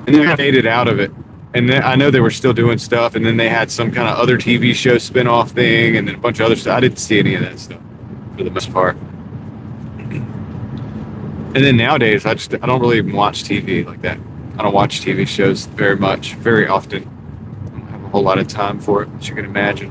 and then I faded out of it. And then I know they were still doing stuff, and then they had some kind of other TV show spinoff thing, and then a bunch of other stuff. I didn't see any of that stuff for the most part. And then nowadays, I don't really even watch TV like that. I don't watch TV shows very much, very often. I don't have a whole lot of time for it, as you can imagine.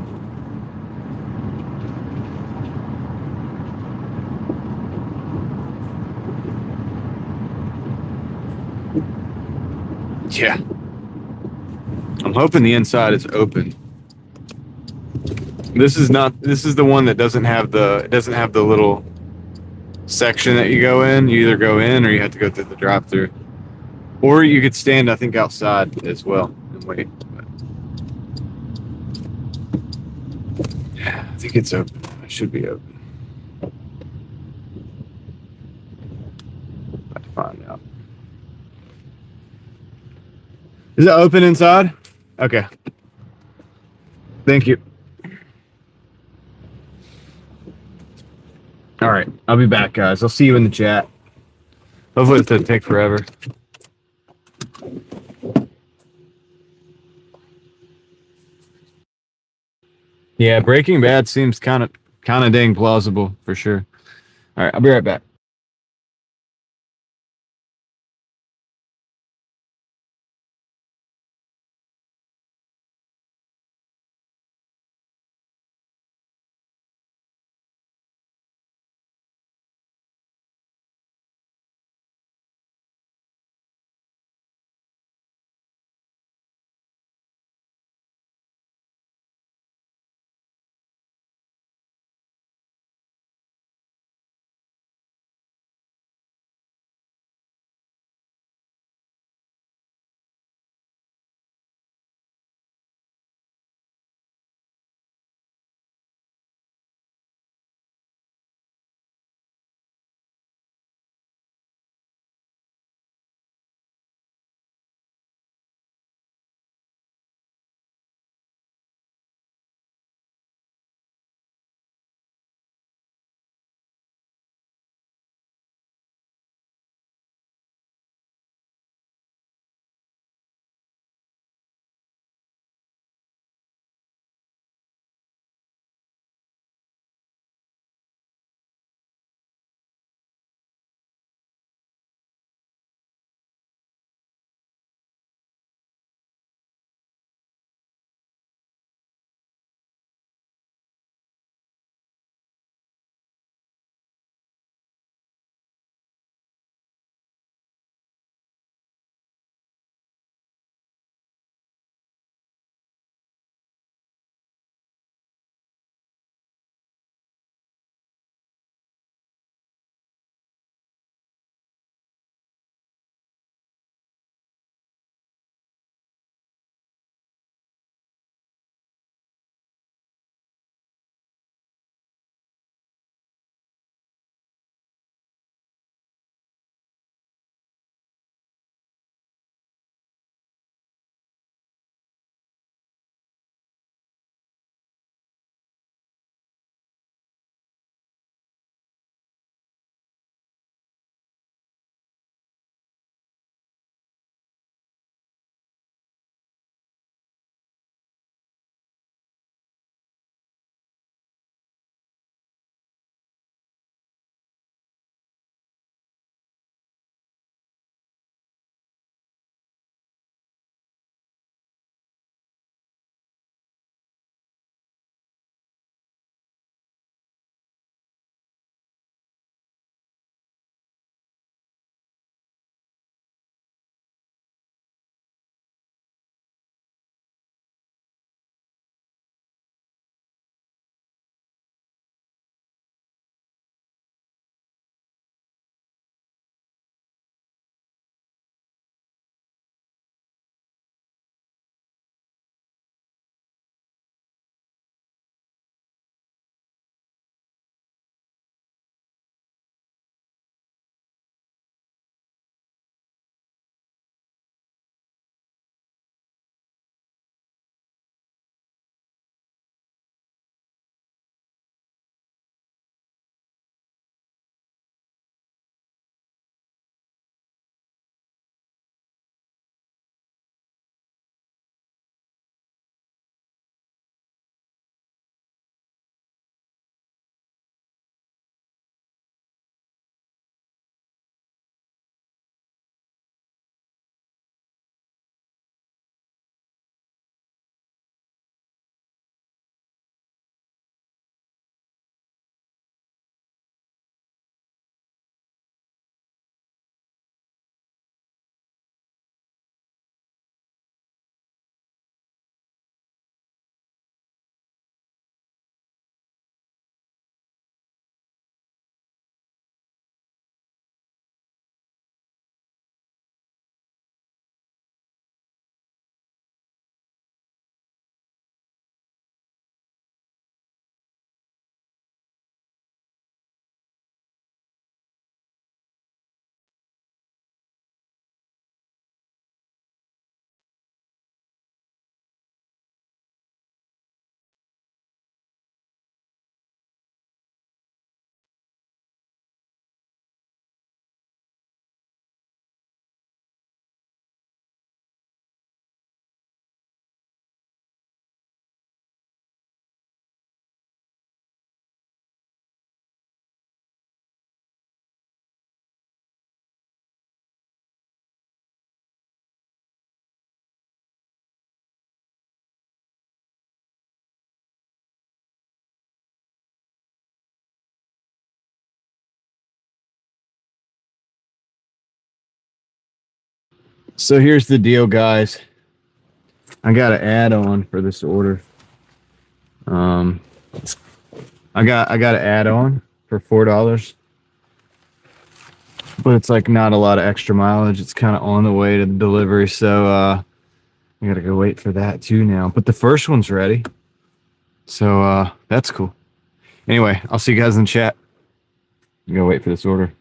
Yeah, I'm hoping the inside is open. This is not. This is the one that doesn't have it doesn't have the little section that you go in. You either go in or you have to go through the drive-through, or you could stand, I think, outside as well and wait. But yeah, I think it's open. It should be open. About to find out. Is it open inside? Okay. Thank you. All right. I'll be back, guys. I'll see you in the chat. Hopefully it doesn't take forever. Yeah, Breaking Bad seems kind of dang plausible for sure. All right, I'll be right back. So here's the deal, guys. I got an add-on for this order. Um, I got an add-on for $4, but it's like not a lot of extra mileage. It's kind of on the way to the delivery, so I gotta go wait for that too now. But the first one's ready, so that's cool. Anyway, I'll see you guys in chat. I'm gonna wait for this order.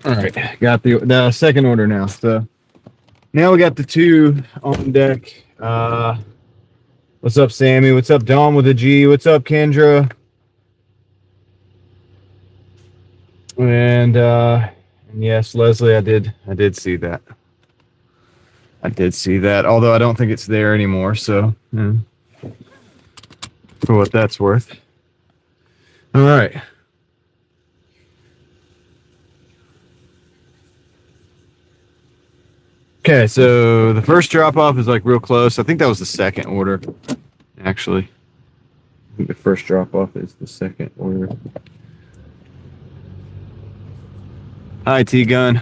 All right, got the second order now. So now we got the two on deck. What's up, Sammy? What's up, Dom with a G? What's up, Kendra? And yes, Leslie, I did see that. I did see that, although I don't think it's there anymore. So, for what that's worth. All right. Okay, so the first drop off is like real close. I think that was the second order, actually. I think the first drop off is the second order. Hi, T Gun.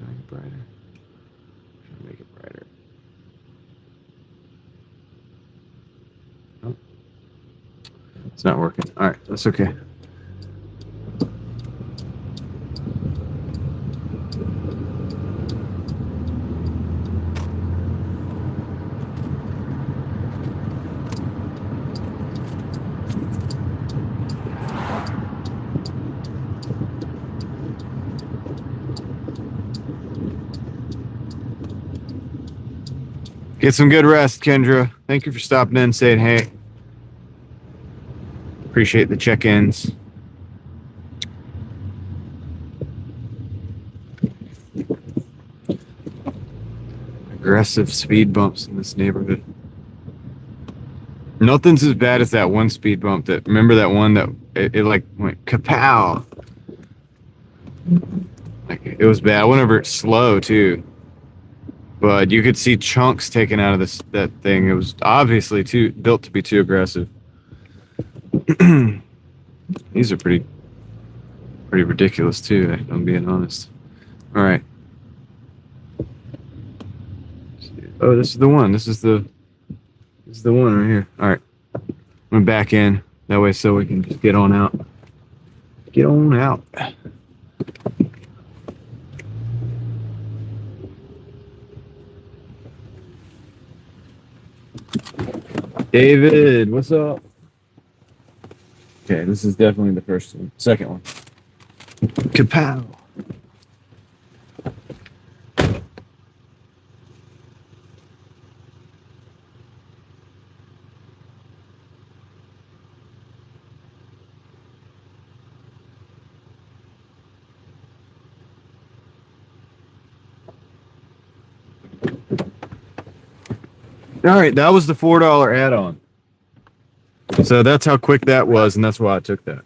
Make it brighter. Make it brighter. Oh. It's not working. All right, that's okay. Get some good rest, Kendra. Thank you for stopping in and saying hey. Appreciate the check-ins. Aggressive speed bumps in this neighborhood. Nothing's as bad as that one speed bump that, remember that one that it like went kapow. Like it was bad. I went over it slow too. But you could see chunks taken out of that thing. It was obviously built to be too aggressive. These are pretty ridiculous too, if I'm being honest. All right. Oh, this is the one. This is the one right here. All right. I'm gonna back in that way so we can just get on out. Get on out. David, what's up? Okay, this is definitely the first one. Second one. Kapow. All right, that was the $4 add-on. So that's how quick that was, and that's why I took that.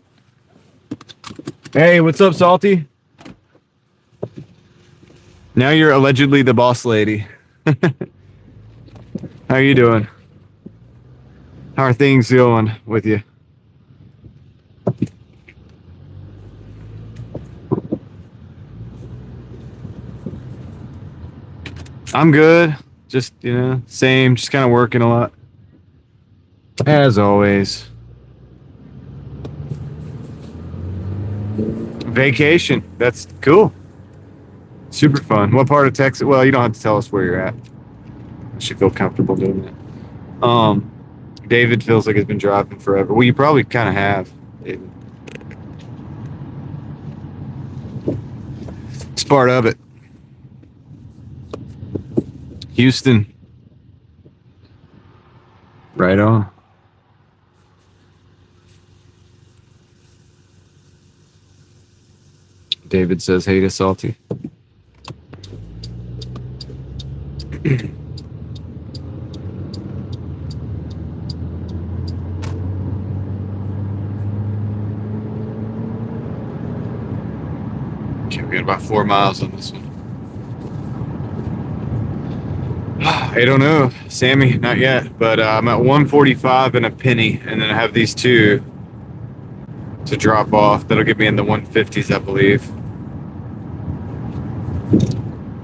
Hey, what's up, Salty? Now you're allegedly the boss lady. How are you doing? How are things going with you? I'm good. Just, same, just kind of working a lot. As always. Vacation. That's cool. Super fun. What part of Texas? Well, you don't have to tell us where you're at. You should feel comfortable doing that. David feels like he's been driving forever. Well, you probably kind of have, David. It's part of it. Houston. Right on. David says, hey to Salty. Okay, we got about 4 miles on this one. I don't know, Sammy, not yet, but I'm at 145 and a penny, and then I have these two to drop off. That'll get me in the 150s, I believe.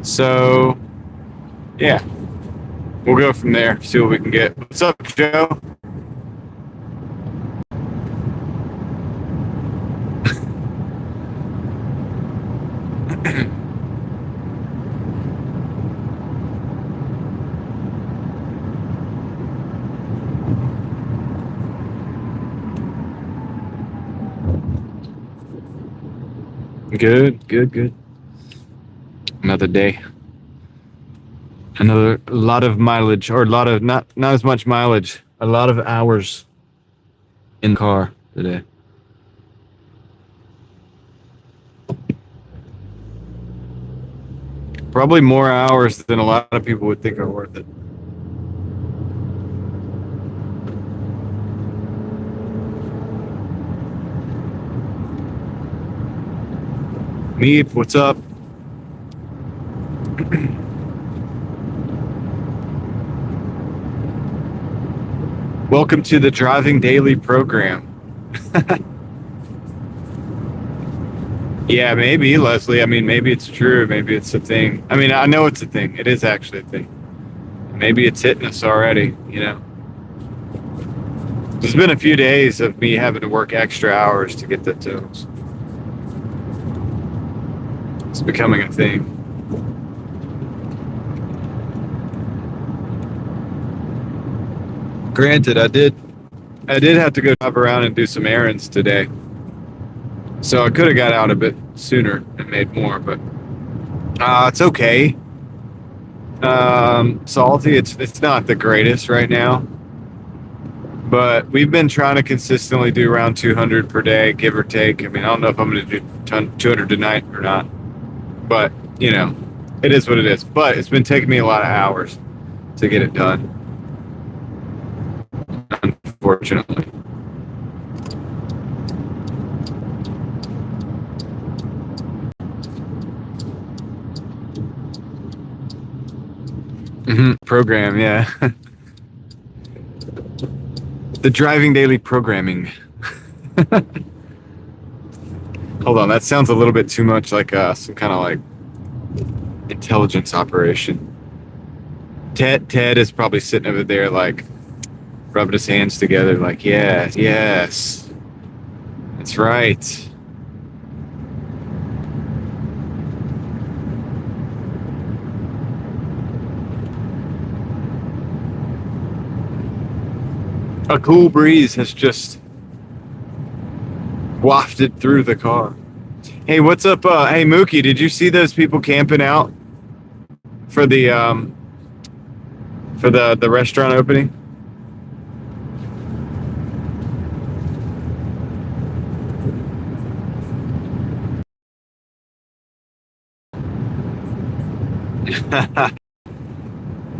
So, yeah, we'll go from there, see what we can get. What's up, Joe? Good, good, good. Another day. Another lot of mileage, or a lot of not as much mileage. A lot of hours in the car today. Probably more hours than a lot of people would think are worth it. Meep, what's up? Welcome to the Driving Daily program. Yeah, maybe, Leslie. I mean, maybe it's true. Maybe it's a thing. I mean, I know it's a thing. It is actually a thing. Maybe it's hitting us already, you know? There's been a few days of me having to work extra hours to get the totals. It's becoming a thing. Granted, I did have to go drive around and do some errands today. So I could have got out a bit sooner and made more, but it's okay. Salty, it's not the greatest right now. But we've been trying to consistently do around 200 per day, give or take. I mean, I don't know if I'm going to do 200 tonight or not. But, you know, it is what it is. But it's been taking me a lot of hours to get it done. Unfortunately. Program, yeah. The Driving Daily programming. Hold on, that sounds a little bit too much like some kind of like intelligence operation. Ted is probably sitting over there like rubbing his hands together like, yes, that's right. A cool breeze has just wafted through the car. Hey, what's up? Hey, Mookie, did you see those people camping out for the restaurant opening?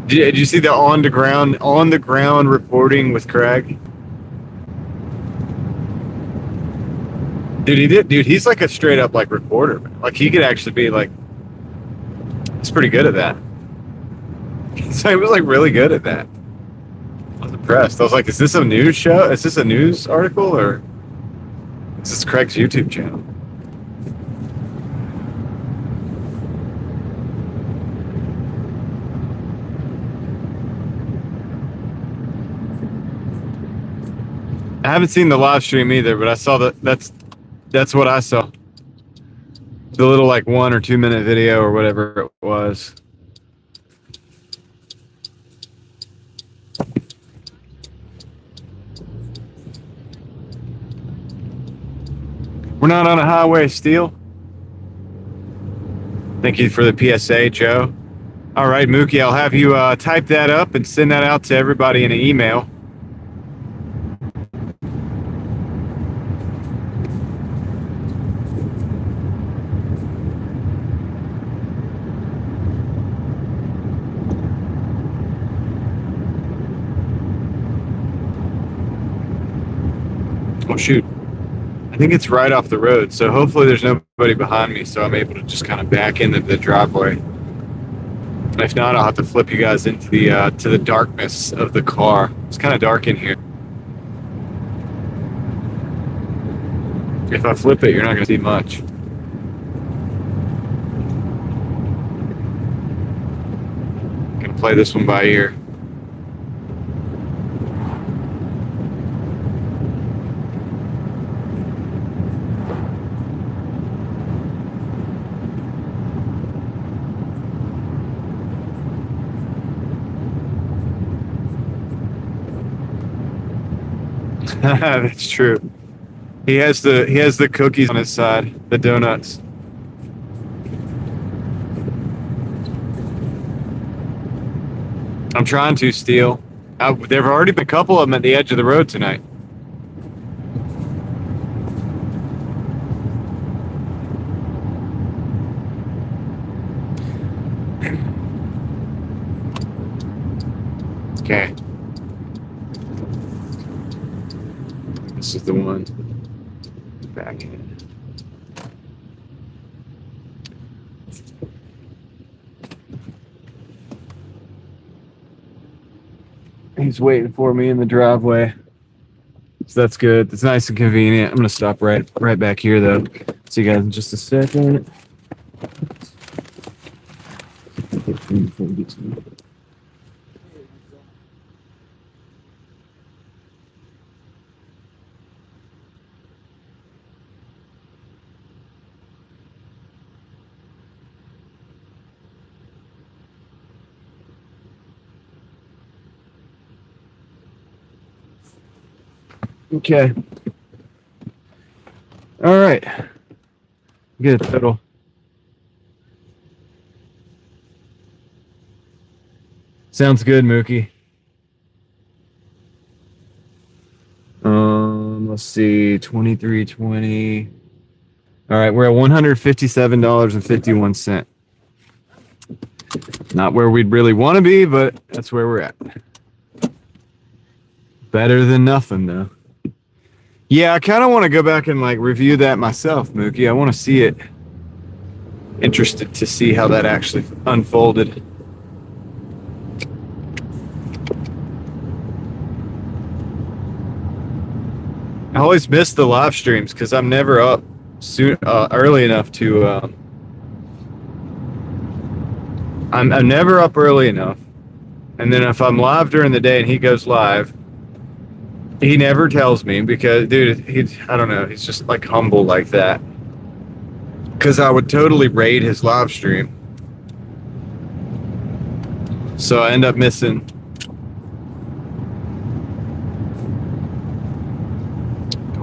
Did you see the on the ground reporting with Craig? Dude, he did. Dude, he's like a straight up like reporter. Like he could actually be like, he's pretty good at that. So he was like really good at that. I was impressed. I was like, is this a news show? Is this a news article or is this Craig's YouTube channel? I haven't seen the live stream either, but I saw that's what I saw. The little like 1 or 2 minute video or whatever it was. We're not on a highway, Steel. Thank you for the PSA, Joe. All right, Mookie, I'll have you type that up and send that out to everybody in an email. Oh, shoot. I think it's right off the road, so hopefully there's nobody behind me, so I'm able to just kind of back into the driveway. If not, I'll have to flip you guys into the to the darkness of the car. It's kind of dark in here. If I flip it, you're not going to see much. I'm going to play this one by ear. That's true. He has the cookies on his side, the donuts. I'm trying to steal. There have already been a couple of them at the edge of the road tonight. Okay. This is the one. Back in. He's waiting for me in the driveway. So that's good. It's nice and convenient. I'm gonna stop right back here though. See you guys in just a second. Okay. All right. Get a total. Sounds good, Mookie. Let's see, 23.20. All right, we're at $157.51. Not where we'd really want to be, but that's where we're at. Better than nothing, though. Yeah, I kind of want to go back and like review that myself, Mookie. I want to see it. Interested to see how that actually unfolded. I always miss the live streams because I'm never up early enough to. I'm never up early enough, and then if I'm live during the day and he goes live, he never tells me because, dude, I don't know, he's just like humble like that. Because I would totally raid his live stream, so I end up missing.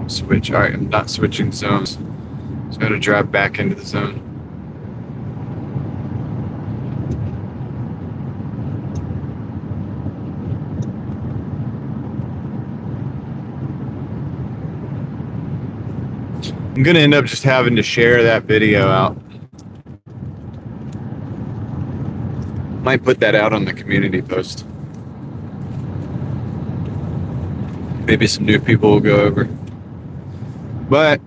Switch. All right, I'm not switching zones. So I got to drive back into the zone. I'm going to end up just having to share that video out. Might put that out on the community post. Maybe some new people will go over. But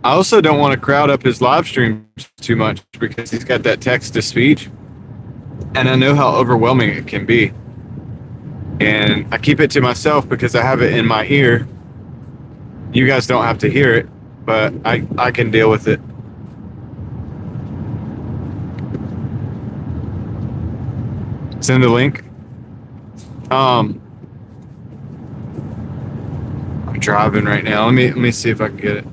I also don't want to crowd up his live streams too much because he's got that text-to-speech, and I know how overwhelming it can be. And I keep it to myself because I have it in my ear. You guys don't have to hear it, but I can deal with it. Send the link. I'm driving right now. Let me see if I can get it.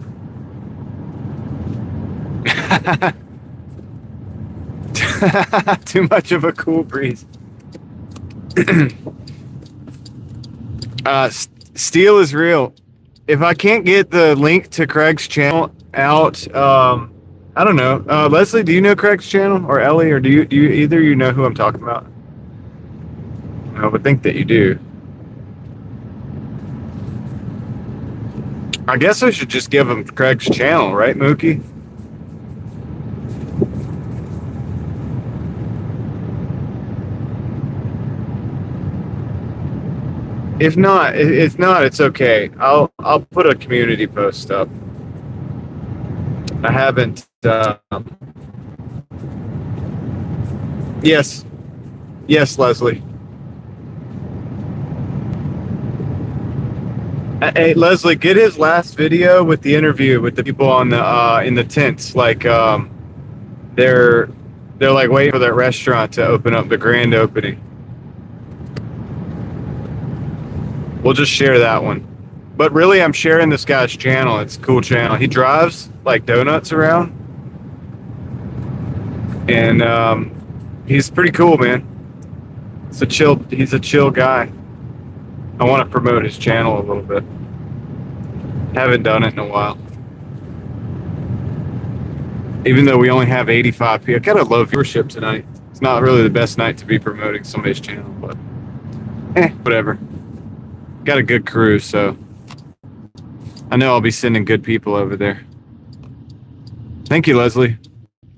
Too much of a cool breeze. Steel is real. If I can't get the link to Craig's channel out, I don't know. Leslie, do you know Craig's channel, or Ellie, or do you either you know who I'm talking about? I would think that you do. I guess I should just give him Craig's channel, right, Mookie? If not, it's okay. I'll put a community post up. I haven't. Yes, Leslie. Hey, Leslie, get his last video with the interview with the people on the in the tents. Like, they're like waiting for that restaurant to open up, the grand opening. We'll just share that one. But really, I'm sharing this guy's channel. It's a cool channel. He drives like donuts around, and he's pretty cool, man. He's a chill guy. I want to promote his channel a little bit. Haven't done it in a while. Even though we only have 85 people. I got a low viewership tonight. It's not really the best night to be promoting somebody's channel, but whatever. Got a good crew, so I know I'll be sending good people over there. Thank you, Leslie.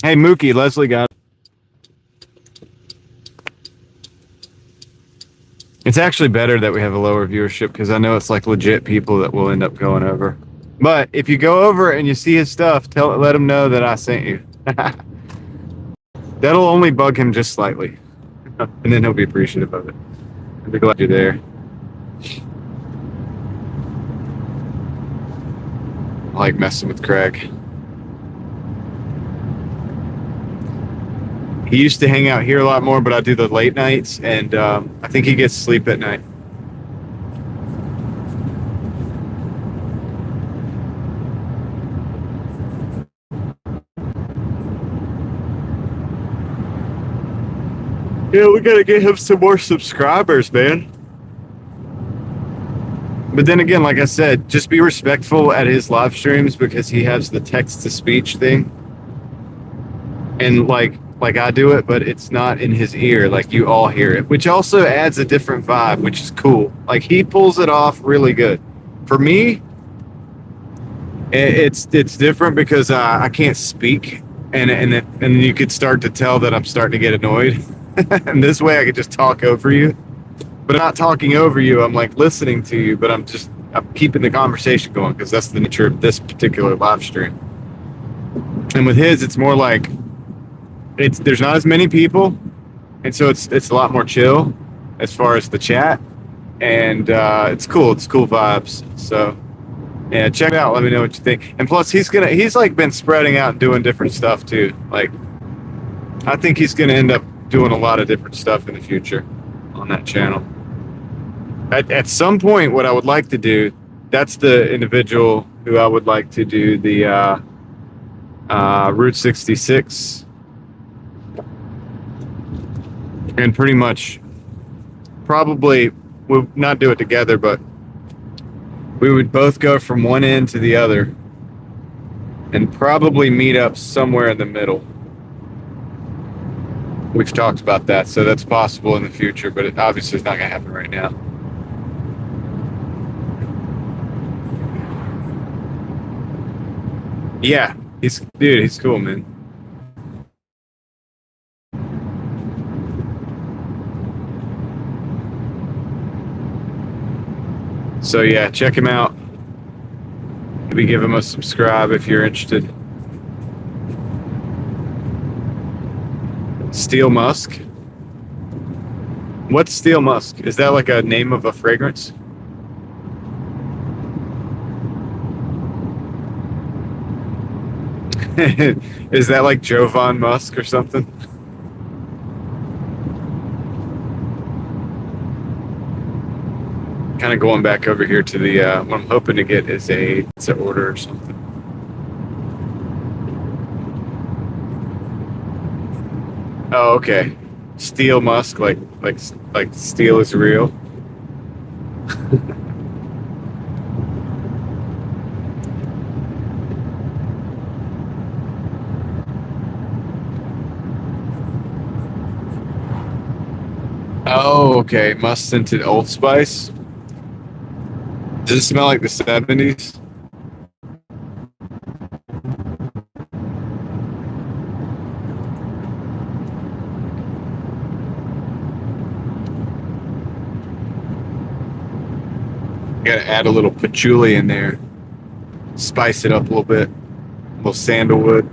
Hey, Mookie, Leslie got it. It's actually better that we have a lower viewership because I know it's like legit people that will end up going over. But if you go over and you see his stuff, let him know that I sent you. That'll only bug him just slightly. And then he'll be appreciative of it. I'll be glad you're there. I like messing with Craig. He used to hang out here a lot more, but I do the late nights, and I think he gets sleep at night. Yeah, we gotta get him some more subscribers, man. But then again, like I said, just be respectful at his live streams because he has the text-to-speech thing. And like I do it, but it's not in his ear. Like you all hear it, which also adds a different vibe, which is cool. Like he pulls it off really good. For me, it's different because I can't speak, and you could start to tell that I'm starting to get annoyed. And this way, I could just talk over you. But I'm not talking over you. I'm like listening to you, but I'm keeping the conversation going because that's the nature of this particular live stream. And with his, it's more like there's not as many people, and so it's a lot more chill as far as the chat, and it's cool. It's cool vibes. So yeah, check it out. Let me know what you think. And plus, he's like been spreading out and doing different stuff too. Like I think he's gonna end up doing a lot of different stuff in the future on that channel. At some point, what I would like to do, that's the individual who I would like to do the Route 66. And pretty much, probably, we'll not do it together, but we would both go from one end to the other and probably meet up somewhere in the middle. We've talked about that, so that's possible in the future, but it obviously is not going to happen right now. Yeah, he's cool, man. So yeah, check him out. Maybe give him a subscribe if you're interested. Steel Musk. What's Steel Musk? Is that like a name of a fragrance? Is that like Jovan Musk or something? Kind of going back over here to the what I'm hoping to get is a order or something. Oh, okay. Steel Musk, like steel is real. Oh, okay. Musk scented Old Spice. Does it smell like the 70s? Gotta add a little patchouli in there. Spice it up a little bit. A little sandalwood.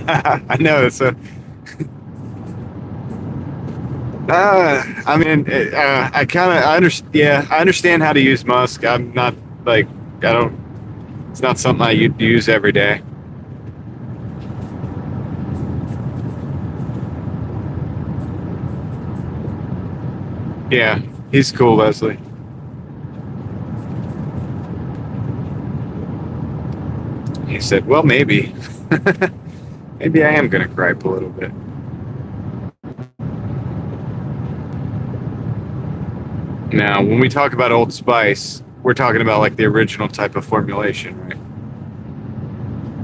I know it's a. I mean, I understand. Yeah, I understand how to use Musk. I'm not like I don't. It's not something I use every day. Yeah, he's cool, Leslie. He said, "Well, maybe." Maybe I am gonna gripe a little bit. Now, when we talk about Old Spice, we're talking about like the original type of formulation, right?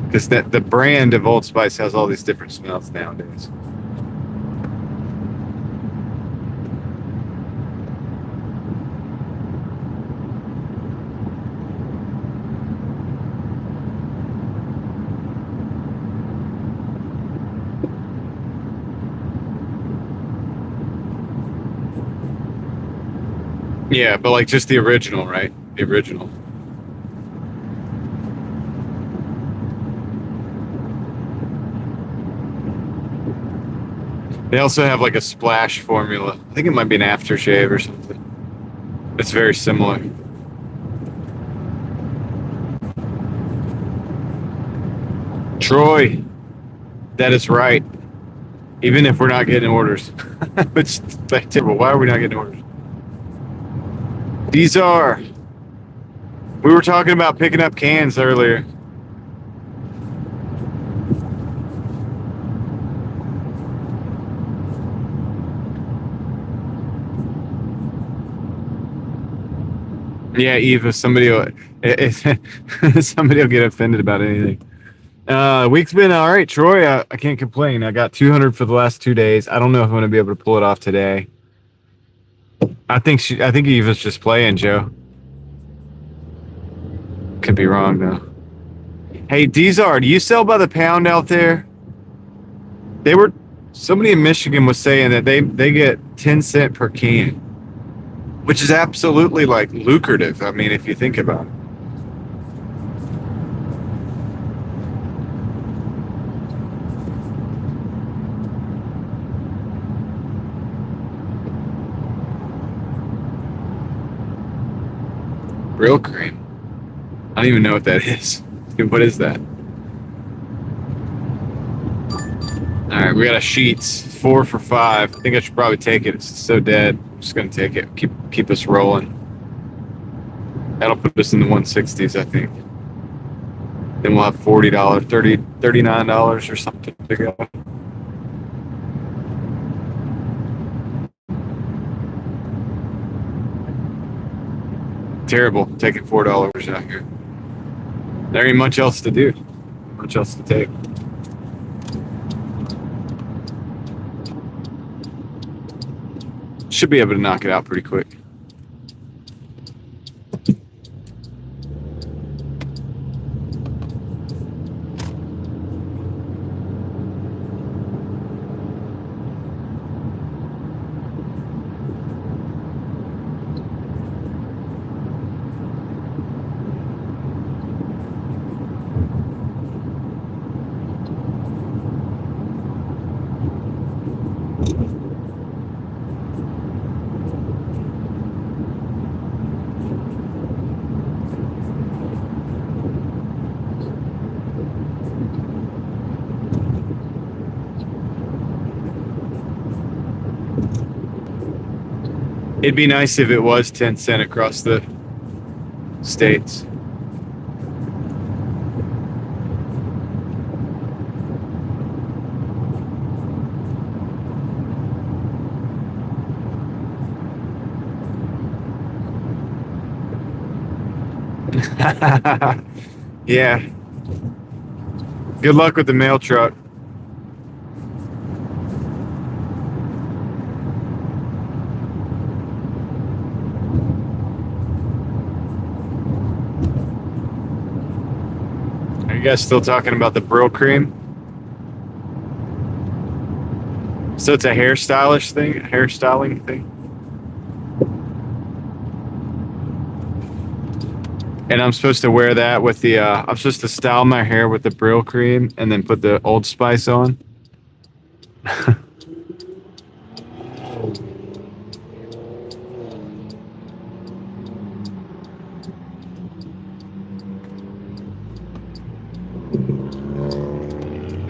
Because the brand of Old Spice has all these different smells nowadays. Yeah, but like just the original, right? The original. They also have like a splash formula. I think it might be an aftershave or something. It's very similar. Troy, that is right. Even if we're not getting orders. It's like terrible. Why are we not getting orders? These are. We were talking about picking up cans earlier. Yeah, Eva, somebody will somebody will get offended about anything. Week's been all right, Troy. I can't complain. I got 200 for the last 2 days. I don't know if I'm going to be able to pull it off today. I think Eva's just playing, Joe. Could be wrong though. Hey, Dizar, do you sell by the pound out there? Somebody in Michigan was saying that they get 10 cents per can, which is absolutely like lucrative. I mean, if you think about it. Real cream. I don't even know what that is. What is that? All right, we got a Sheets 4 for $5. I think I should probably take it. It's so dead. I'm just gonna take it. Keep us rolling. That'll put us in the 160s, I think. Then we'll have $40, $39 or something to go. Terrible taking $4 out here. There ain't much else to do. Much else to take. Should be able to knock it out pretty quick. It'd be nice if it was 10 cents across the states. Yeah. Good luck with the mail truck. Are you guys still talking about the Brill cream? So it's a hairstyling thing? And I'm supposed to wear that with the, I'm supposed to style my hair with the Brill cream and then put the Old Spice on.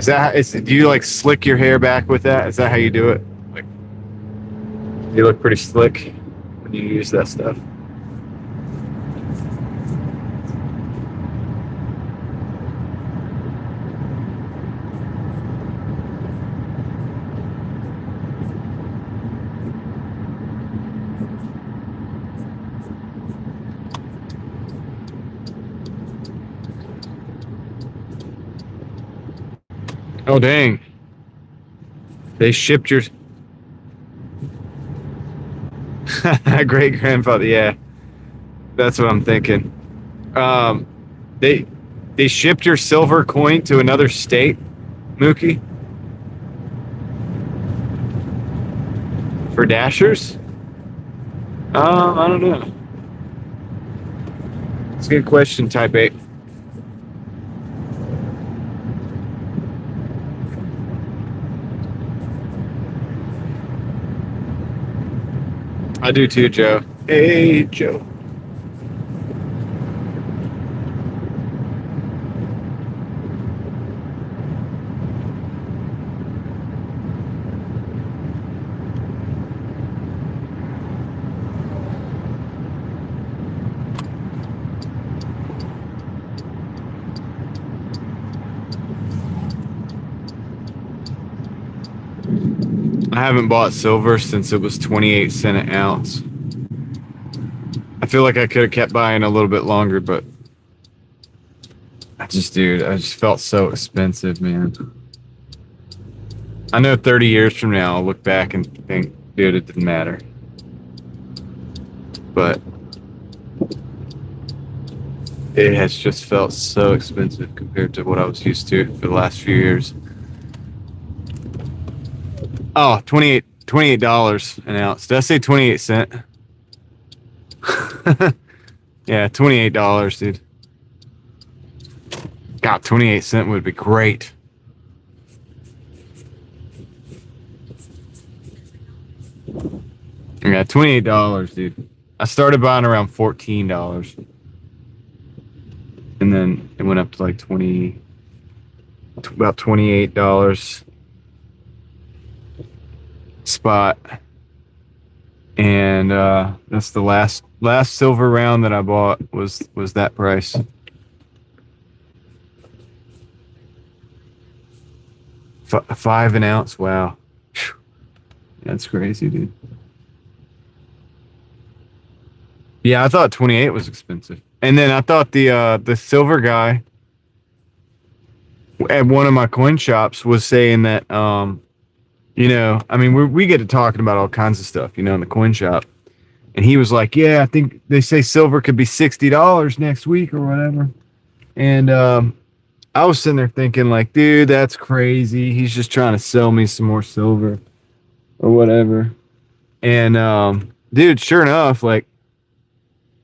Do you like slick your hair back with that? Is that how you do it? Like, you look pretty slick when you use that stuff. Oh dang! They shipped your great grandfather. Yeah, that's what I'm thinking. Um, they they shipped your silver coin to another state, Mookie, for Dashers. I don't know. It's a good question, Type 8. I do too, Joe. Hey, Joe. I haven't bought silver since it was 28 cent an ounce. I feel like I could have kept buying a little bit longer, but dude, I just felt so expensive, man. I know 30 years from now, I'll look back and think, dude, it didn't matter. But it has just felt so expensive compared to what I was used to for the last few years. Oh, $28 an ounce. Did I say 28 cent? Yeah, $28, dude. God, 28 cent would be great. Yeah, $28, dude. I started buying around $14, and then it went up to like about $28 spot. And that's the last silver round that I bought was that price. Five an ounce. Wow, that's crazy, dude. Yeah, I thought 28 was expensive, and then I thought the silver guy at one of my coin shops was saying that I mean we get to talking about all kinds of stuff, in the coin shop, and he was like, yeah, I think they say silver could be $60 next week or whatever, and I was sitting there thinking, like, dude, that's crazy. He's just trying to sell me some more silver or whatever. And dude, sure enough, like,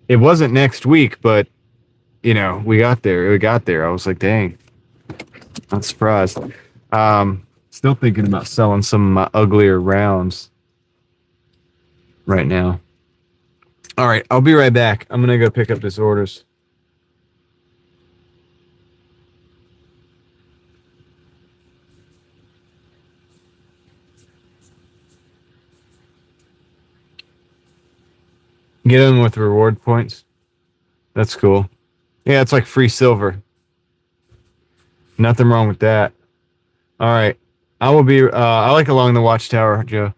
it wasn't next week, but we got there. We got there. I was like, dang, I'm surprised. Still thinking about selling some of my uglier rounds right now. All right, I'll be right back. I'm gonna go pick up this orders. Get in with reward points. That's cool. Yeah, it's like free silver. Nothing wrong with that. All right. I will be I like Along the Watchtower, Joe.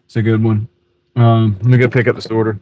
It's a good one. Let me go pick up this order.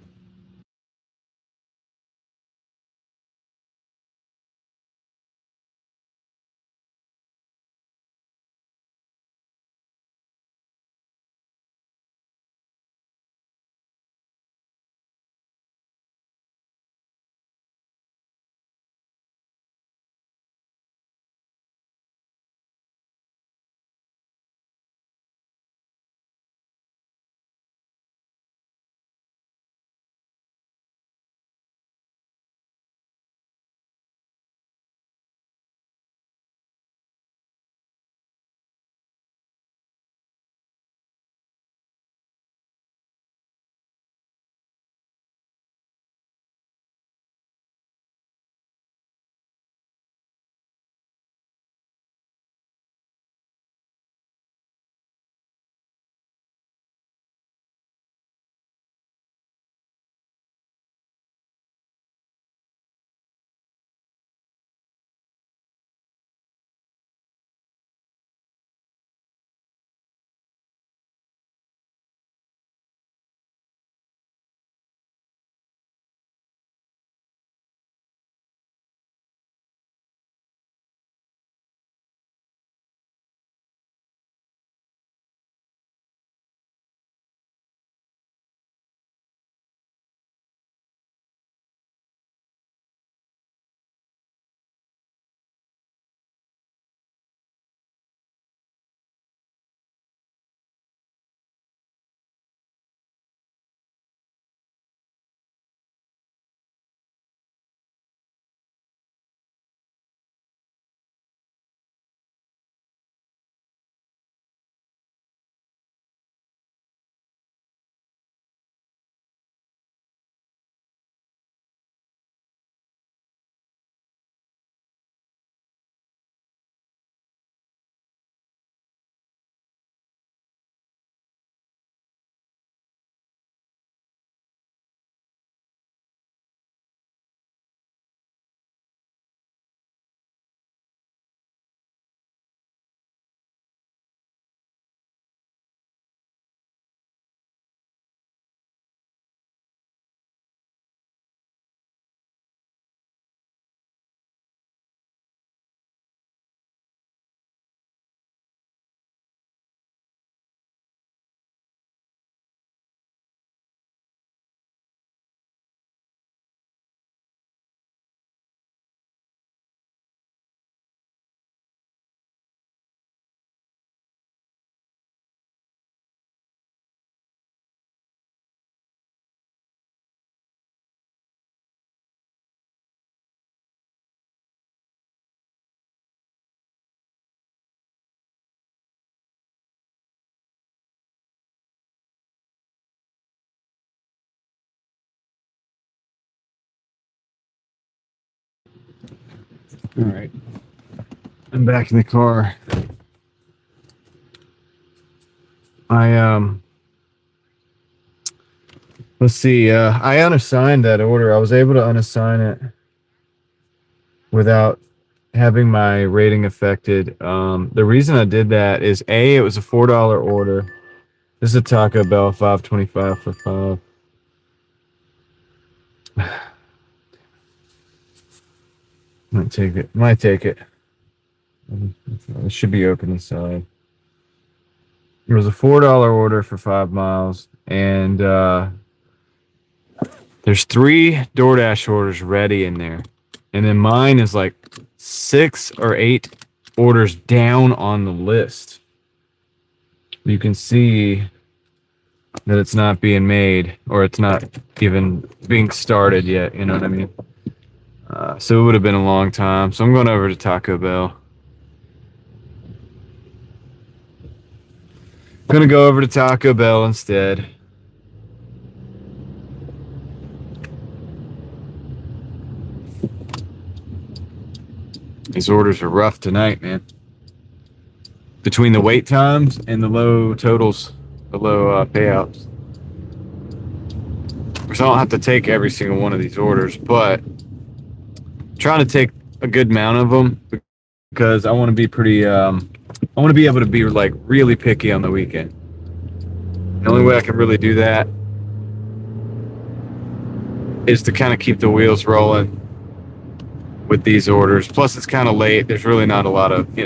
All right. I'm back in the car. Let's see. I unassigned that order. I was able to unassign it without having my rating affected. The reason I did that is it was a $4 order. This is a Taco Bell, $5.25 for 5. Might take it. Might take it. It should be open inside. It was a $4 order for 5 miles, and there's 3 Doordash orders ready in there, and then mine is like 6 or 8 orders down on the list. You can see that it's not being made, or it's not even being started yet. You know what I mean? So it would have been a long time. So I'm going over to Taco Bell. Gonna go over to Taco Bell instead. These orders are rough tonight, man. Between the wait times and the low totals, the low payouts. So I don't have to take every single one of these orders, but I'm trying to take a good amount of them because I want to be pretty. I want to be able to be like really picky on the weekend. The only way I can really do that is to kind of keep the wheels rolling with these orders. Plus, it's kind of late. There's really not a lot of,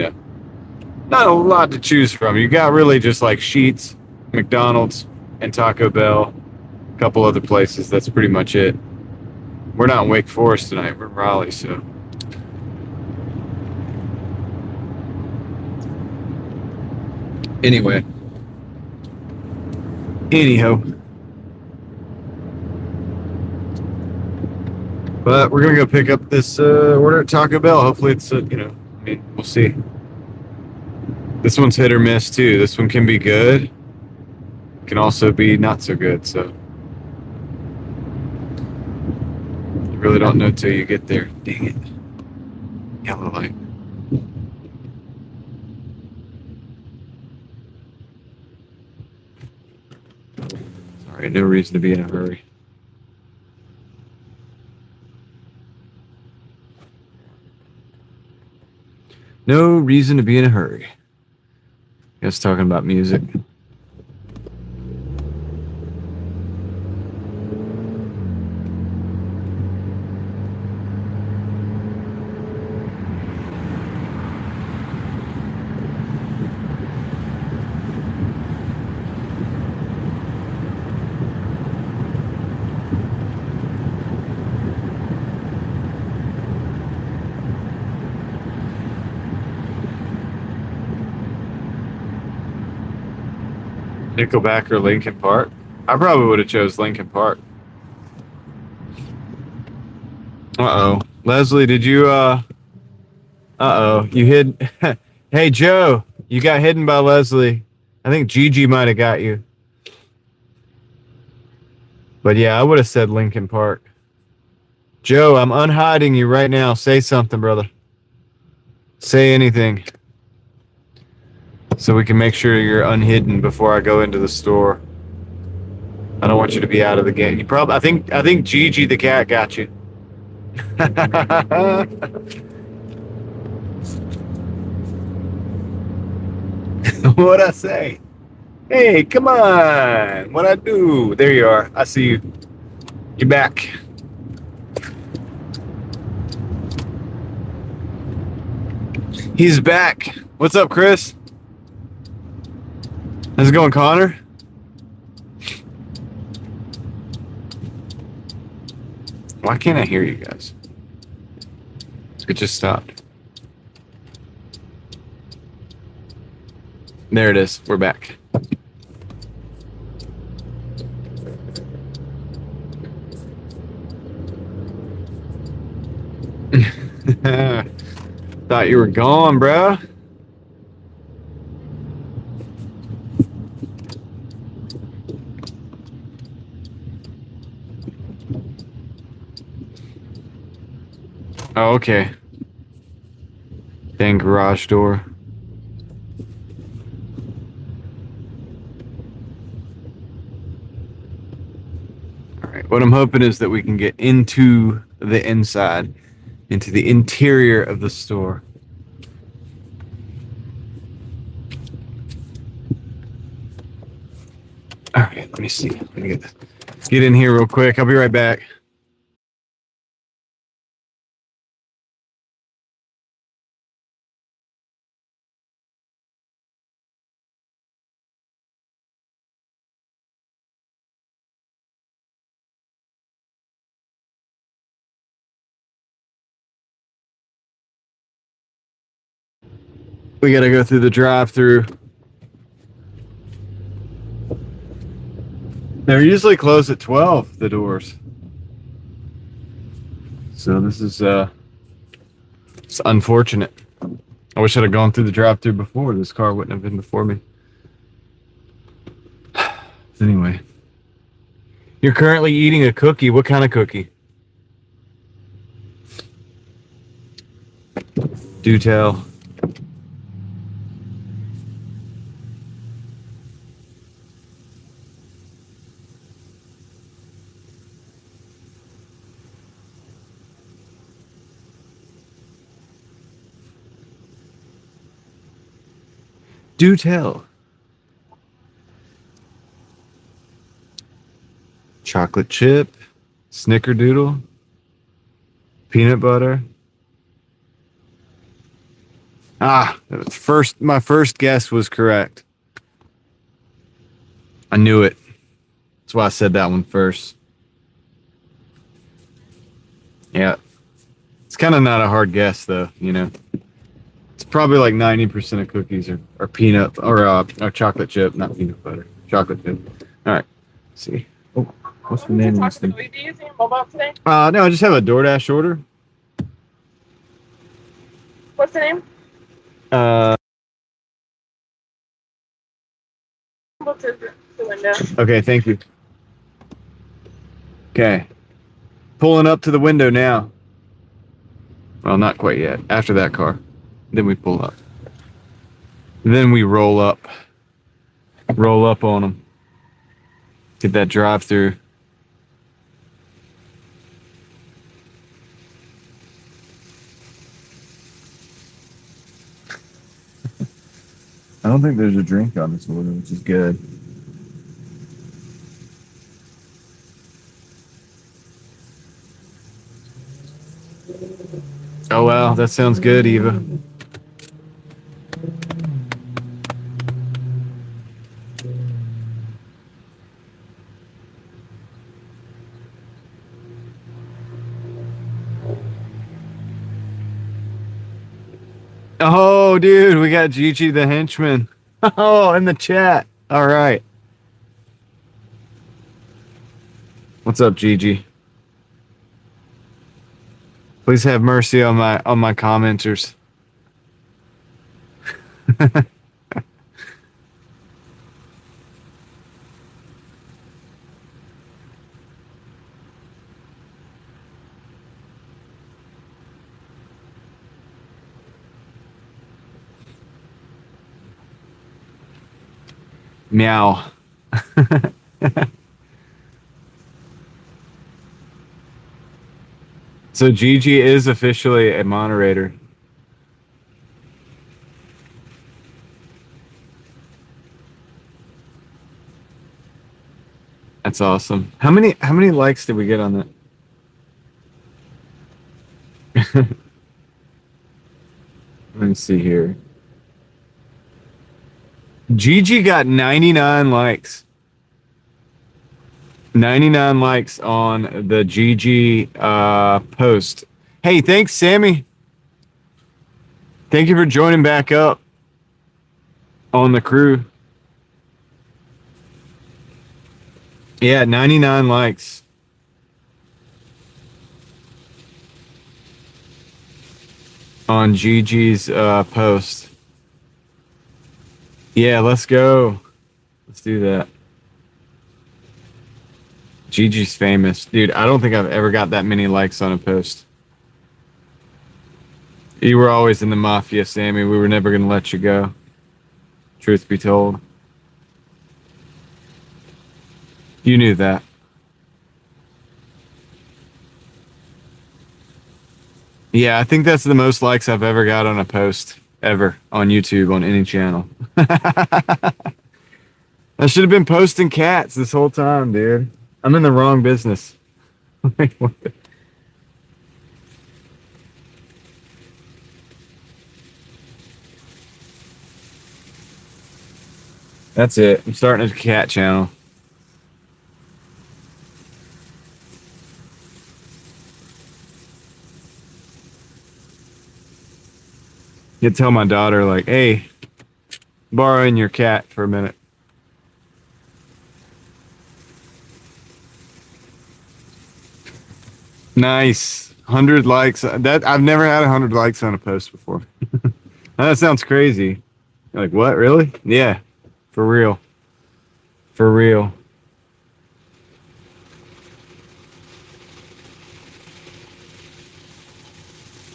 not a lot to choose from. You got really just like Sheetz, McDonald's, and Taco Bell. A couple other places. That's pretty much it. We're not in Wake Forest tonight. We're in Raleigh, so. Anyway. Anyhow. But we're going to go pick up this order at Taco Bell. Hopefully it's, we'll see. This one's hit or miss, too. This one can be good. It can also be not so good, so. You really don't know till you get there. Dang it. Yellow light. Sorry, no reason to be in a hurry. No reason to be in a hurry. I guess talking about music. Nickelback or Linkin Park? I probably would have chose Linkin Park. Uh-oh. Leslie, did you, uh-oh. You hid... Hey, Joe, you got hidden by Leslie. I think Gigi might have got you. But yeah, I would have said Linkin Park. Joe, I'm unhiding you right now. Say something, brother. Say anything. So we can make sure you're unhidden before I go into the store. I don't want you to be out of the game. I think Gigi the cat got you. What'd I say? Hey, come on. What'd I do? There you are. I see you. You're back. He's back. What's up, Chris? How's it going, Connor? Why can't I hear you guys? It just stopped. There it is. We're back. Thought you were gone, bro. Oh, okay. dang garage door. All right. What I'm hoping is that we can get into the inside, into the interior of the store. All right. Let me see. Let me get in here real quick. I'll be right back. We got to go through the drive-through. They're usually closed at 12, the doors. So this is it's unfortunate. I wish I'd have gone through the drive-through before. This car wouldn't have been before me. Anyway, you're currently eating a cookie. What kind of cookie? Do tell. Do tell. Chocolate chip, snickerdoodle, peanut butter. Ah, my first guess was correct. I knew it. That's why I said that one first. Yeah. It's kind of not a hard guess, though, you know. It's probably like 90% of cookies are peanut or chocolate chip, not peanut butter. Chocolate chip. All right. Let's see. Oh, what's the name of this thing? Are you using mobile app today? No, I just have a Doordash order. What's the name? Go to the window. Okay, thank you. Okay. Pulling up to the window now. Well, not quite yet. After that car. Then we pull up. Then we roll up. Roll up on them. Get that drive through. I don't think there's a drink on this order, which is good. Oh, wow. That sounds good, Eva. Oh, dude, we got Gigi the henchman. Oh, in the chat. All right. What's up, Gigi? Please have mercy on my commenters. Meow. So Gigi is officially a moderator. That's awesome. How many likes did we get on that? Let me see here. Gigi got 99 likes. 99 likes on the Gigi post. Hey, thanks, Sammy. Thank you for joining back up on the crew. Yeah, 99 likes. On Gigi's post. Yeah, let's go. Let's do that. Gigi's famous. Dude, I don't think I've ever got that many likes on a post. You were always in the mafia, Sammy. We were never going to let you go. Truth be told. You knew that. Yeah, I think that's the most likes I've ever got on a post ever on YouTube on any channel. I should have been posting cats this whole time, dude. I'm in the wrong business. That's it. I'm starting a cat channel. You tell my daughter, like, hey, borrowing your cat for a minute. Nice. 100 likes. That I've never had 100 likes on a post before. That sounds crazy. You're like, what? Really? Yeah. For real. For real.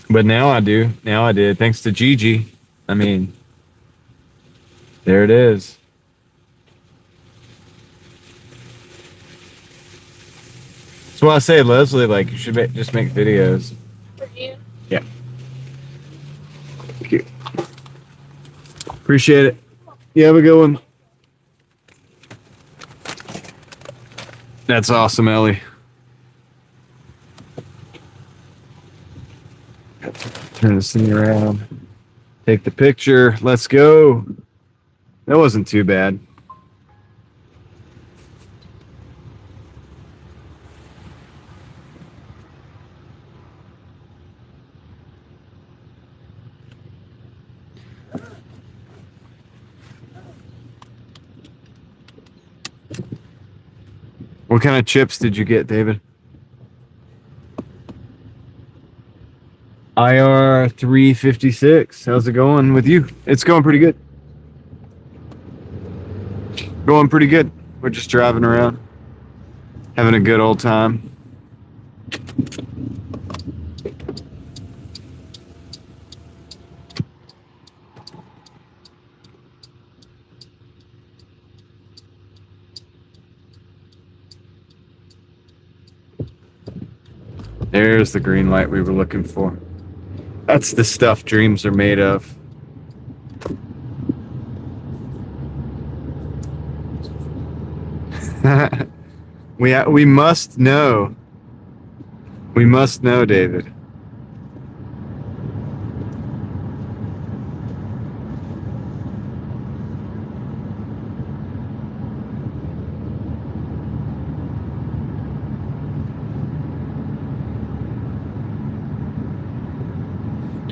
But now I do. Now I did. Thanks to Gigi. I mean, there it is. That's why I say, Leslie, like, you should just make videos. For you. Yeah. Thank you. Appreciate it. You have a good one. That's awesome, Ellie. Turn this thing around. Take the picture. Let's go. That wasn't too bad. What kind of chips did you get, David? IR 356. How's it going with you? It's going pretty good. Going pretty good. We're just driving around, having a good old time. There's the green light we were looking for. That's the stuff dreams are made of. We must know. We must know, David.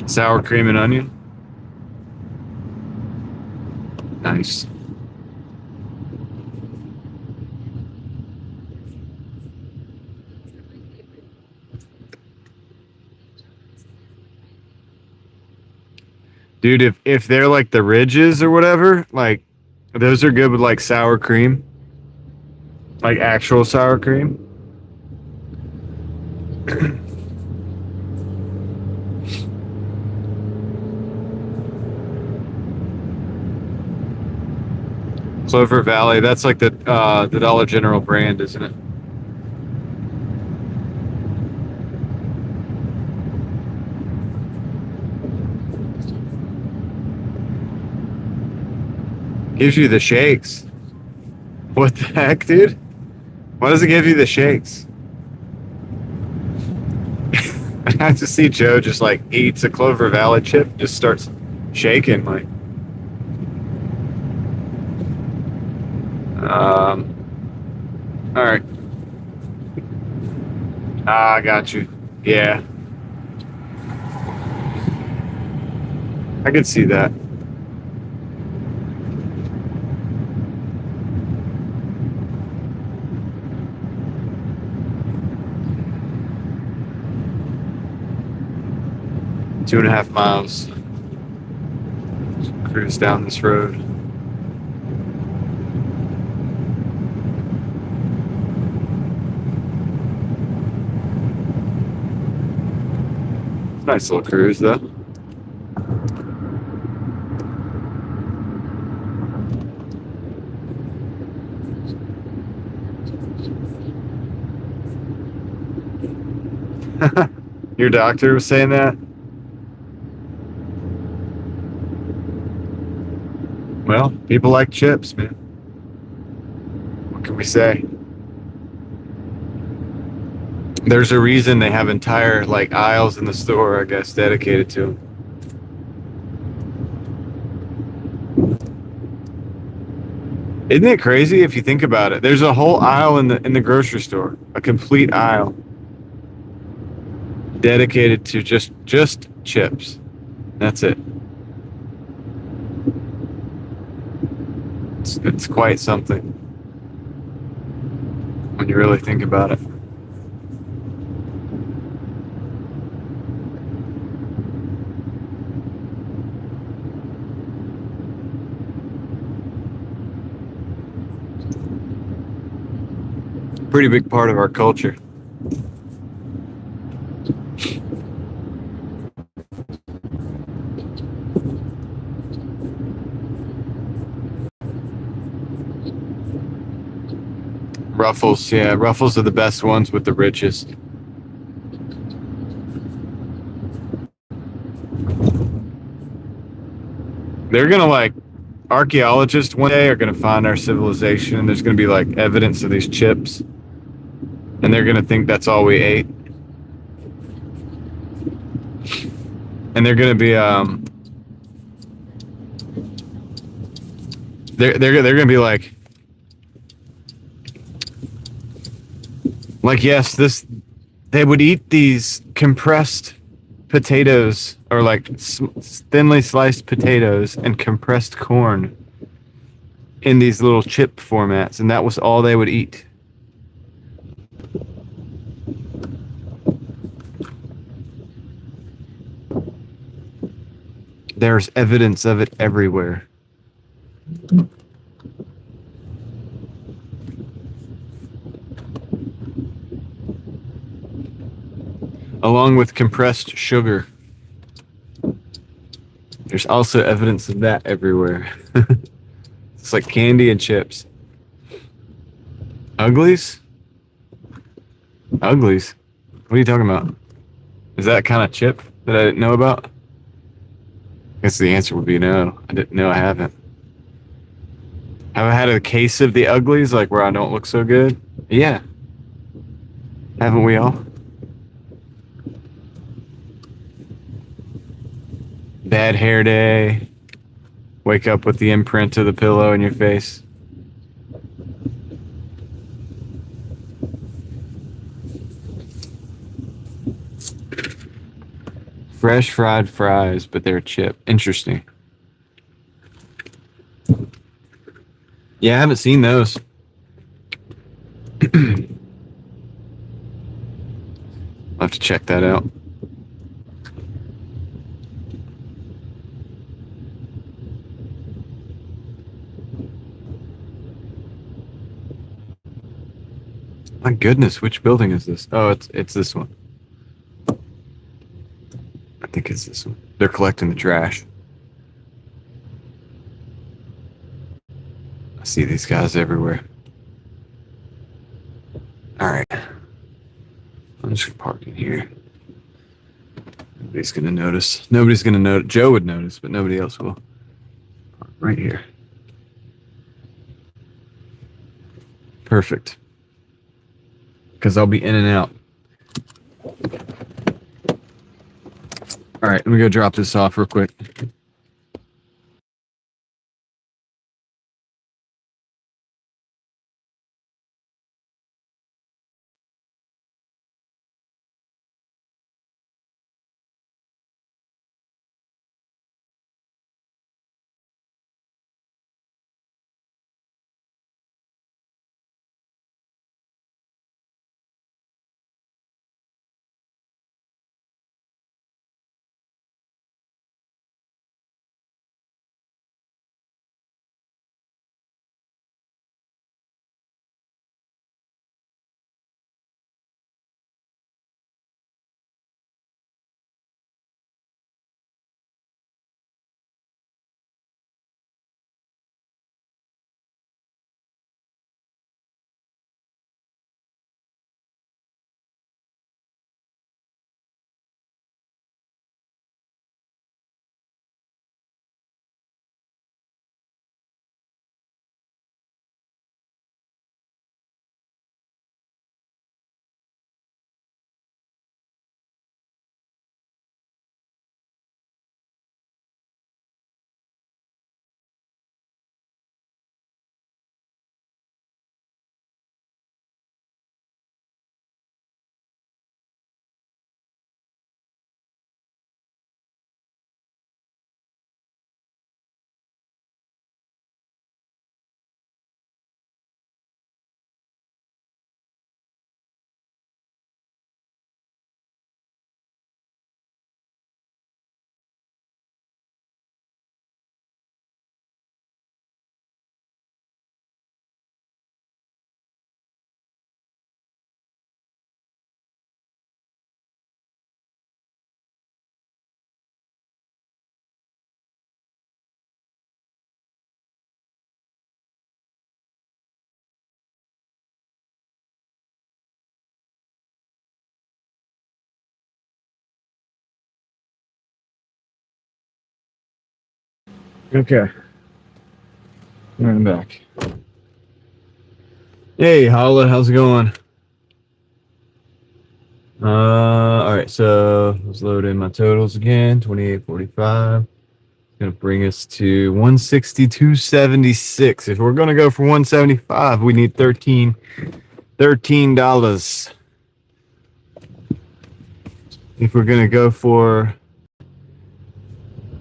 Sour cream and onion. Nice. Dude, if they're like the ridges or whatever, like those are good with like sour cream. Like actual sour cream. Clover Valley, that's like the Dollar General brand, isn't it? Gives you the shakes. What the heck, dude? Why does it give you the shakes? I just see Joe just like eats a Clover Valley chip, just starts shaking like. All right. I got you. Yeah. I can see that. Two and a half miles. Just cruise down this road. Nice little cruise, though. Your doctor was saying that? Well, people like chips, man. What can we say? There's a reason they have entire like aisles in the store, I guess, dedicated to them. Isn't it crazy if you think about it? There's a whole aisle in the grocery store, a complete aisle dedicated to just chips. That's it. It's quite something when you really think about it. Pretty big part of our culture. Ruffles, yeah, Ruffles are the best ones with the richest. They're gonna like archaeologists one day are gonna find our civilization and there's gonna be like evidence of these chips. And they're gonna think that's all we ate. And they're gonna be they're gonna be like yes, this they would eat these compressed potatoes or like thinly sliced potatoes and compressed corn in these little chip formats, and that was all they would eat. There's evidence of it everywhere. Along with compressed sugar. There's also evidence of that everywhere. It's like candy and chips. Uglies? Uglies? What are you talking about? Is that kind of chip that I didn't know about? I guess the answer would be no. I didn't know. I haven't. Have I had a case of the uglies, like where I don't look so good? Yeah. Haven't we all? Bad hair day. Wake up with the imprint of the pillow in your face. Fresh fried fries, but they're chip. Interesting. Yeah, I haven't seen those. I'll have to check that out. My goodness, which building is this? Oh, it's this one. I think it's this one. They're collecting the trash. I see these guys everywhere. All right. I'm just parking here. Nobody's gonna notice. Nobody's gonna notice. Joe would notice, but nobody else will. Park right here. Perfect. Because I'll be in and out. All right, let me go drop this off real quick. Okay. I'm back. Hey, Holla, how's it going? All right, so let's load in my totals again. 28.45. Gonna bring us to 162.76. If we're gonna go for 175, we need $13. If we're gonna go for,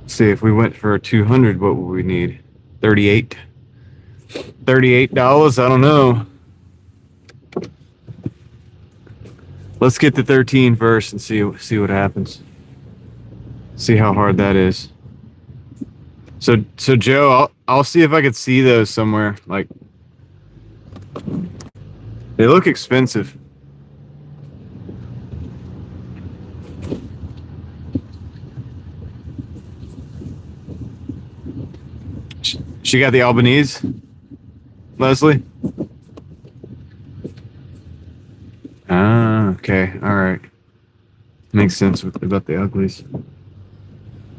see, if we went for 200, what would we need? 38. $38. I don't know. Let's get the 13 first and see what happens. See how hard that is. So Joe, I'll see if I could see those somewhere. Like, they look expensive. She got the Albanese, Leslie. Ah, okay, all right. Makes sense about the uglies.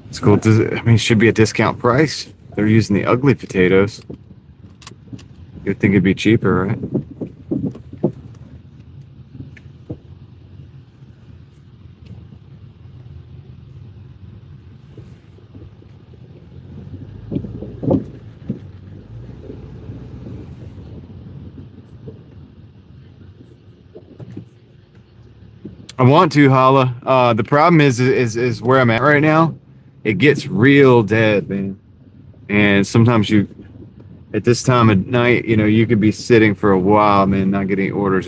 It's cool. I mean, it should be a discount price. They're using the ugly potatoes. You'd think it'd be cheaper, right? I want to, Holla. The problem is where I'm at right now. It gets real dead, man. And sometimes at this time of night, you could be sitting for a while, man, not getting orders.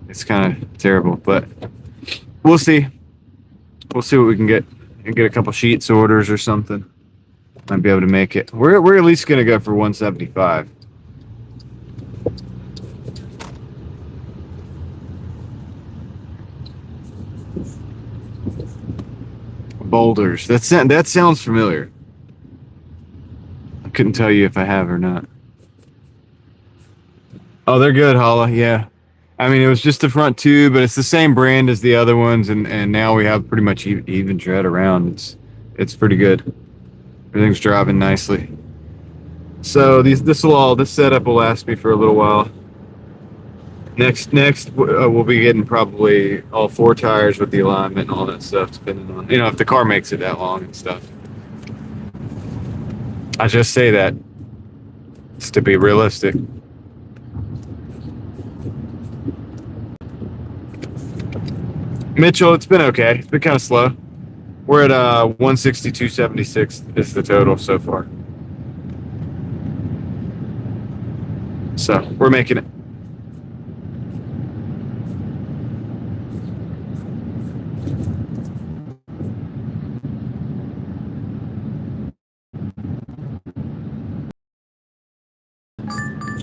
It's kind of terrible, but we'll see. We'll see what we can get. And get a couple sheets orders or something. Might be able to make it. We're at least gonna go for 175. Boulders. That sounds familiar. I couldn't tell you if I have or not. Oh, they're good, Holla. Yeah. I mean, it was just the front two, but it's the same brand as the other ones, and now we have pretty much even tread around. It's pretty good. Everything's driving nicely. So this setup will last me for a little while. Next, we'll be getting probably all 4 tires with the alignment and all that stuff, depending on if the car makes it that long and stuff. I just say that it's to be realistic. Mitchell, it's been okay. It's been kind of slow. We're at 162.76 is the total so far. So we're making it.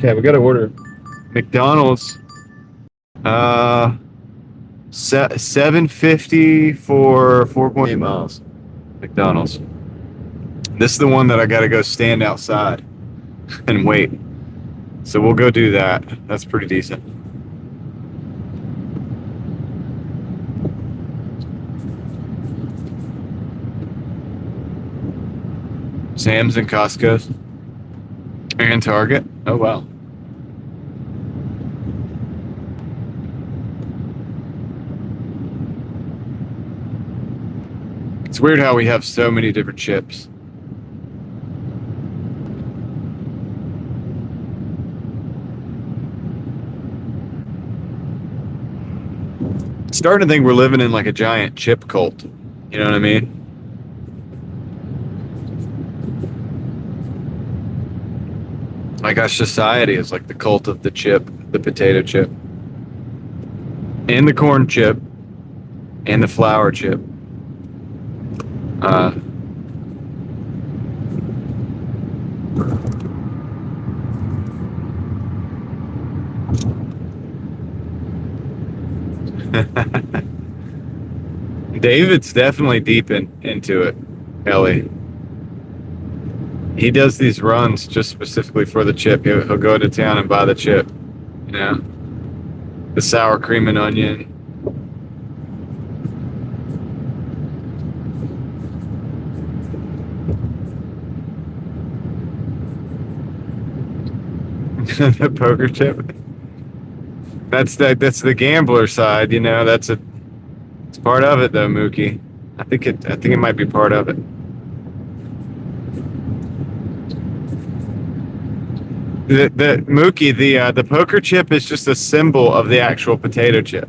Okay, we got to order McDonald's. $7.50 for 4.8 miles. McDonald's. This is the one that I got to go stand outside and wait. So we'll go do that. That's pretty decent. Sam's and Costco's and Target. Oh wow. It's weird how we have so many different chips. Starting to think we're living in like a giant chip cult. You know what I mean? Like our society is like the cult of the chip, the potato chip, and the corn chip, and the flour chip. David's definitely deep into it, Ellie. He does these runs just specifically for the chip. He'll go to town and buy the chip, the sour cream and onion. The poker chip. That's the gambler side, you know. It's part of it though, Mookie. I think it might be part of it. The Mookie, the poker chip is just a symbol of the actual potato chip.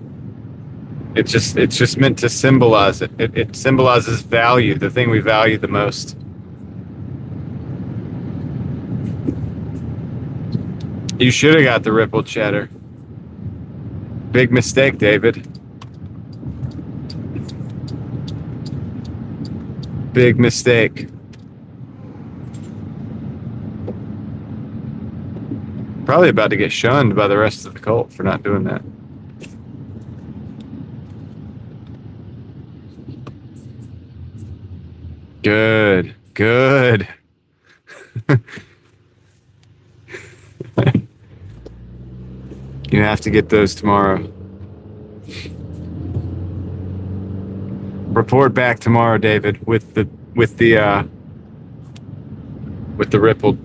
It's just meant to symbolize it. It symbolizes value, the thing we value the most. You should have got the rippled cheddar. Big mistake, David. Big mistake. Probably about to get shunned by the rest of the cult for not doing that. Good. Good. You have to get those tomorrow. Report back tomorrow, David, with the rippled.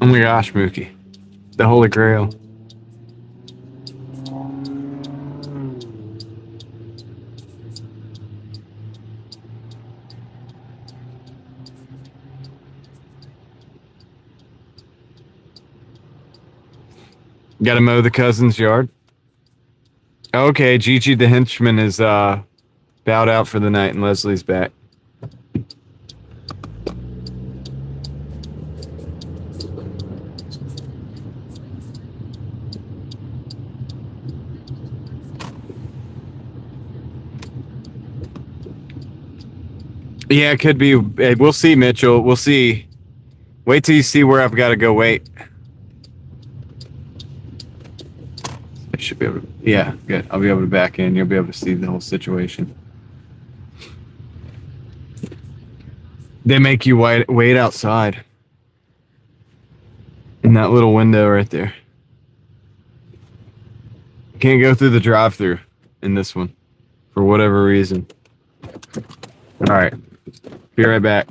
Oh my gosh, Mookie. The Holy Grail. Got to mow the cousin's yard. Okay, Gigi the henchman is bowed out for the night and Leslie's back. Yeah, it could be. Hey, we'll see, Mitchell. We'll see. Wait till you see where I've got to go wait. I should be able to. Yeah, good. I'll be able to back in. You'll be able to see the whole situation. They make you wait outside in that little window right there. Can't go through the drive-through in this one for whatever reason. All right. Be right back.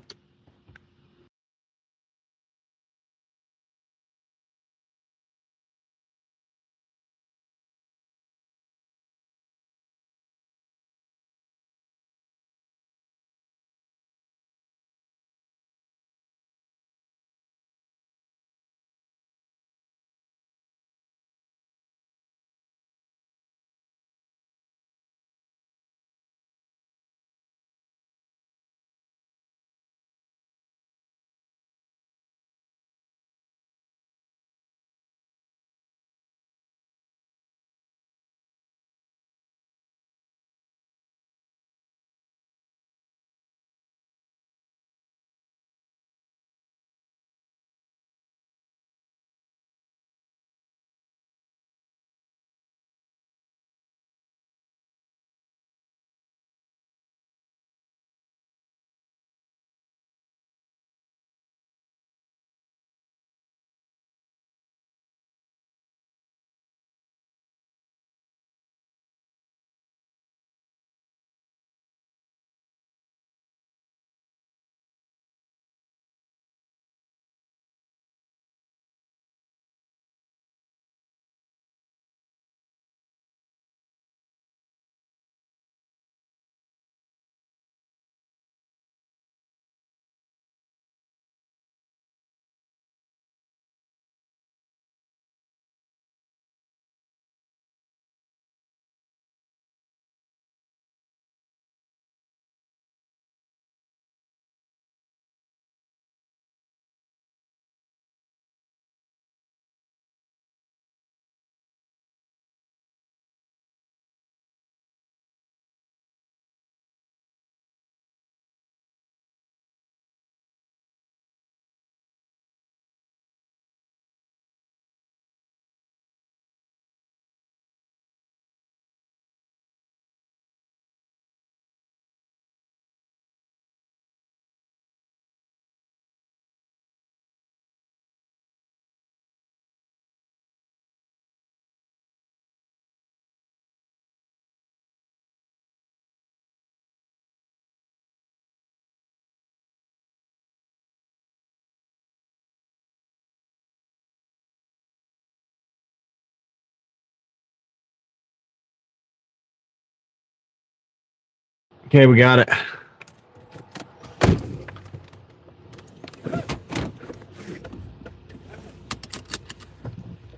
Okay, we got it.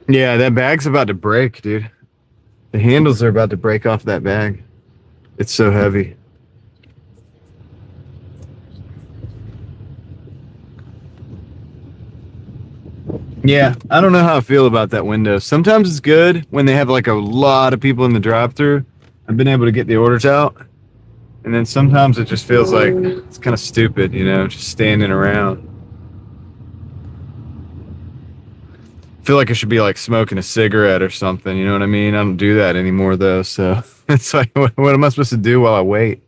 Yeah, that bag's about to break, dude. The handles are about to break off that bag. It's so heavy. Yeah, I don't know how I feel about that window. Sometimes it's good when they have like a lot of people in the drive-thru. I've been able to get the orders out. And then sometimes it just feels like it's kind of stupid, you know, just standing around. I feel like I should be like smoking a cigarette or something, you know what I mean? I don't do that anymore though, so it's like, what am I supposed to do while I wait?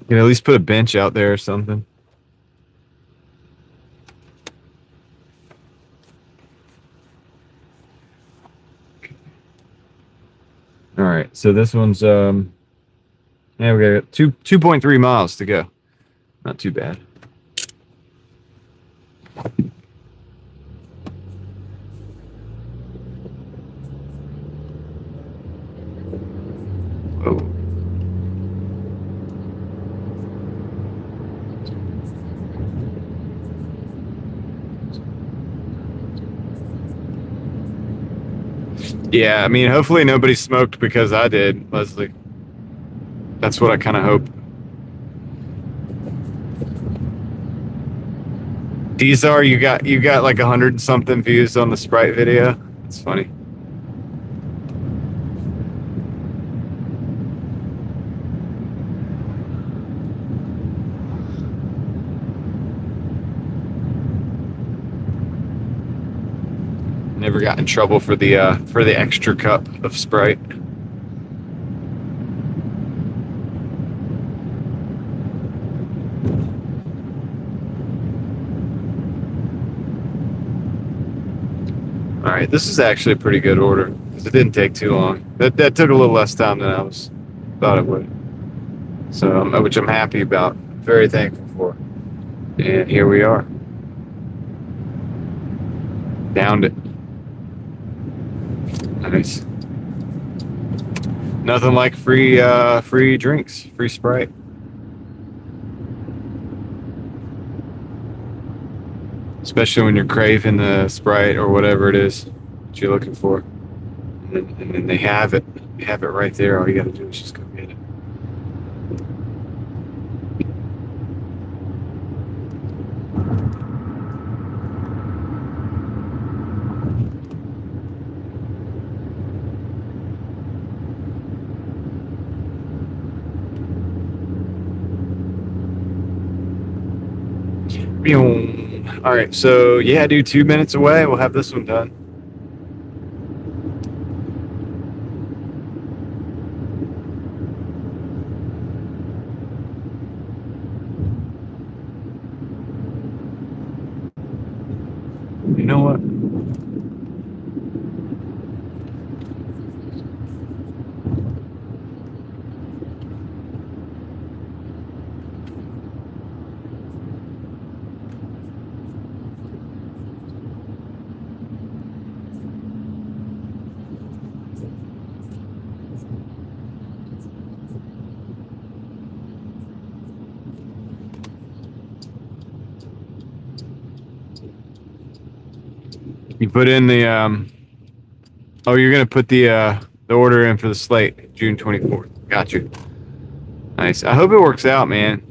You know, at least put a bench out there or something. All right, so this one's yeah, we got 2.3 miles to go. Not too bad. Oh. Yeah, I mean, hopefully nobody smoked because I did, Leslie. That's what I kind of hope. These are you got like 100 and something views on the Sprite video. It's funny. Never got in trouble for the extra cup of Sprite. All right, this is actually a pretty good order because it didn't take too long. That took a little less time than I thought it would. So, which I'm happy about. Very thankful for. And here we are. Downed it. Nice. Nothing like free drinks, free Sprite. Especially when you're craving the Sprite or whatever it is that you're looking for. And then they have it. They have it right there. All you gotta do is just go get it. All right, so yeah, dude, 2 minutes away. We'll have this one done. You know what? You put in the oh, you're gonna put the order in for the slate, June 24th. Got you. Nice. I hope it works out, man.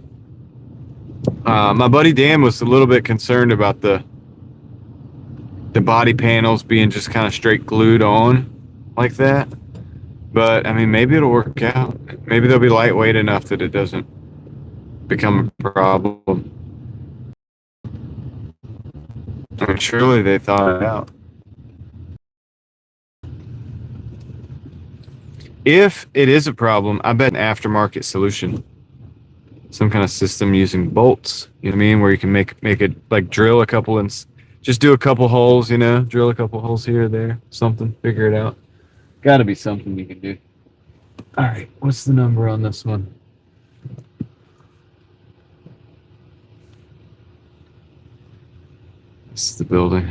My buddy Dan was a little bit concerned about the body panels being just kind of straight glued on like that. But I mean, maybe it'll work out. Maybe they'll be lightweight enough that it doesn't become a problem. I mean, surely they thought it out. If it is a problem, I bet an aftermarket solution, some kind of system using bolts, you know what I mean, where you can make it like drill a couple and just do a couple holes, you know, drill a couple holes here or there, something, figure it out. Got to be something you can do. All right, what's the number on this one? This is the building.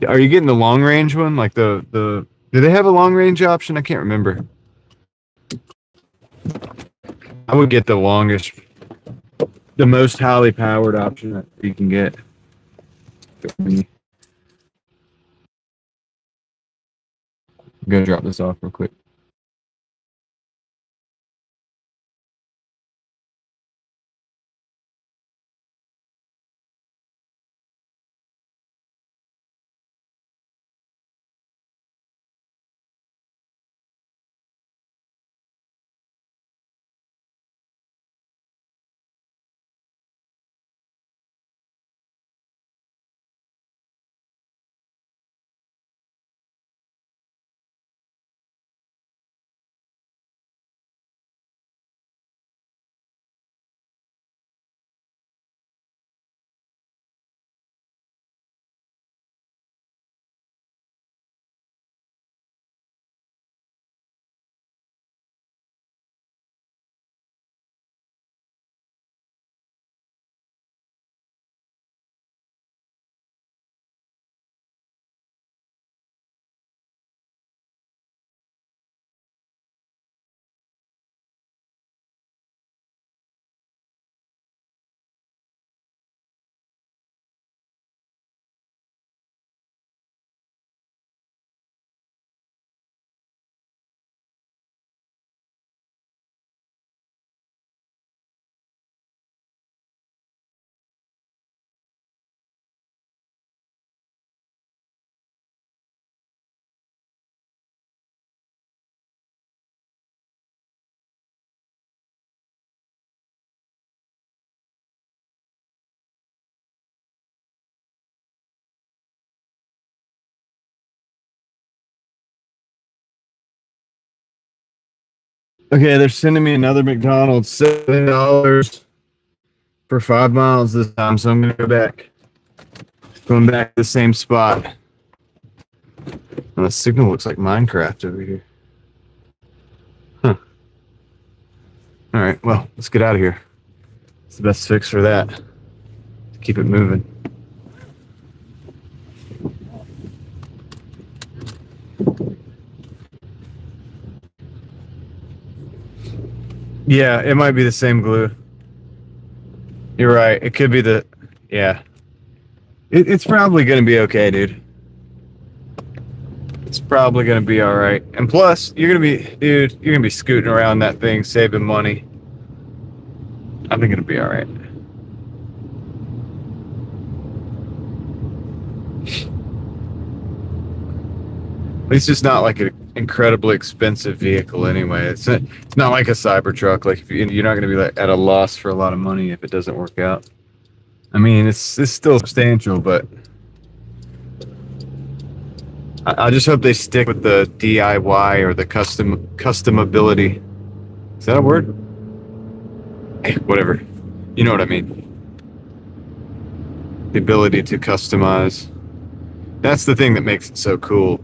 Are you getting the long range one? Like the do they have a long range option? I can't remember. I would get the longest, the most highly powered option that you can get. I'm gonna drop this off real quick. Okay, they're sending me another McDonald's, $7 for 5 miles this time, so I'm gonna go back. Going back to the same spot. And the signal looks like Minecraft over here. Huh. All right, well, let's get out of here. It's the best fix for that. Keep it moving. Yeah, it might be the same glue. You're right. It could be the, yeah. It's probably going to be okay, dude. It's probably going to be all right. And plus, you're going to be, dude, you're going to be scooting around that thing, saving money. I think it'll be all right. At least it's not like an incredibly expensive vehicle anyway. It's not like a Cybertruck. Like, if you're not going to be like at a loss for a lot of money if it doesn't work out. I mean, it's still substantial, but I just hope they stick with the DIY or the customability. Is that a word? Hey, whatever. You know what I mean. The ability to customize. That's the thing that makes it so cool.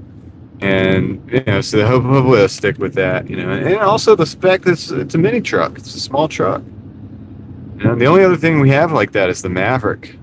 And, you know, so hopefully they'll stick with that, you know. And also the fact that it's a mini truck. It's a small truck. You know, the only other thing we have like that is the Maverick.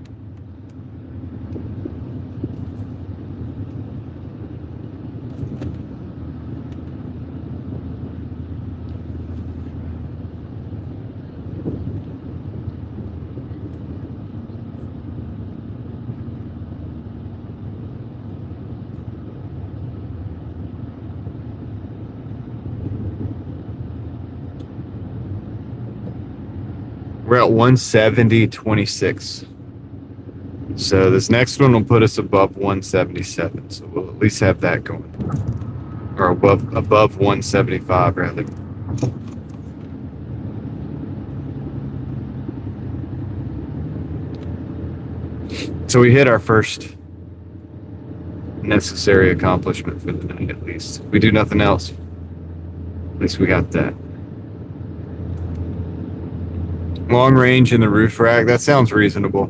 We're at 170.26. So this next one will put us above 177. So we'll at least have that going. Or above 175 rather. So we hit our first necessary accomplishment for the night at least. If we do nothing else, at least we got that. Long range in the roof rack, that sounds reasonable.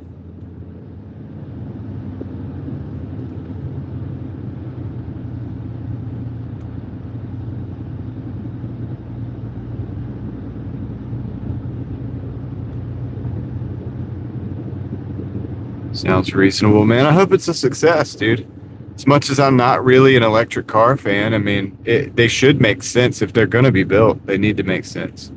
Sounds reasonable, man. I hope it's a success, dude. As much as I'm not really an electric car fan, I mean, they should make sense if they're going to be built. They need to make sense.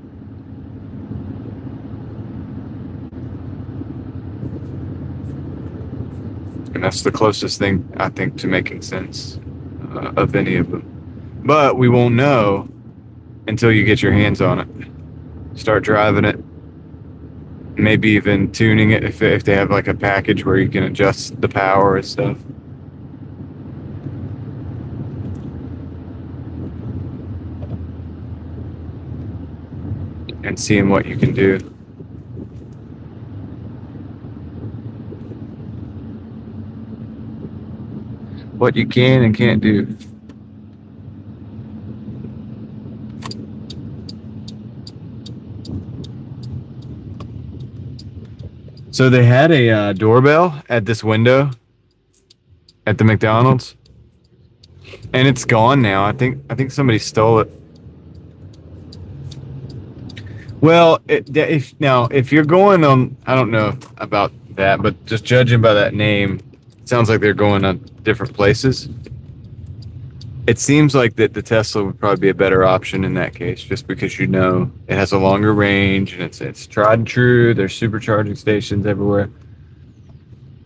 And that's the closest thing, I think, to making sense of any of them. But we won't know until you get your hands on it. Start driving it. Maybe even tuning it if they have like a package where you can adjust the power and stuff. And seeing what you can do. What you can and can't do. So they had a doorbell at this window at the McDonald's, and it's gone now. I think somebody stole it. Well, if you're going on, I don't know about that, but just judging by that name, it sounds like they're going on different places. It seems like that the Tesla would probably be a better option in that case, just because it has a longer range and it's tried and true. There's supercharging stations everywhere.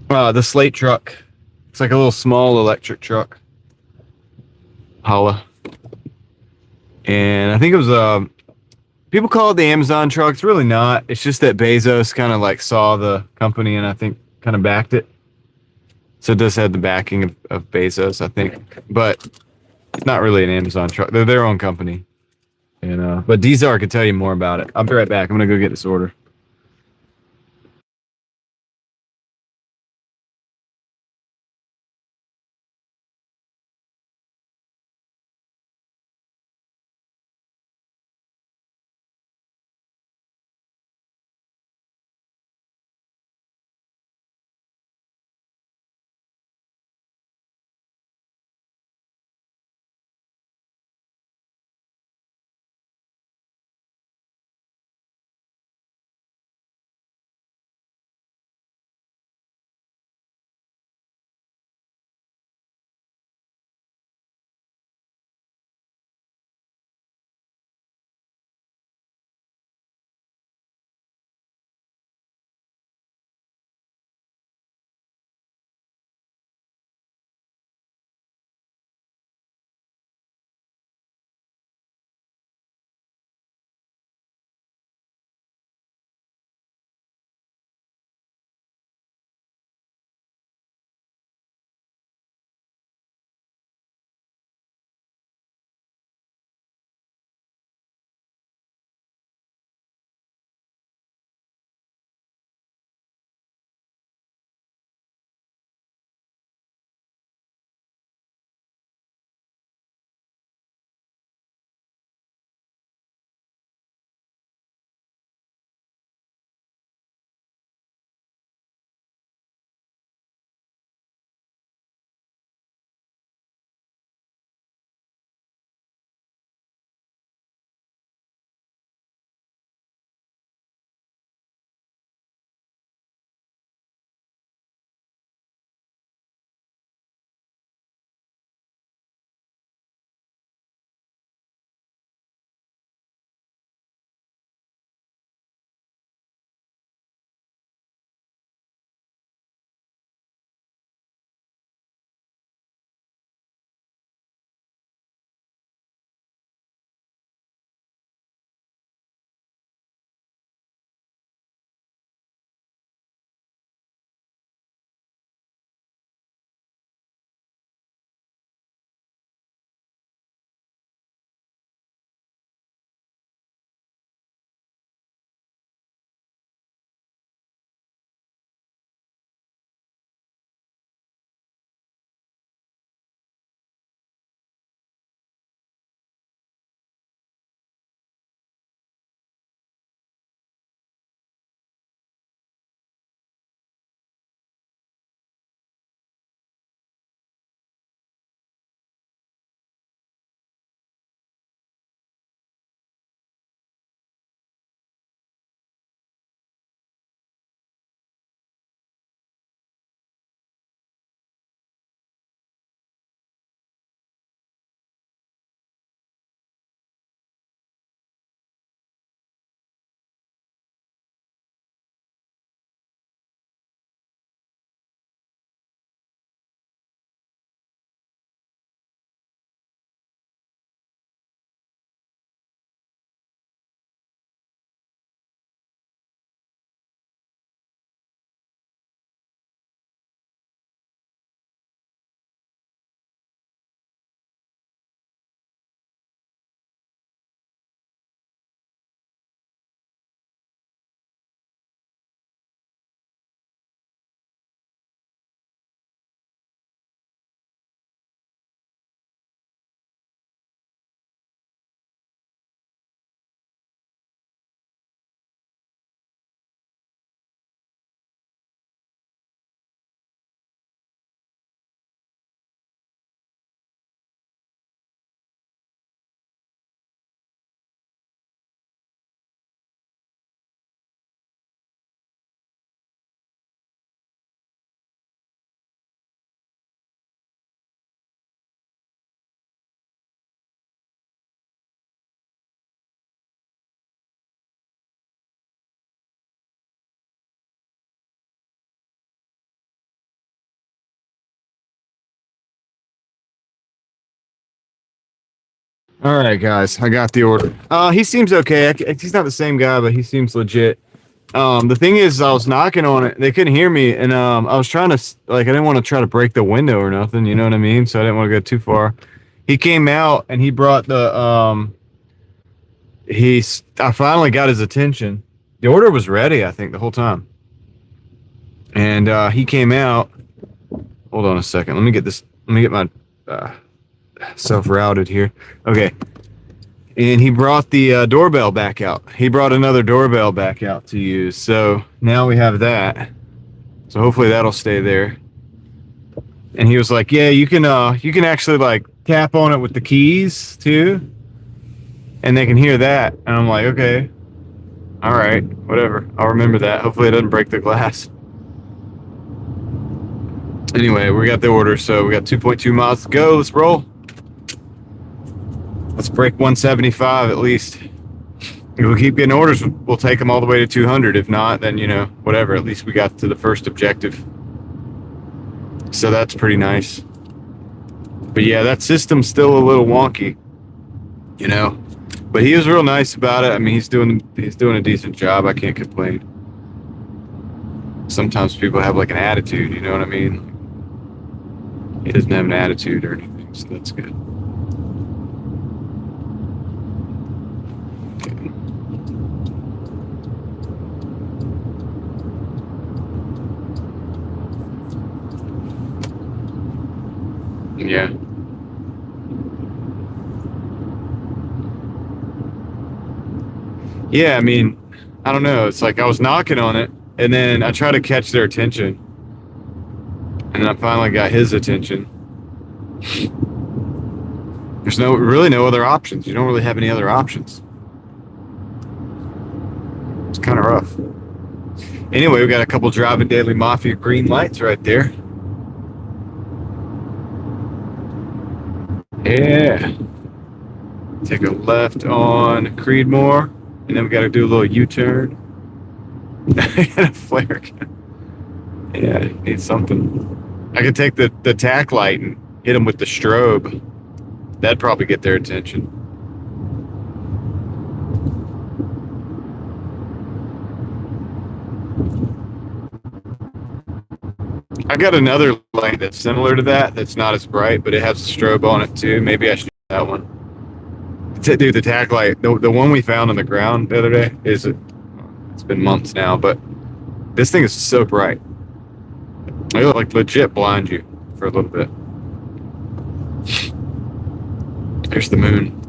The Slate truck, it's like a little small electric truck, Holla, and I think it was people call it the Amazon truck. It's really not. It's just that Bezos kind of like saw the company and I think kind of backed it. So it does have the backing of Bezos, I think, but it's not really an Amazon truck. They're their own company. And but Dzar could tell you more about it. I'll be right back. I'm gonna go get this order. All right, guys, I got the order. He seems okay. He's not the same guy, but he seems legit. The thing is, I was knocking on it. They couldn't hear me, and I was trying to I didn't want to try to break the window or nothing. You know what I mean? So I didn't want to go too far. He came out and he brought the I finally got his attention. The order was ready, I think, the whole time. And he came out. Hold on a second. Let me get this. Let me get my self routed here. Okay. And he brought the doorbell back out. He brought another doorbell back out to use. So now we have that. So hopefully that'll stay there. And he was like, "Yeah, you can actually like tap on it with the keys too, and they can hear that." And I'm like, "Okay, all right, whatever. I'll remember that. Hopefully it doesn't break the glass." Anyway, we got the order, so we got 2.2 miles to go. Let's roll. Let's break 175 at least. If we keep getting orders, we'll take them all the way to 200. If not, then, you know, whatever. At least we got to the first objective. So that's pretty nice. But yeah, that system's still a little wonky, you know. But he was real nice about it. I mean, he's doing a decent job. I can't complain. Sometimes people have like an attitude, you know what I mean? He doesn't have an attitude or anything, so that's good. Yeah. Yeah, I mean, I don't know. It's like I was knocking on it, and then I try to catch their attention. And then I finally got his attention. There's really no other options. You don't really have any other options. It's kind of rough. Anyway, we got a couple Driving Daily Mafia green lights right there. Yeah. Take a left on Creedmoor, and then we got to do a little U-turn. And a flare gun. Yeah, need something. I could take the tack light and hit them with the strobe. That'd probably get their attention. I got another light that's similar to that. That's not as bright, but it has a strobe on it too. Maybe I should use that one. Dude, the tack light, the one we found on the ground the other day, it's been months now, but this thing is so bright. It'll like legit blind you for a little bit. There's the moon.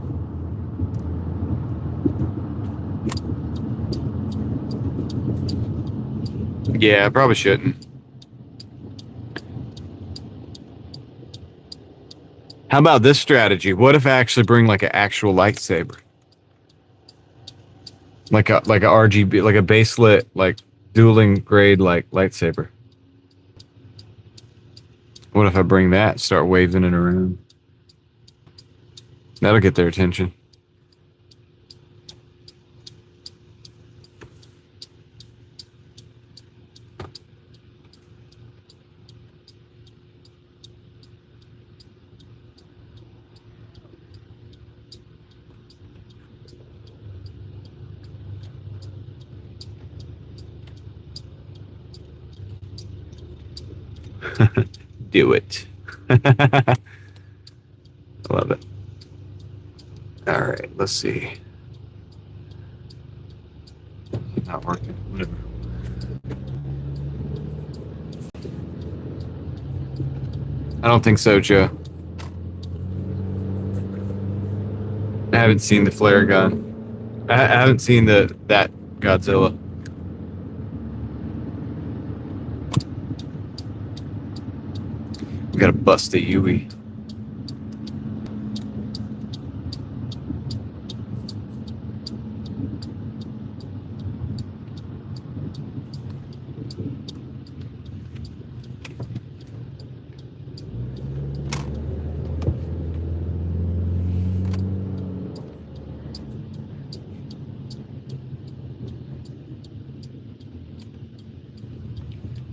Yeah, I probably shouldn't. How about this strategy? What if I actually bring like an actual lightsaber? Like a RGB, like a baselit, like dueling grade like lightsaber. What if I bring that, start waving it around? That'll get their attention. Do it. I love it. All right, let's see. Not working. Whatever. I don't think so, Joe. I haven't seen the flare gun. I haven't seen that Godzilla. We gotta bust a Yui.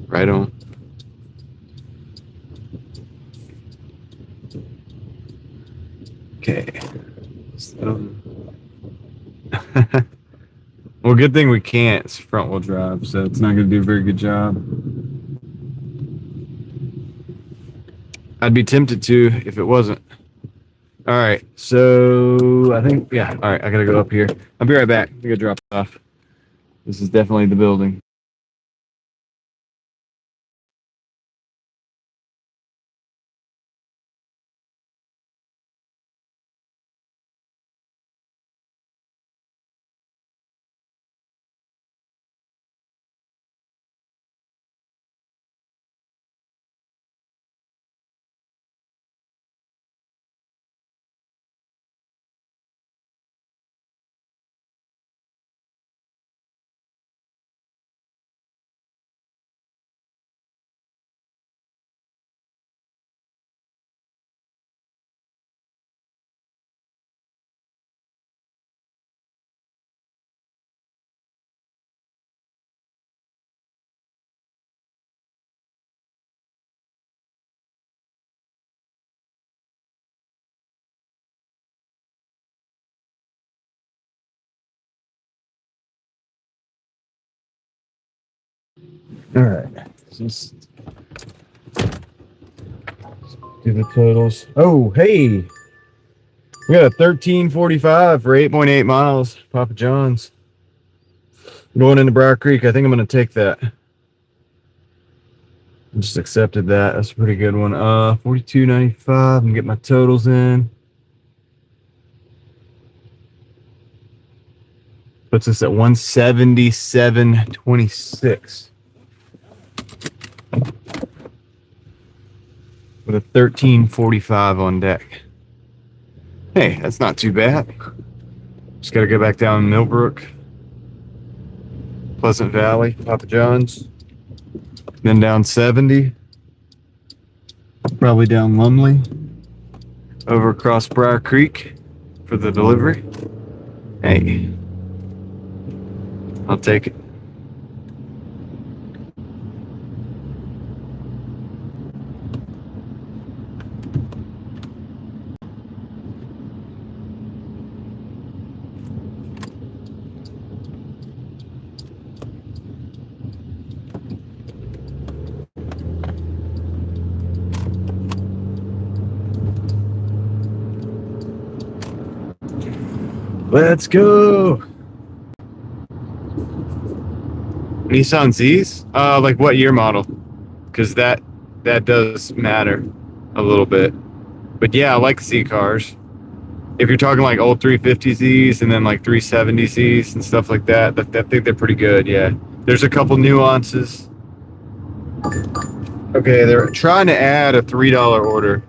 Right on. Okay. guess. I don't know. Well, good thing we can't. It's front wheel drive, so it's not going to do a very good job. I'd be tempted to if it wasn't. All right, so I think, yeah. All right, I got to go up here. I'll be right back. I got to drop it off. This is definitely the building. All right. Just do the totals. Oh, hey. We got a 1345 for 8.8 miles. Papa John's. Going into Briar Creek. I think I'm going to take that. Just accepted that. That's a pretty good one. 42.95. And get my totals in. Puts us at 177.26. With a 1345 on deck. Hey, that's not too bad. Just got to go back down Millbrook, Pleasant Valley, Papa John's, then down 70, probably down Lumley, over across Briar Creek for the delivery. Hey, I'll take it. Let's go. Nissan Z's? Like what year model? Because that does matter a little bit. But yeah, I like Z cars. If you're talking like old 350Zs and then like 370Zs and stuff like that, I think they're pretty good. Yeah, there's a couple nuances. Okay, they're trying to add a $3 order,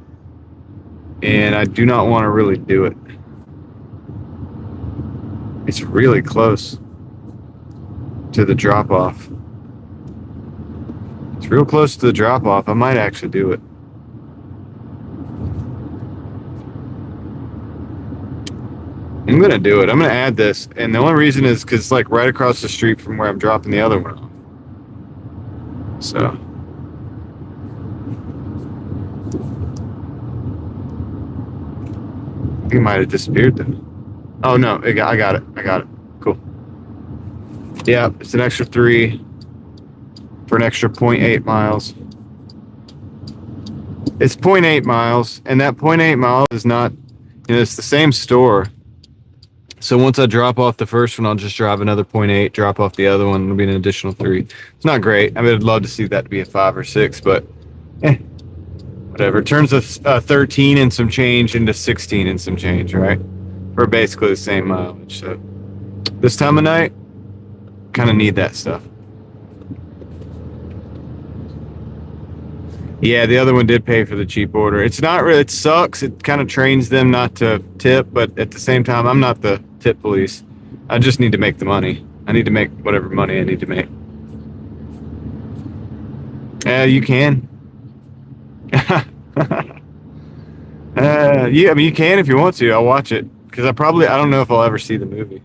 and I do not want to really do it. It's really close to the drop off. It's real close to the drop off. I might actually do it. I'm gonna do it. I'm gonna add this, and the only reason is because it's like right across the street from where I'm dropping the other one off. So. I think it might have disappeared then. Oh no, I got it. Cool. Yeah, it's an extra 3 for an extra 0.8 miles. It's 0.8 miles, and that 0.8 miles is not, it's the same store. So once I drop off the first one, I'll just drive another 0.8, drop off the other one, it'll be an additional 3. It's not great. I mean, I'd love to see that to be a 5 or 6, but whatever. It turns a 13 and some change into 16 and some change, right? For basically the same mileage. So this time of night, kind of need that stuff. Yeah, the other one did pay for the cheap order. It's not really, it sucks. It kind of trains them not to tip, but at the same time, I'm not the tip police. I just need to make the money. I need to make whatever money I need to make. You can. Yeah, I mean, you can if you want to. I'll watch it. Because I don't know if I'll ever see the movie.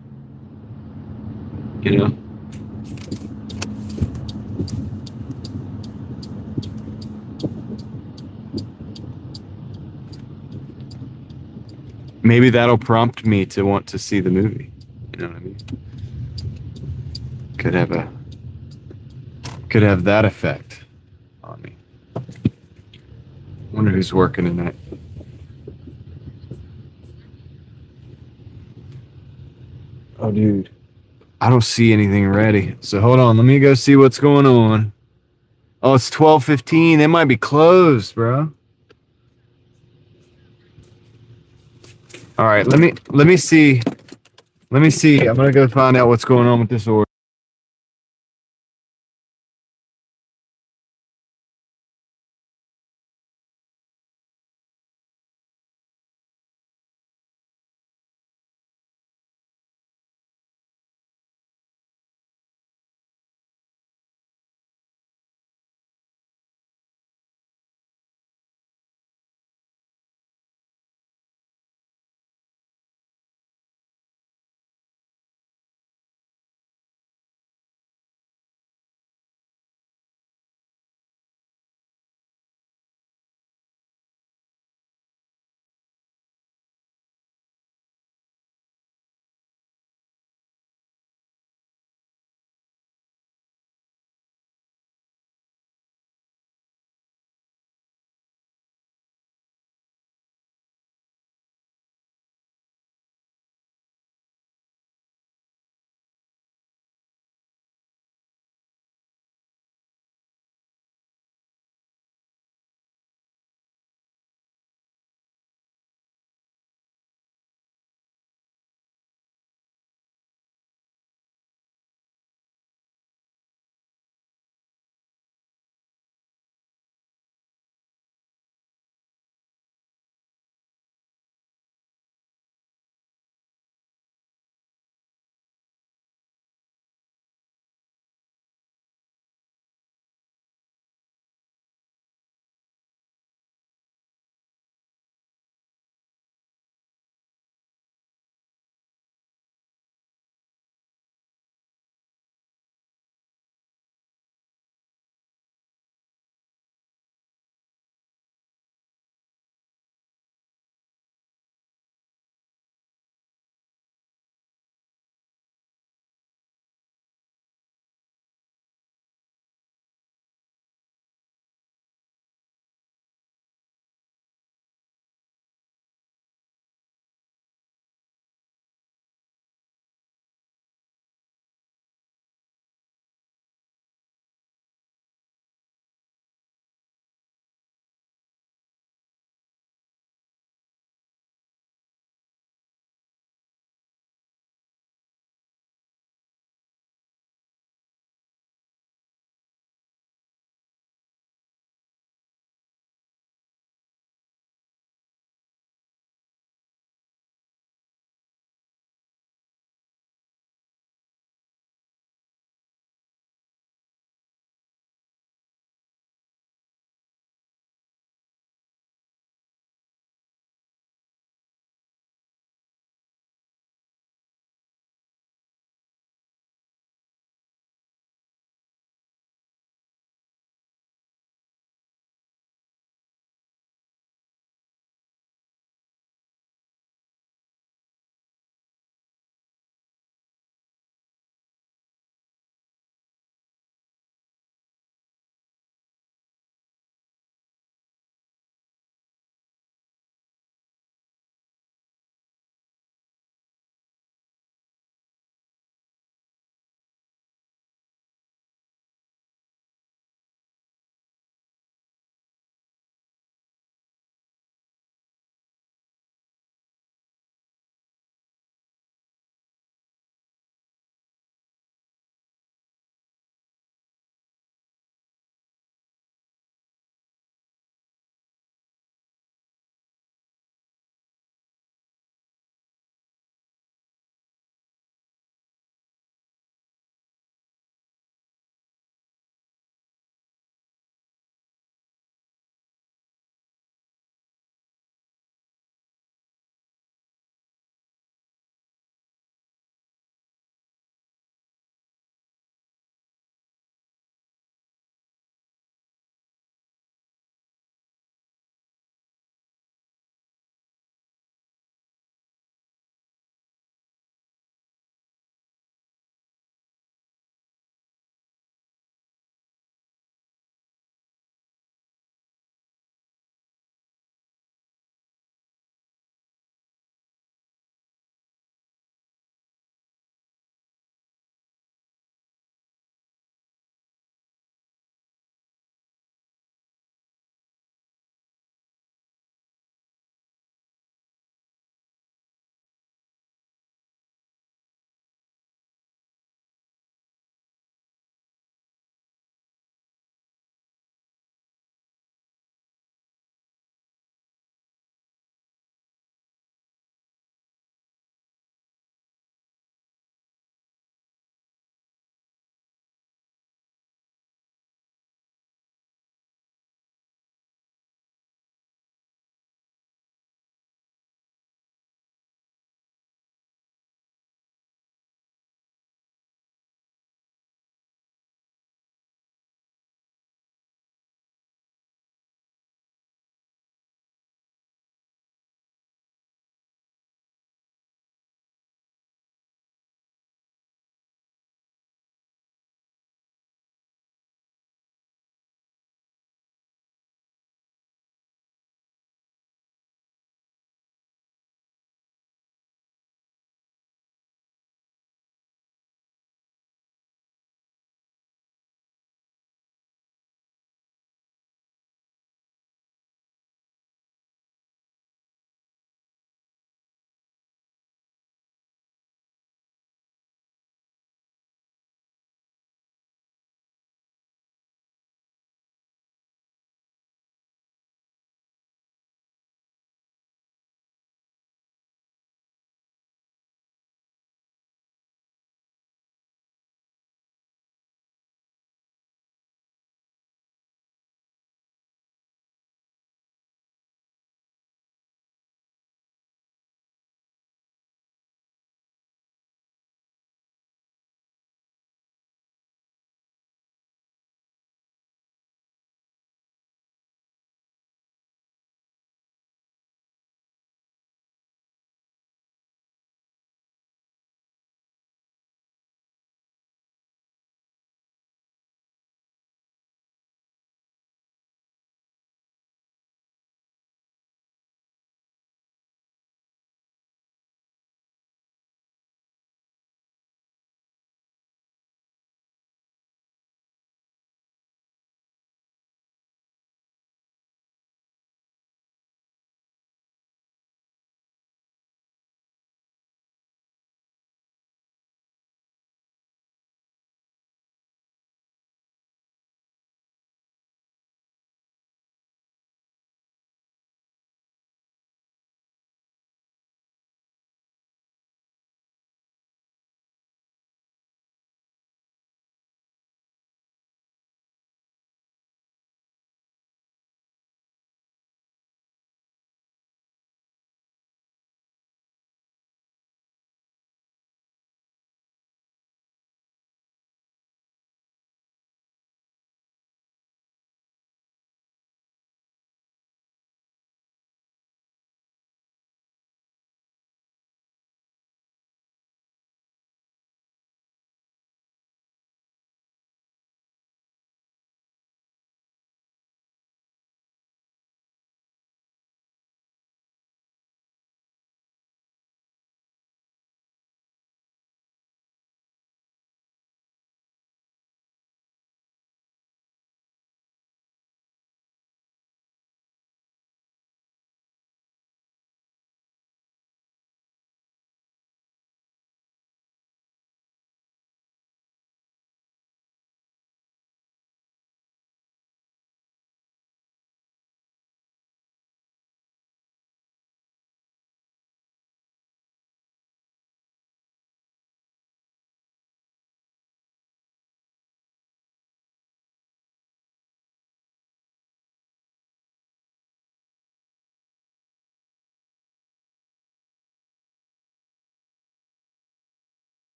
You know? maybe that'll prompt me to want to see the movie. You know what I mean? Could have that effect on me. Wonder who's working tonight. Oh, dude. I don't see anything ready. So hold on. Let me go see what's going on. Oh, it's 12:15. They might be closed, bro. All right. Let me see. Let me see. I'm gonna go find out what's going on with this order.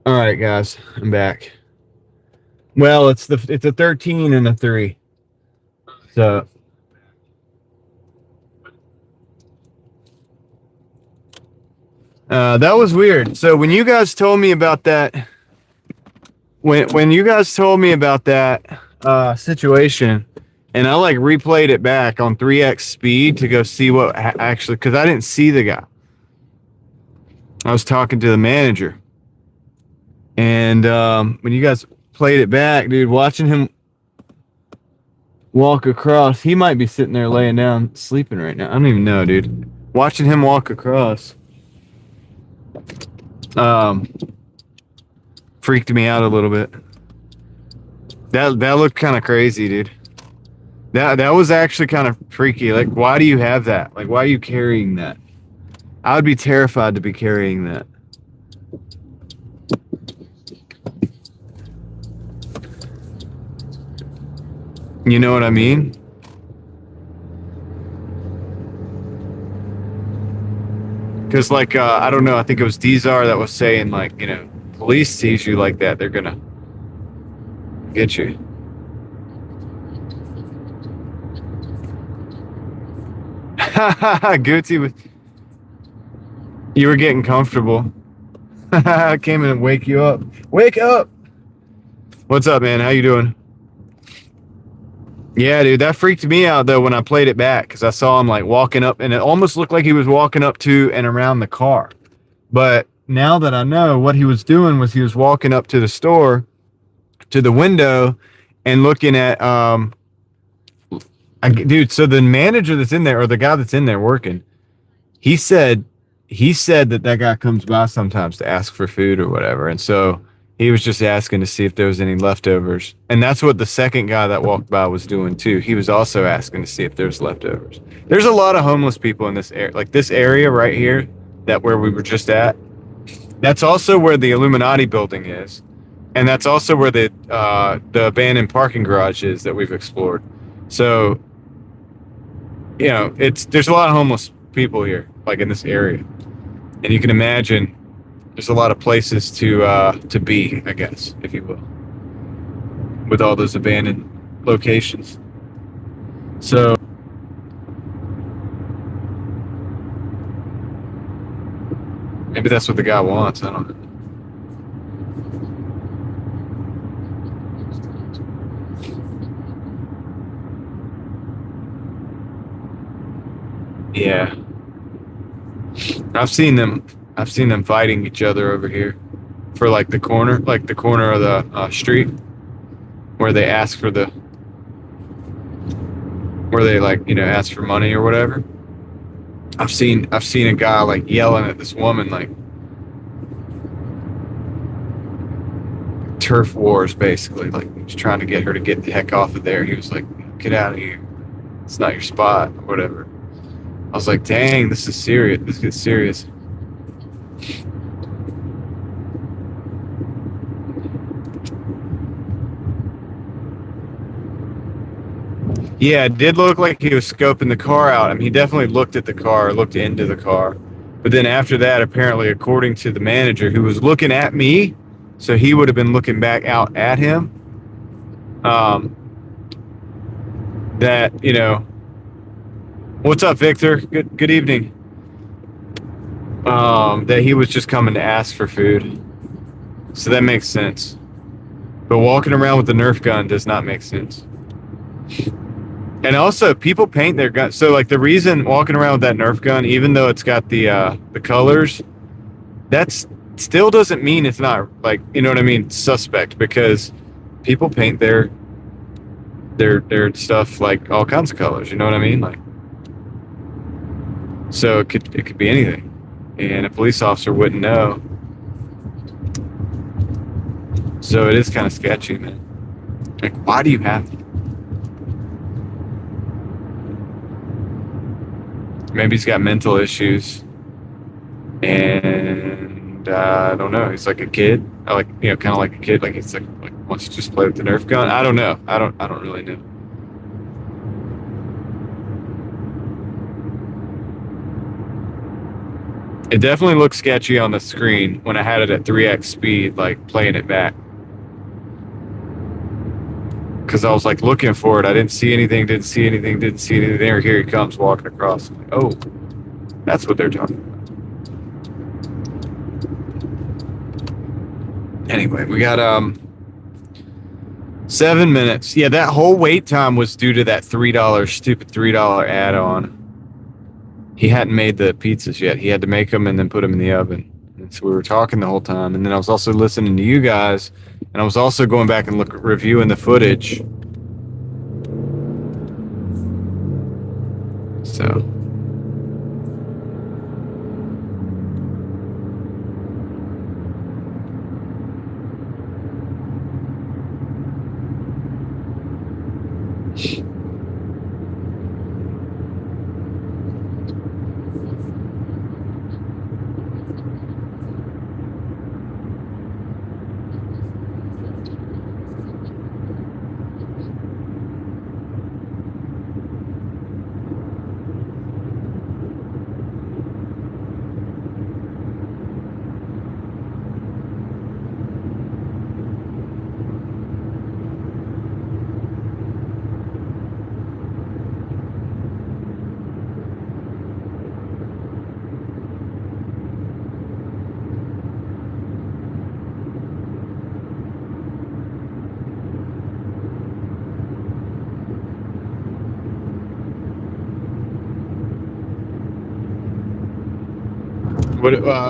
All right, guys, I'm back. Well, it's a 13 and a 3. So that was weird. So when you guys told me about that, when you guys told me about that situation, and I like replayed it back on 3x speed to go see what actually, because I didn't see the guy. I was talking to the manager, and when you guys played it back, dude, watching him walk across, he might be sitting there laying down sleeping right now. I don't even know, dude. Watching him walk across, freaked me out a little bit. That looked kind of crazy, dude. That was actually kind of freaky. Like, why do you have that? Like, why are you carrying that? I would be terrified to be carrying that. You know what I mean? Because, like, I don't know. I think it was Dizar that was saying, like, you know, police sees you like that, they're gonna get you. Gucci was. You were getting comfortable. I came in and wake you up. Wake up! What's up, man? How you doing? Yeah, dude, that freaked me out though when I played it back because I saw him like walking up, and it almost looked like he was walking up to and around the car. But now that I know what he was doing was he was walking up to the store, to the window, and looking at dude. So the manager that's in there, or the guy that's in there working, he said that guy comes by sometimes to ask for food or whatever, and so he was just asking to see if there was any leftovers. And that's what the second guy that walked by was doing too. He was also asking to see if there's leftovers. There's a lot of homeless people in this area, like this area right here, that where we were just at. That's also where the Illuminati building is. And that's also where the abandoned parking garage is that we've explored. So, you know, there's a lot of homeless people here, like in this area. And you can imagine there's a lot of places to be, I guess, if you will, with all those abandoned locations. So maybe that's what the guy wants. I don't know. Yeah, I've seen them fighting each other over here for like the corner of the street where they ask for where they like, you know, ask for money or whatever. I've seen a guy like yelling at this woman, like turf wars basically, like he was trying to get her to get the heck off of there. He was like, get out of here, it's not your spot or whatever. I was like, dang, this is serious. This gets serious. Yeah, it did look like he was scoping the car out. I mean, he definitely looked at the car, looked into the car. But then after that, apparently, according to the manager who was looking at me, so he would have been looking back out at him, that, you know, what's up, Victor? Good evening. That he was just coming to ask for food. So that makes sense. But walking around with the Nerf gun does not make sense. And also, people paint their guns. So, like, the reason walking around with that Nerf gun, even though it's got the colors, that still doesn't mean it's not, like, you know what I mean, suspect, because people paint their stuff like all kinds of colors. You know what I mean? Like, so it could be anything, and a police officer wouldn't know. So it is kind of sketchy, man. Like, why do you have it? Maybe he's got mental issues, and I don't know. He's like a kid, like, you know, kind of like a kid. Like he's like wants to just play with the Nerf gun. I don't know. I don't really know. It definitely looked sketchy on the screen when I had it at 3x speed, like playing it back. Because I was like looking for it. I didn't see anything, didn't see anything, didn't see anything. There, here he comes walking across. I'm like, oh, that's what they're talking about. Anyway, we got 7 minutes. Yeah, that whole wait time was due to that stupid $3 add-on. He hadn't made the pizzas yet. He had to make them and then put them in the oven. And so we were talking the whole time. And then I was also listening to you guys, and I was also going back and reviewing the footage. So.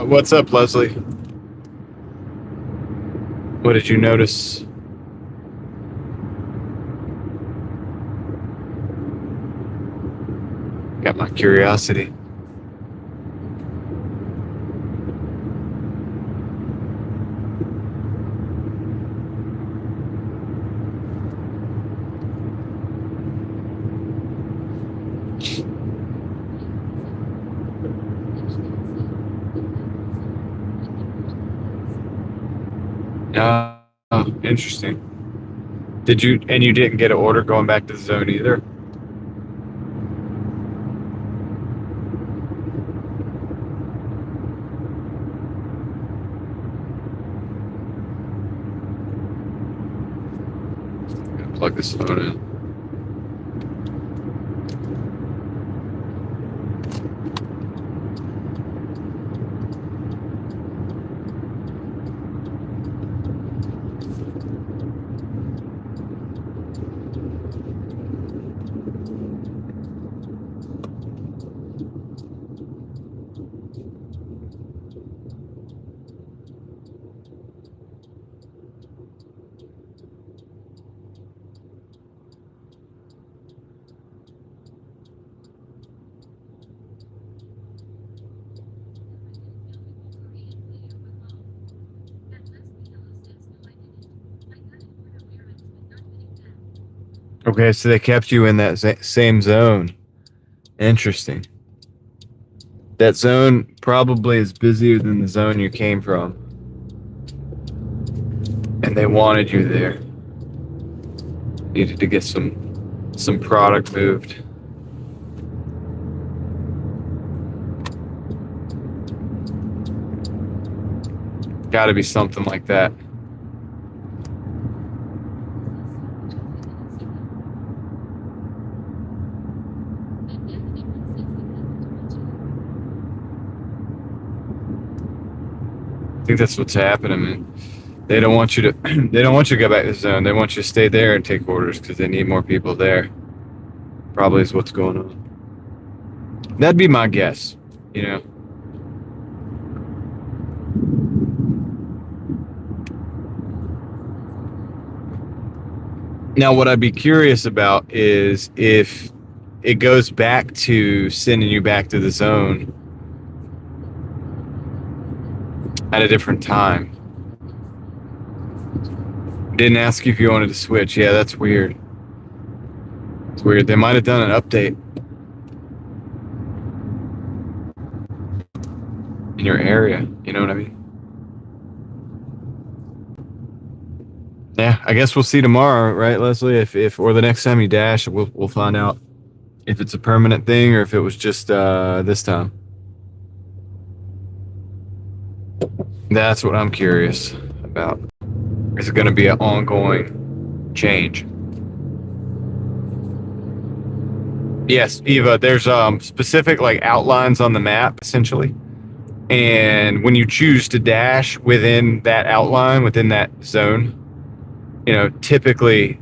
What's up, Leslie? What did you notice? Got my curiosity. Oh, interesting. You didn't get an order going back to the zone either? Gotta plug this phone in. Okay, so they kept you in that same zone. Interesting. That zone probably is busier than the zone you came from. And they wanted you there. Needed to get some product moved. Got to be something like that. I think that's what's happening, man. They don't want you to. They don't want you to go back to the zone. They want you to stay there and take orders because they need more people there. Probably is what's going on. That'd be my guess. You know. Now, what I'd be curious about is if it goes back to sending you back to the zone at a different time. Didn't ask you if you wanted to switch. Yeah, that's weird. It's weird. They might have done an update in your area. You know what I mean? Yeah, I guess we'll see tomorrow, right, Leslie? If or the next time you dash, we'll find out if it's a permanent thing or if it was just this time. That's what I'm curious about. Is it going to be an ongoing change? Yes, Eva, there's specific like outlines on the map essentially. And when you choose to dash within that outline, within that zone, typically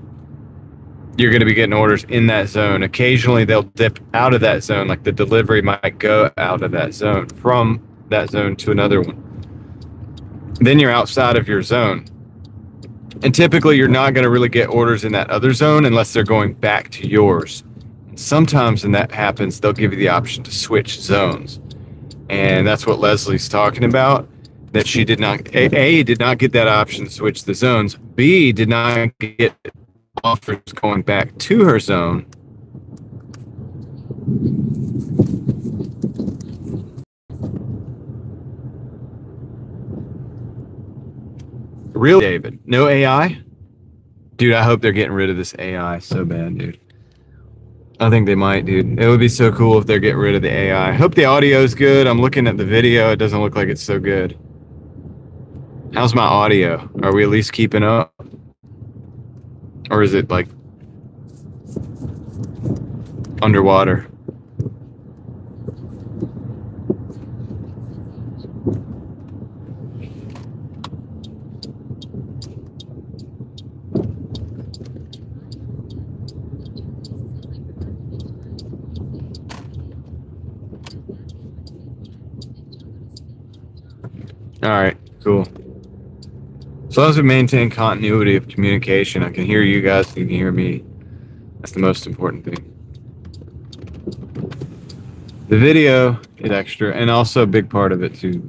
you're going to be getting orders in that zone. Occasionally they'll dip out of that zone, like the delivery might go out of that zone from that zone to another one. Then you're outside of your zone. And typically you're not going to really get orders in that other zone unless they're going back to yours. And sometimes when that happens, they'll give you the option to switch zones. And that's what Leslie's talking about. That she did not, A, did not get that option to switch the zones. B, did not get offers going back to her zone. Really, David? No AI? Dude, I hope they're getting rid of this AI so bad, dude. I think they might, dude. It would be so cool if they're getting rid of the AI. I hope the audio is good. I'm looking at the video. It doesn't look like it's so good. How's my audio? Are we at least keeping up? Or is it like underwater? All right, cool. So as we maintain continuity of communication, I can hear you guys, you can hear me. That's the most important thing. The video is extra, and also a big part of it too.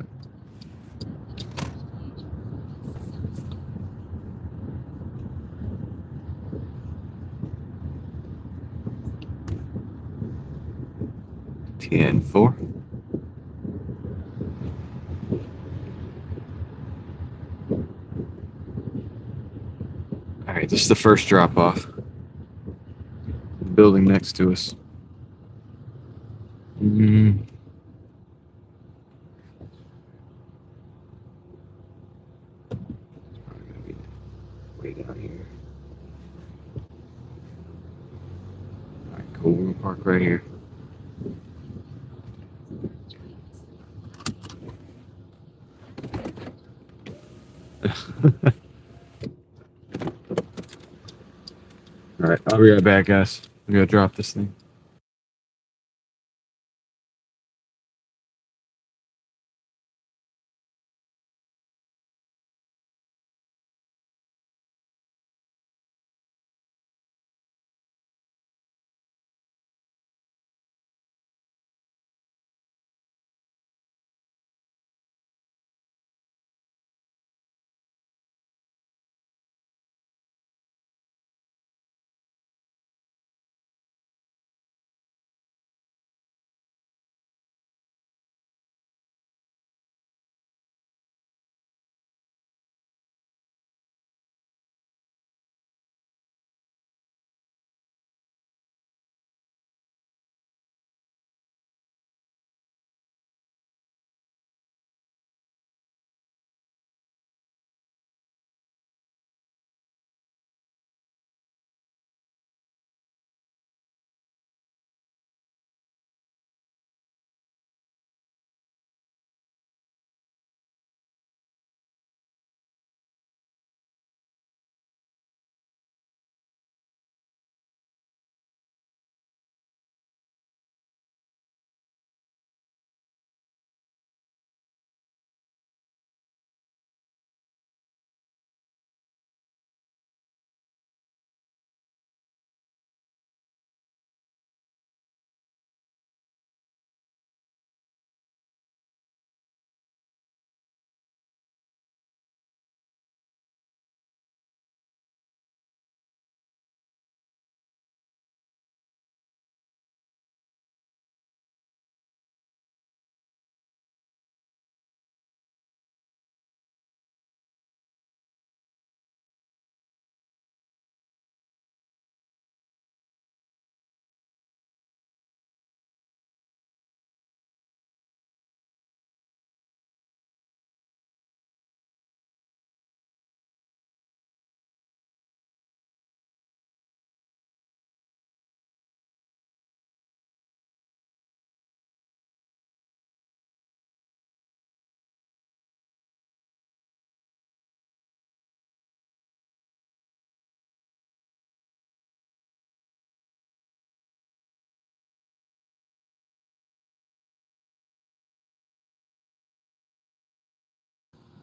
TN4. All right, this is the first drop off. Building next to us. Probably gonna be way down here. All right, cool. We're gonna park right here. All right, I'll be right back, guys. I'm gonna drop this thing.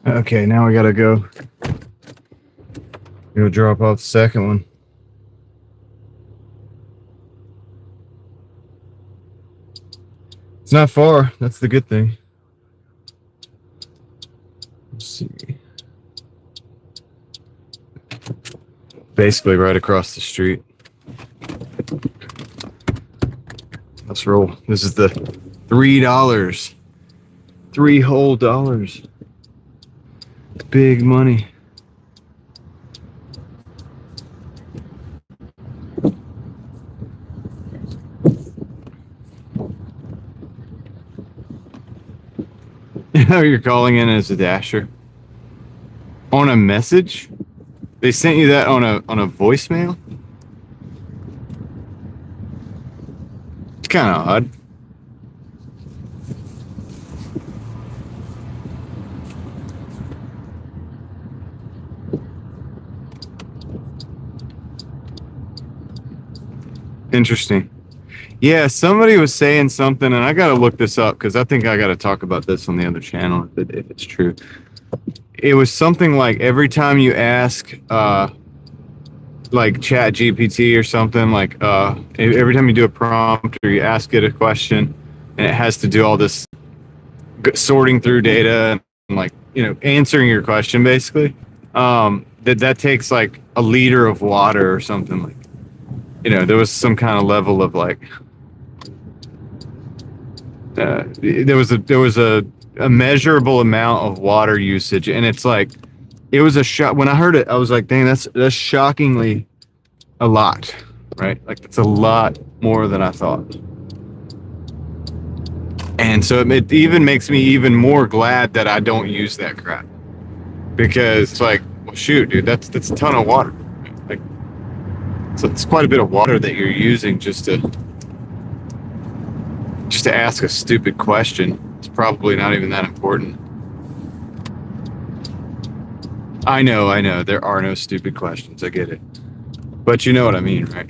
Okay, now we gotta go drop off the second one. It's not far. That's the good thing. Let's see. Basically right across the street. Let's roll. This is the $3. $3 whole dollars. Big money. You're calling in as a dasher on a message. They sent you that on a voicemail. It's kind of odd. Interesting. Yeah, somebody was saying something, and I got to look this up because I think I got to talk about this on the other channel if it's true. It was something like every time you ask, like Chat GPT or something, like every time you do a prompt or you ask it a question, and it has to do all this sorting through data and like answering your question basically. That takes like a liter of water or something like. There was some kind of level of like. There was a measurable amount of water usage, and it's like it was a shock. When I heard it, I was like, dang, that's shockingly a lot, right? Like it's a lot more than I thought. And so it even makes me even more glad that I don't use that crap, because it's like, well, shoot, dude, that's a ton of water. Like, so it's quite a bit of water that you're using just to ask a stupid question. It's probably not even that important. I know. There are no stupid questions. I get it. But you know what I mean, right?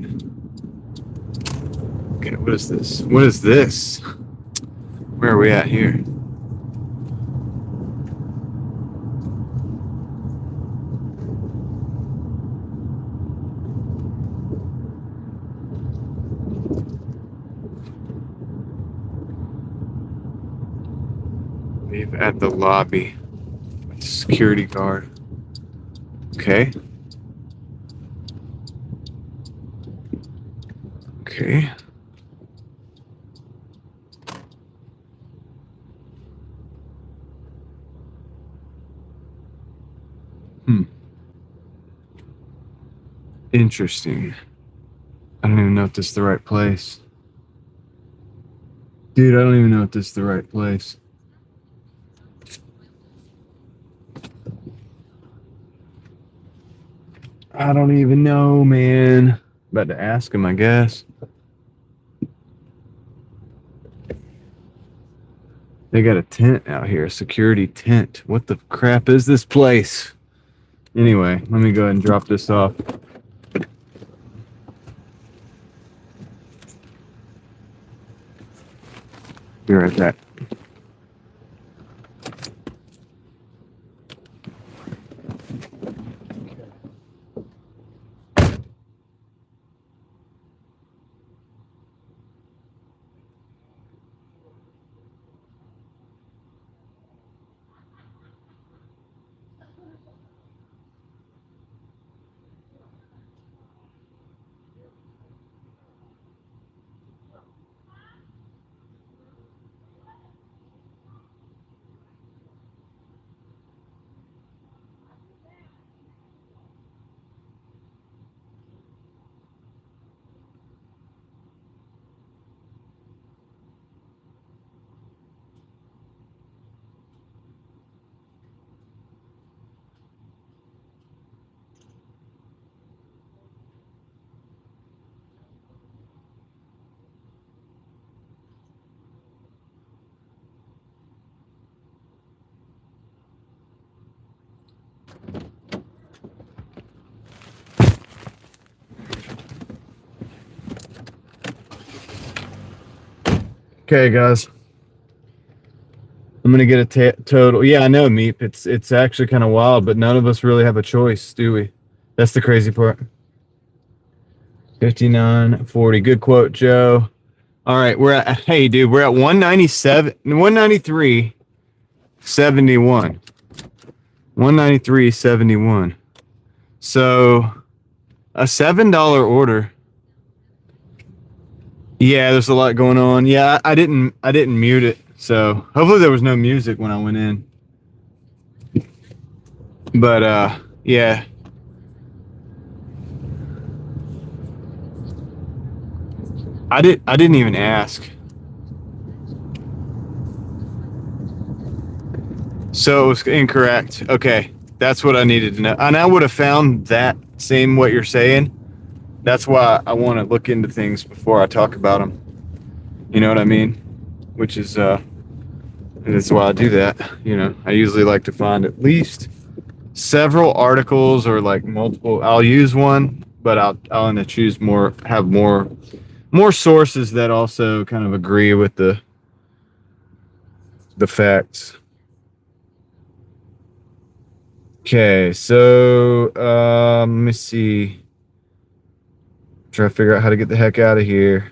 Okay, what is this? What is this? Where are we at here? Leave at the lobby. Security guard. Okay. Okay. Interesting. I don't even know if this is the right place. Dude, I don't even know if this is the right place. I don't even know, man. About to ask him, I guess. They got a tent out here, a security tent. What the crap is this place? Anyway, let me go ahead and drop this off. Be right back. Okay, guys. I'm gonna get a total. Yeah, I know, Meep. It's actually kind of wild, but none of us really have a choice, do we? That's the crazy part. 59.40. Good quote, Joe. All right, hey, dude, we're at 197, 193.71. 193.71. So a $7 order. Yeah, there's a lot going on. Yeah, I didn't mute it. So hopefully there was no music when I went in. But yeah. I didn't even ask. So it was incorrect. Okay. That's what I needed to know. And I would have found that same what you're saying. That's why I want to look into things before I talk about them. You know what I mean? Which is that's why I do that. You know, I usually like to find at least several articles or like multiple. I'll use one, but I'll want to choose have more sources that also kind of agree with the facts. Okay, so let me see. Try to figure out how to get the heck out of here.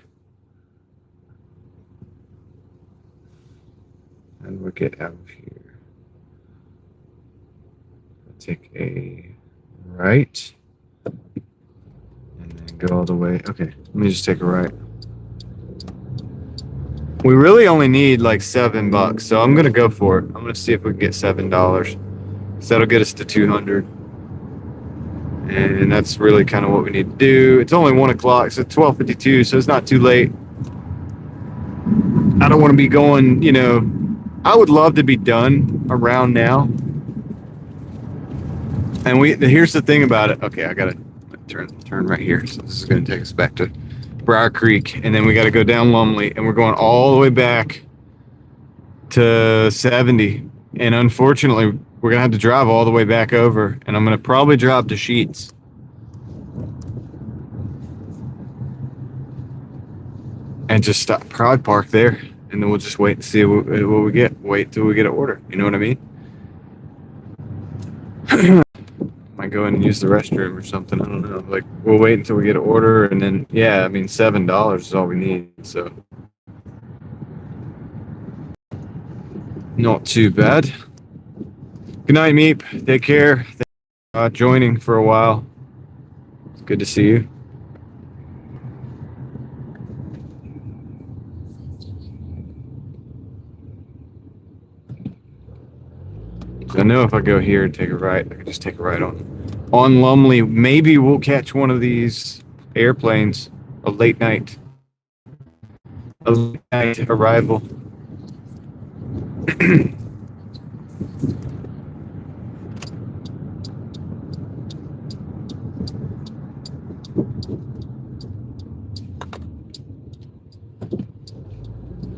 How do we get out of here? Take a right and then go all the way. Okay, let me just take a right. We really only need like $7, so I'm gonna go for it. I'm gonna see if we can get $7. So that'll get us to 200. And that's really kind of what we need to do. It's only 1 o'clock, so 12:52, so it's not too late. I don't want to be going, you know, I would love to be done around now. And here's the thing about it. Okay, I gotta turn right here. So this is gonna take us back to Briar Creek, and then we gotta go down Lumley, and we're going all the way back to 70. And unfortunately, we're gonna have to drive all the way back over, and I'm gonna probably drive to Sheets. And just probably park there, and then we'll just wait and see what we get. Wait till we get an order. You know what I mean? Might go in and use the restroom or something. I don't know. Like, we'll wait until we get an order, and then yeah, I mean $7 is all we need. So not too bad. Good night, Meep. Take care. Thanks for joining for a while. It's good to see you. I know if I go here and take a right, I can just take a right on Lumley. Maybe we'll catch one of these airplanes. A late night arrival.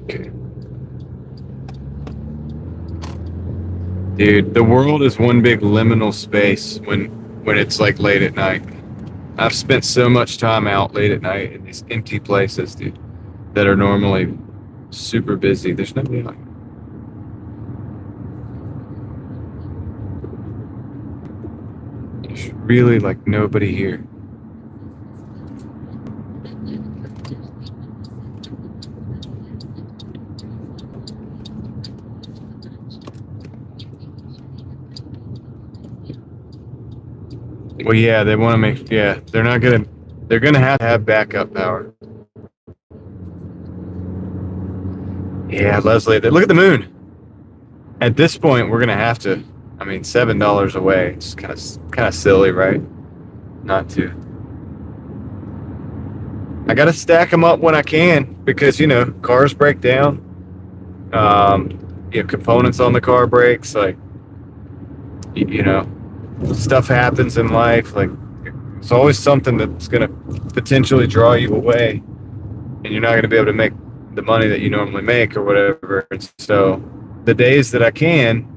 Okay. Dude, the world is one big liminal space when it's like late at night. I've spent so much time out late at night in these empty places, dude, that are normally super busy. There's nobody like. There's really like nobody here. Well, yeah, they want to make, yeah, they're going to have backup power. Yeah, Leslie, look at the moon. At this point, we're going to have to, I mean, $7 away. It's kind of silly, right? Not to. I got to stack them up when I can because, you know, cars break down. You know, components on the car breaks, like, you know, stuff happens in life. Like, it's always something that's going to potentially draw you away, and you're not going to be able to make the money that you normally make or whatever. And so the days that I can,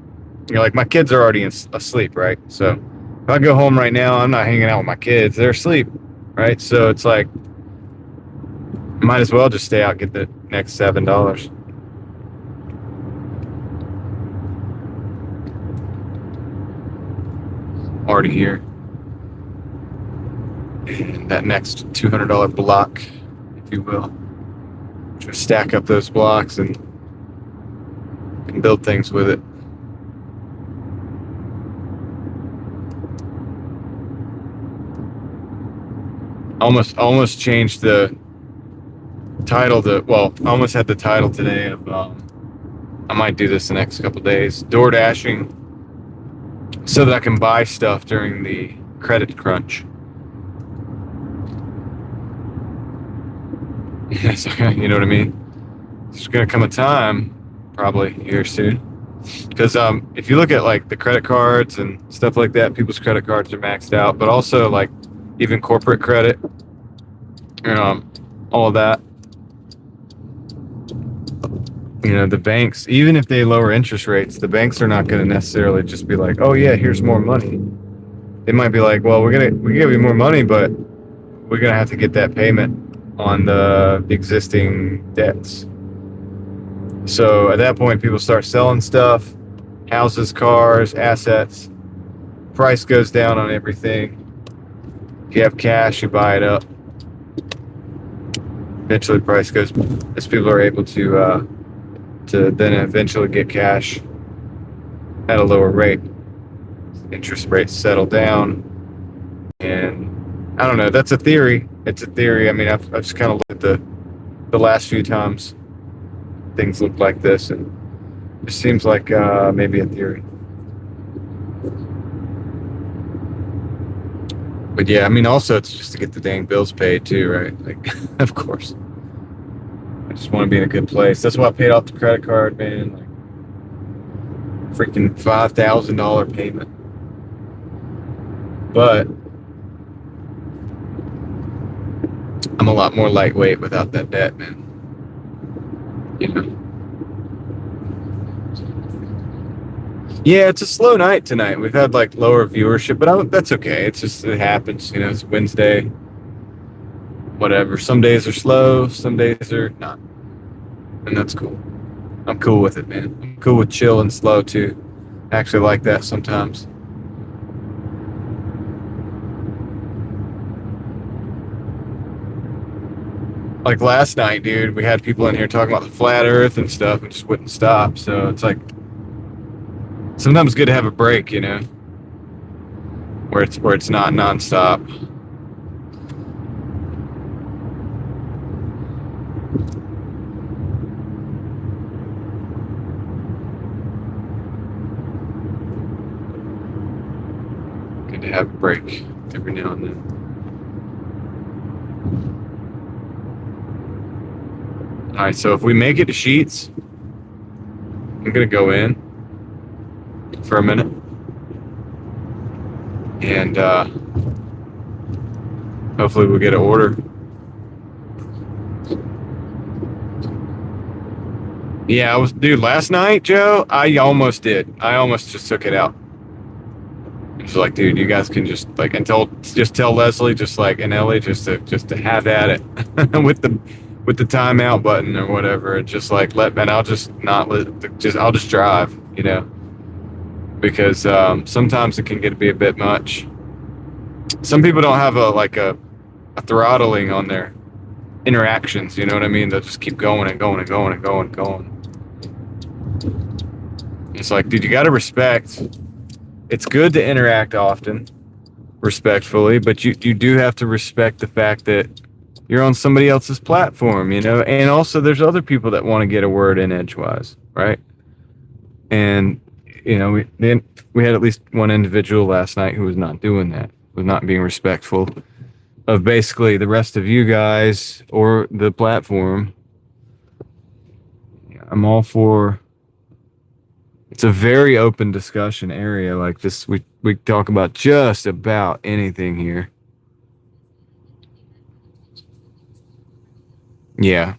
you're like, my kids are already asleep, right? So if I go home right now, I'm not hanging out with my kids. They're asleep, right? So it's like, might as well just stay out, get the next $7. already here. And that next $200 block, if you will. Just stack up those blocks and build things with it. Almost changed the title to, well, I almost had the title today of, I might do this the next couple days, Doordashing, so that I can buy stuff during the credit crunch. You know what I mean? There's gonna come a time, probably here soon, because if you look at like the credit cards and stuff like that, people's credit cards are maxed out, but also like even corporate credit, all of that. You know, the banks, even if they lower interest rates, the banks are not going to necessarily just be like, oh yeah, here's more money. They might be like, well, we give you more money, but we're going to have to get that payment on the existing debts. So at that point, people start selling stuff, houses, cars, assets. Price goes down on everything. If you have cash, you buy it up. Eventually, price goes as people are able to then eventually get cash at a lower rate. Interest rates settle down, and I don't know. That's a theory. It's a theory. I mean, I've just kind of looked at the last few times things look like this, and it seems like maybe a theory. But yeah, I mean, also it's just to get the dang bills paid too, right? Like, of course. I just want to be in a good place. That's why I paid off the credit card, man. Like, freaking $5,000 payment. But I'm a lot more lightweight without that debt, man. You know. Yeah, it's a slow night tonight. We've had like lower viewership, but that's okay. It's just, it happens. You know, it's Wednesday. Whatever. Some days are slow, some days are not. And that's cool. I'm cool with it, man. I'm cool with chill and slow too. I actually like that sometimes. Like last night, dude, we had people in here talking about the flat earth and stuff and just wouldn't stop. So it's like, sometimes it's good to have a break, you know, where it's not nonstop. Good to have a break every now and then. All right, so if we make it to Sheets, I'm gonna go in for a minute and hopefully we'll get an order. Yeah, dude, last night, Joe, I almost just took it out. It was like, dude, you guys can just like, just tell Leslie, just like, and Ellie, just to have at it with the timeout button or whatever, and just like I'll just I'll just drive, you know, because sometimes it can be a bit much. Some people don't have a throttling on their interactions, you know what I mean? They'll just keep going and going and going and going and going. It's like, dude, you got to respect. It's good to interact often, respectfully, but you do have to respect the fact that you're on somebody else's platform, you know? And also there's other people that want to get a word in edgewise, right? And, you know, we had at least one individual last night who was not doing that, was not being respectful of basically the rest of you guys or the platform. I'm all for, it's a very open discussion area like this. We talk about just about anything here. Yeah.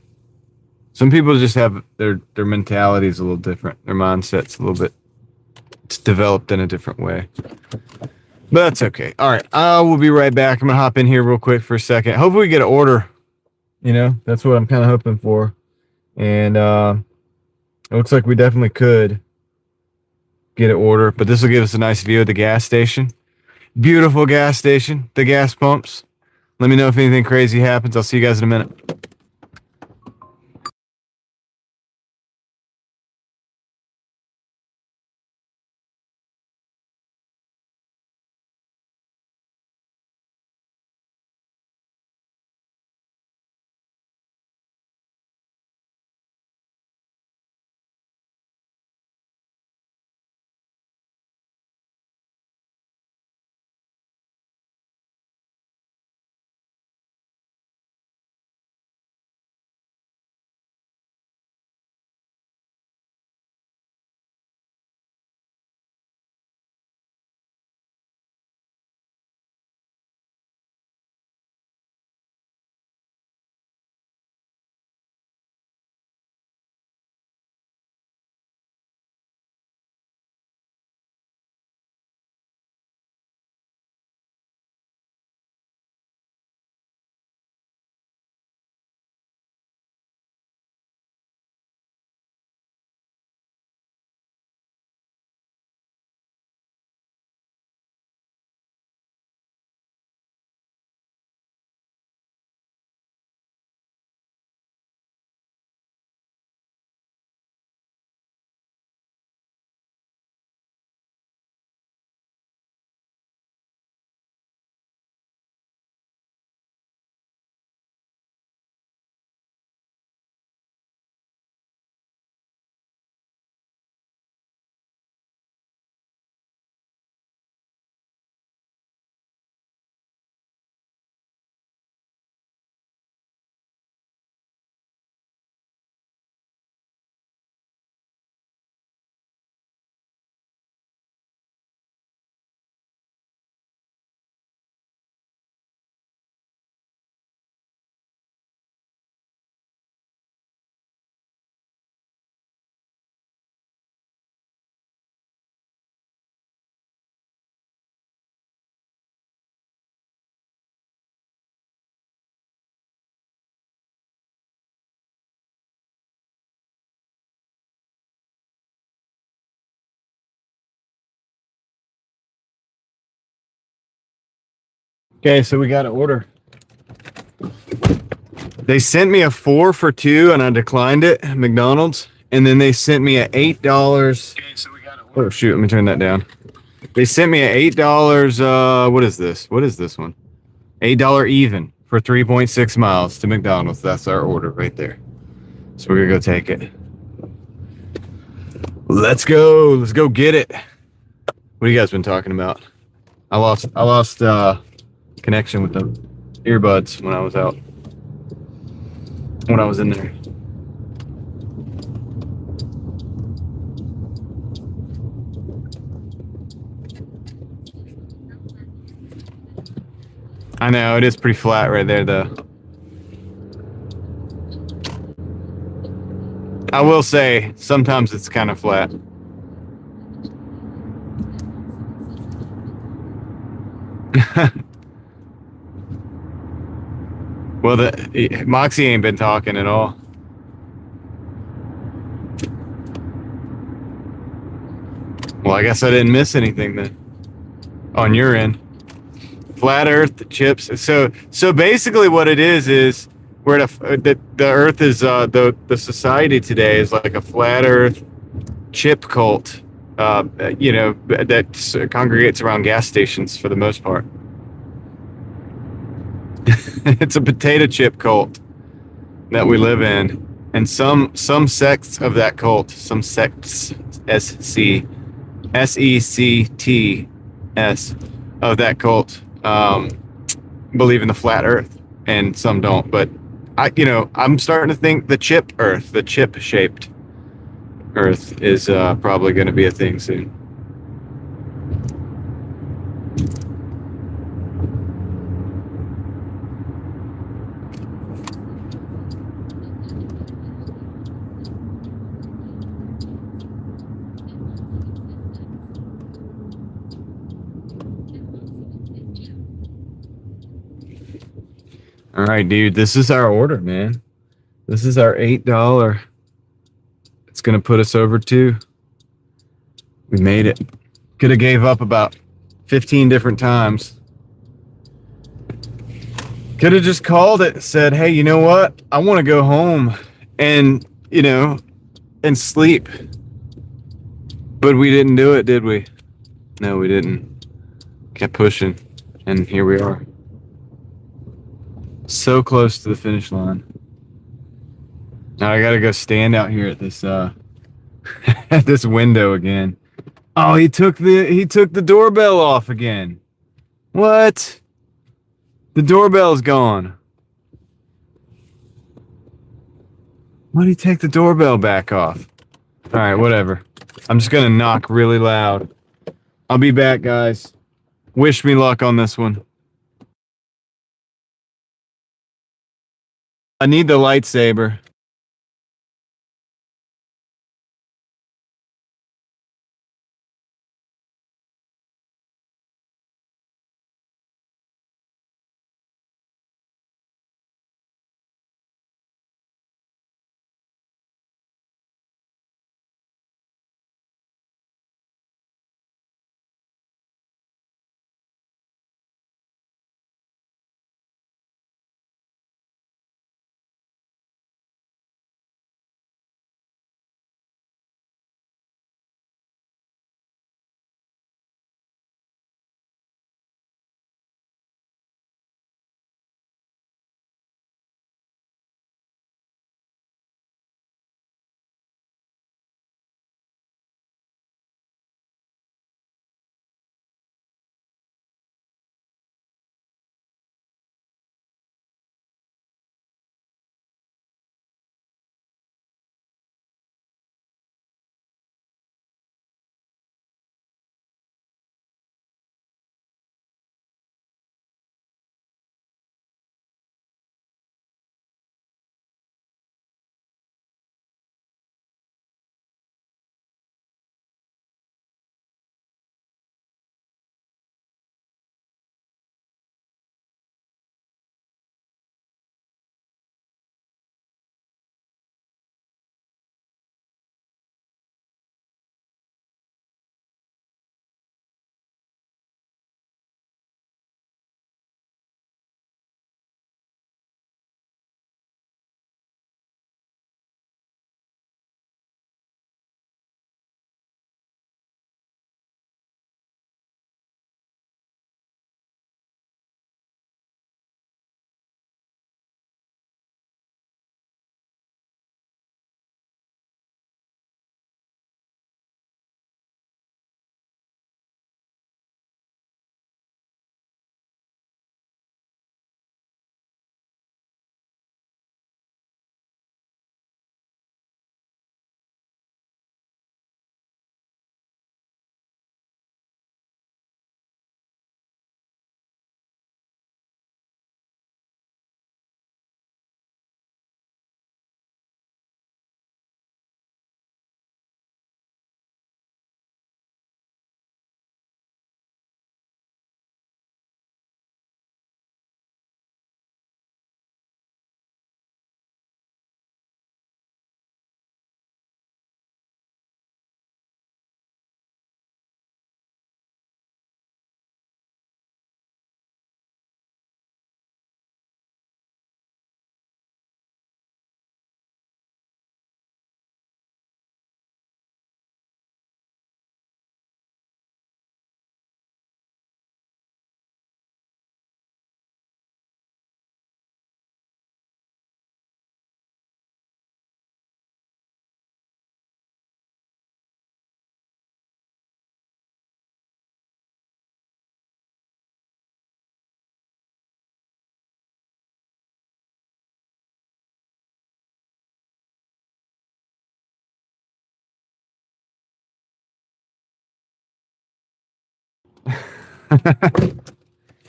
Some people just have their mentality is a little different. Their mindset's a little bit, it's developed in a different way. But that's okay. All right. I will be right back. I'm going to hop in here real quick for a second. Hopefully we get an order. You know, that's what I'm kind of hoping for. And it looks like we definitely could get an order. But this will give us a nice view of the gas station. beautiful gas station, the gas pumps. Let me know if anything crazy happens. I'll see you guys in a minute. Okay, so we got an order. They sent me a 4 for 2 and I declined it, McDonald's. And then they sent me a $8. Okay, so we got an order. Oh shoot, let me turn that down. They sent me a $8, what is this? What is this one? $8 even for 3.6 miles to McDonald's. That's our order right there. So we're gonna go take it. Let's go. Let's go get it. What have you guys been talking about? I lost connection with the earbuds when I was out. When I was in there. I know, it is pretty flat right there though. I will say, sometimes it's kind of flat. Well, Moxie ain't been talking at all. Well, I guess I didn't miss anything then. On your end. Flat Earth chips. So basically, what it is we're at the Earth is the society today is like a flat Earth chip cult. You know, that congregates around gas stations for the most part. It's a potato chip cult that we live in, and some sects of that cult, some sects, SECTS of that cult, believe in the flat Earth, and some don't. But I'm starting to think the chip Earth, the chip-shaped Earth, is probably going to be a thing soon. All right, dude, this is our order, man. This is our $8. It's going to put us over 2. We made it. Could have gave up about 15 different times. Could have just called it, said, hey, you know what? I want to go home and, and sleep. But we didn't do it, did we? No, we didn't. Kept pushing, and here we are. So close to the finish line. Now I gotta go stand out here at this at this window again. Oh, he took the doorbell off again. What? The doorbell's gone. Why did he take the doorbell back off? All right, whatever. I'm just gonna knock really loud. I'll be back, guys. Wish me luck on this one. I need the lightsaber.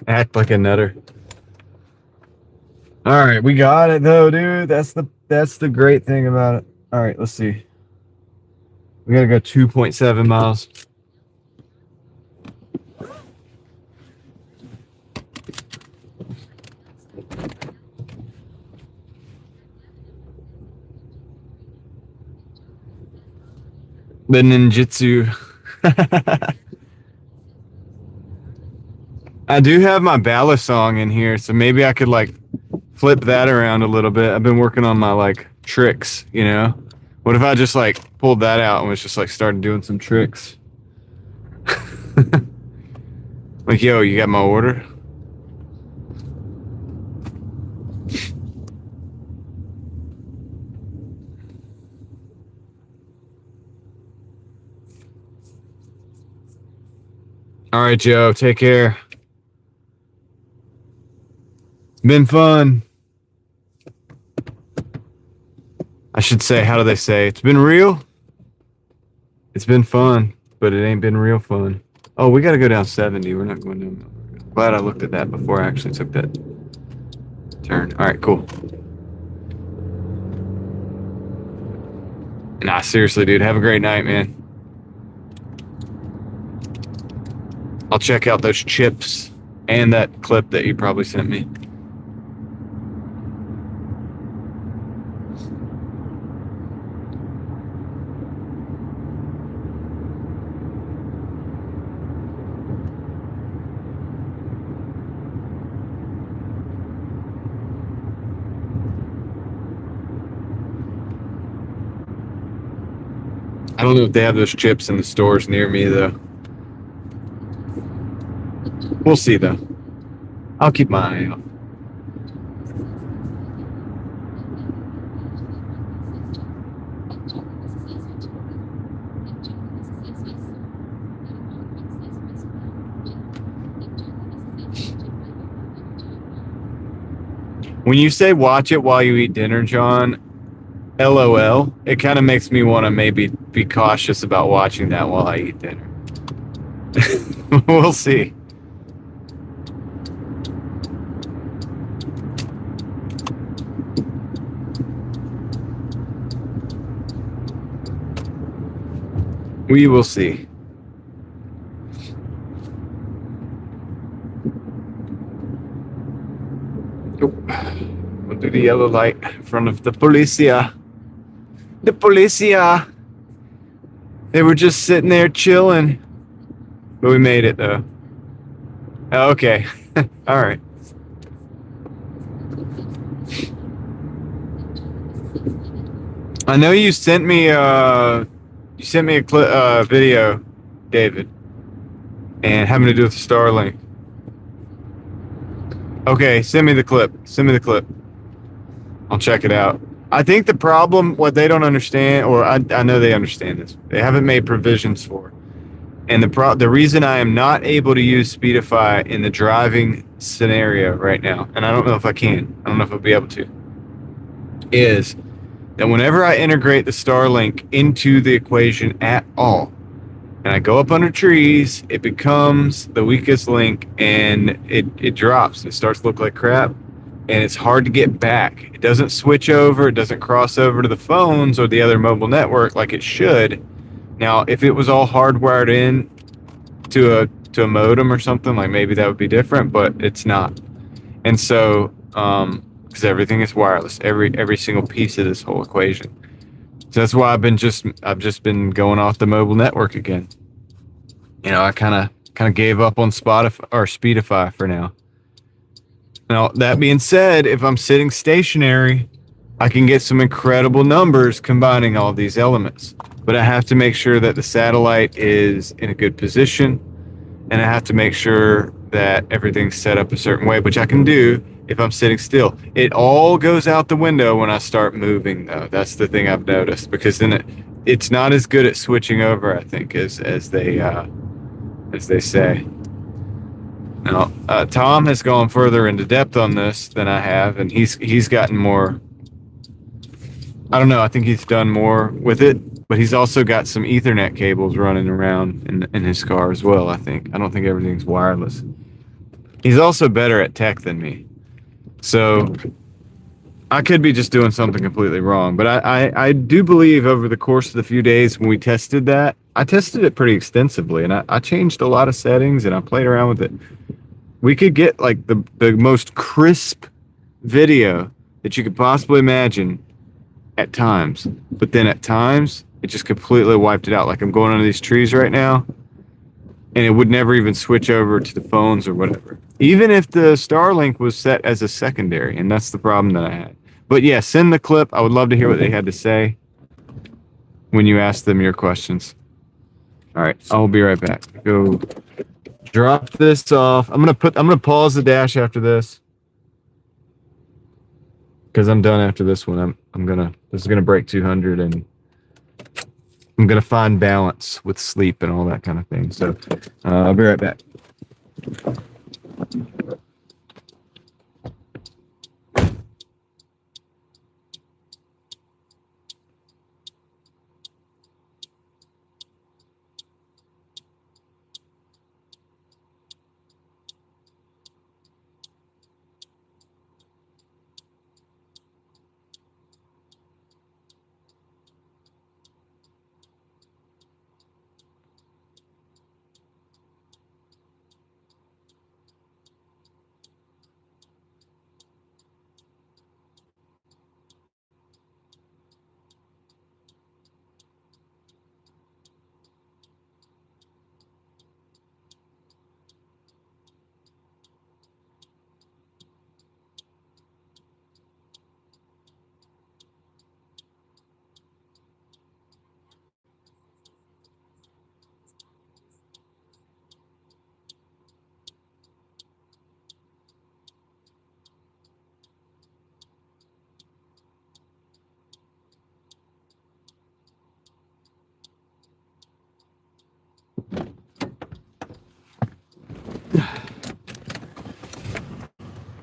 Act like a nutter. All right, we got it though, dude. That's the great thing about it. All right, let's see. We gotta go 2.7 miles. The ninjutsu. I do have my ballast song in here, so maybe I could like flip that around a little bit. I've been working on my like tricks, you know? What if I just like pulled that out and was just like started doing some tricks? Like, yo, you got my order? All right, Joe, take care. Been fun. I should say, how do they say? It's been real. It's been fun, but it ain't been real fun. Oh, we got to go down 70. We're not going down. Glad I looked at that before I actually took that turn. All right, cool. Nah, seriously, dude. Have a great night, man. I'll check out those chips and that clip that you probably sent me. I don't know if they have those chips in the stores near me, though. We'll see, though. I'll keep my eye out. When you say watch it while you eat dinner, John, LOL, it kind of makes me want to maybe be cautious about watching that while I eat dinner. We'll see. We will see. We'll do the yellow light in front of the policia. The policia. They were just sitting there chilling. But we made it, though. Oh, okay. All right. I know you sent me a video, David, and having to do with Starlink. Okay, send me the clip. Send me the clip. I'll check it out. I think the problem, what they don't understand, or I know they understand this, they haven't made provisions for. And the reason I am not able to use Speedify in the driving scenario right now, and I don't know if I can, I don't know if I'll be able to, is that whenever I integrate the Starlink into the equation at all, and I go up under trees, it becomes the weakest link and it drops. It starts to look like crap. And it's hard to get back. It doesn't switch over. It doesn't cross over to the phones or the other mobile network like it should. Now, if it was all hardwired in to a modem or something, like maybe that would be different, but it's not. And so, because everything is wireless, every single piece of this whole equation. So that's why I've just been going off the mobile network again. You know, I kind of gave up on Spotify or Speedify for now. Now, that being said, if I'm sitting stationary, I can get some incredible numbers combining all these elements. But I have to make sure that the satellite is in a good position, and I have to make sure that everything's set up a certain way, which I can do if I'm sitting still. It all goes out the window when I start moving, though. That's the thing I've noticed, because then it's not as good at switching over, I think, as they say. Now, Tom has gone further into depth on this than I have, and he's gotten more. I don't know. I think he's done more with it, but he's also got some Ethernet cables running around in his car as well. I don't think everything's wireless. He's also better at tech than me, so I could be just doing something completely wrong. But I do believe over the course of the few days when we tested that, I tested it pretty extensively, and I changed a lot of settings and I played around with it. We could get like the most crisp video that you could possibly imagine at times, but then at times it just completely wiped it out. Like I'm going under these trees right now, and it would never even switch over to the phones or whatever. Even if the Starlink was set as a secondary, and that's the problem that I had. But yeah, send the clip. I would love to hear what they had to say when you ask them your questions. All right, I'll be right back. Go drop this off. I'm gonna pause the dash after this because I'm done after this one. This is gonna break 200 and I'm gonna find balance with sleep and all that kind of thing. So I'll be right back.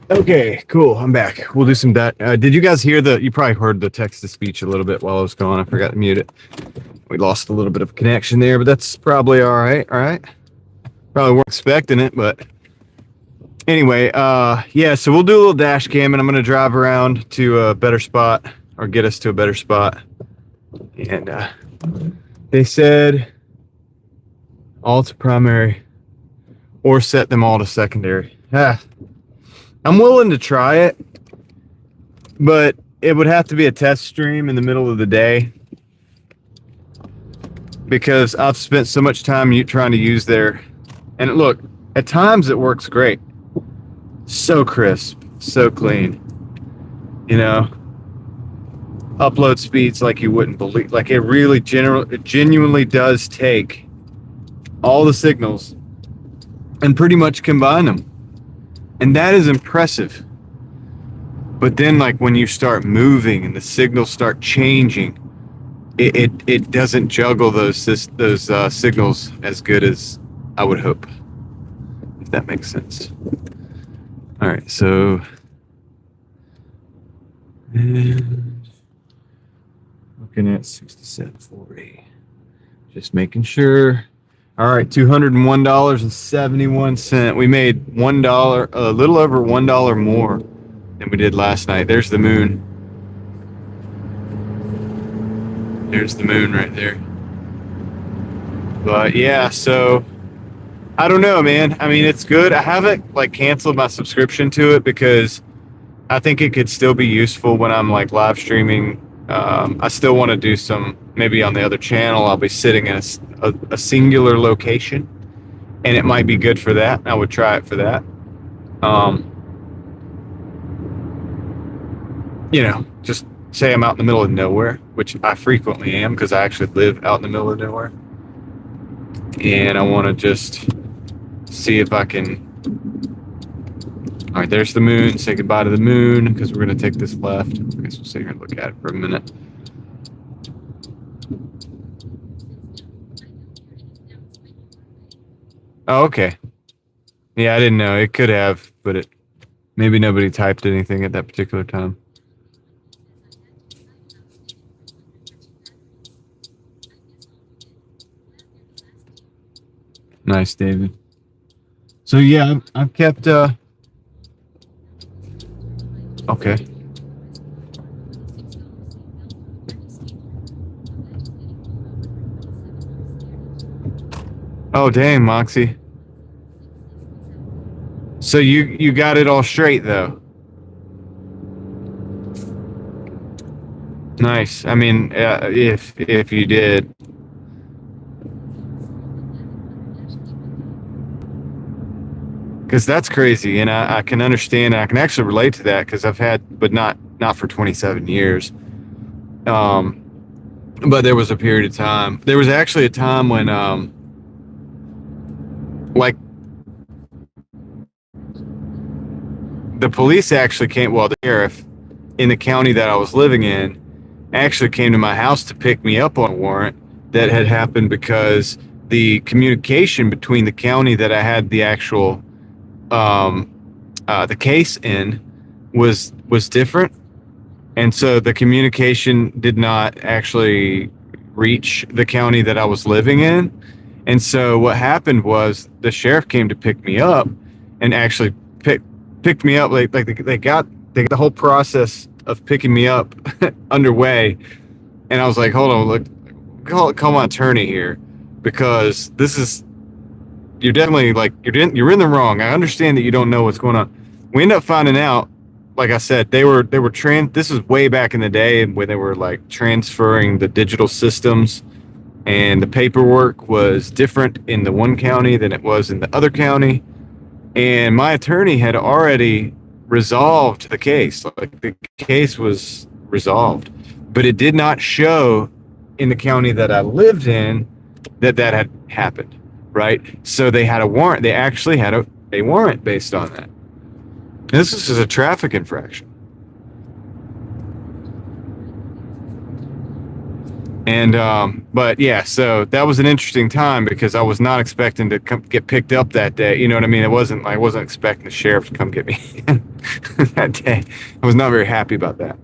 Okay, cool. I'm back. We'll do some that. Did you guys hear you probably heard the text to speech a little bit while I was gone. I forgot to mute it. We lost a little bit of connection there, but that's probably all right. All right. Probably weren't expecting it, but anyway, yeah, so we'll do a little dash cam and I'm going to drive around to a better spot or get us to a better spot. And they said all to primary or set them all to secondary. I'm willing to try it, but it would have to be a test stream in the middle of the day because I've spent so much time trying to use their, and look, at times it works great. So crisp, so clean, you know, upload speeds like you wouldn't believe. Like it really it genuinely does take all the signals and pretty much combine them. And that is impressive. But then like when you start moving and the signals start changing, it doesn't juggle those signals as good as I would hope, if that makes sense. All right, so and looking at 67.40, just making sure. All right, $201.71. We made $1, a little over $1 more than we did last night. There's the moon. There's the moon right there. But yeah, so I don't know, man. I mean, it's good. I haven't like canceled my subscription to it because I think it could still be useful when I'm like live streaming. I still want to do some, maybe on the other channel, I'll be sitting in a singular location and it might be good for that. I would try it for that. You know, just say I'm out in the middle of nowhere, which I frequently am because I actually live out in the middle of nowhere. And I want to just see if I can. All right, there's the moon. Say goodbye to the moon because we're going to take this left. I guess we'll sit here and look at it for a minute. Oh, okay. Yeah, I didn't know. It could have, but maybe nobody typed anything at that particular time. Nice, David. So yeah, I've kept okay. Oh dang, Moxie. So you got it all straight though. Nice. I mean, if you did. because that's crazy, and I can understand, and I can actually relate to that because I've had, but not for 27 years. Um, but there was a period of time. There was actually a time when, like, the police actually came. Well, the sheriff in the county that I was living in actually came to my house to pick me up on a warrant that had happened because the communication between the county that I had the actual the case in was different, and so the communication did not actually reach the county that I was living in. And so what happened was the sheriff came to pick me up and actually picked me up. Like they got the whole process of picking me up underway. And I was like, hold on, look, call my attorney here, because this is, you're definitely, like, you're in the wrong. I understand that you don't know what's going on. We end up finding out, like I said, they were this is way back in the day when they were like transferring the digital systems, and the paperwork was different in the one county than it was in the other county. And my attorney had already resolved the case. Like, the case was resolved, but it did not show in the county that I lived in that had happened. Right. So they had a warrant. They actually had a warrant based on that. This is a traffic infraction. And, but yeah, so that was an interesting time because I was not expecting to get picked up that day. You know what I mean? I wasn't expecting the sheriff to come get me that day. I was not very happy about that.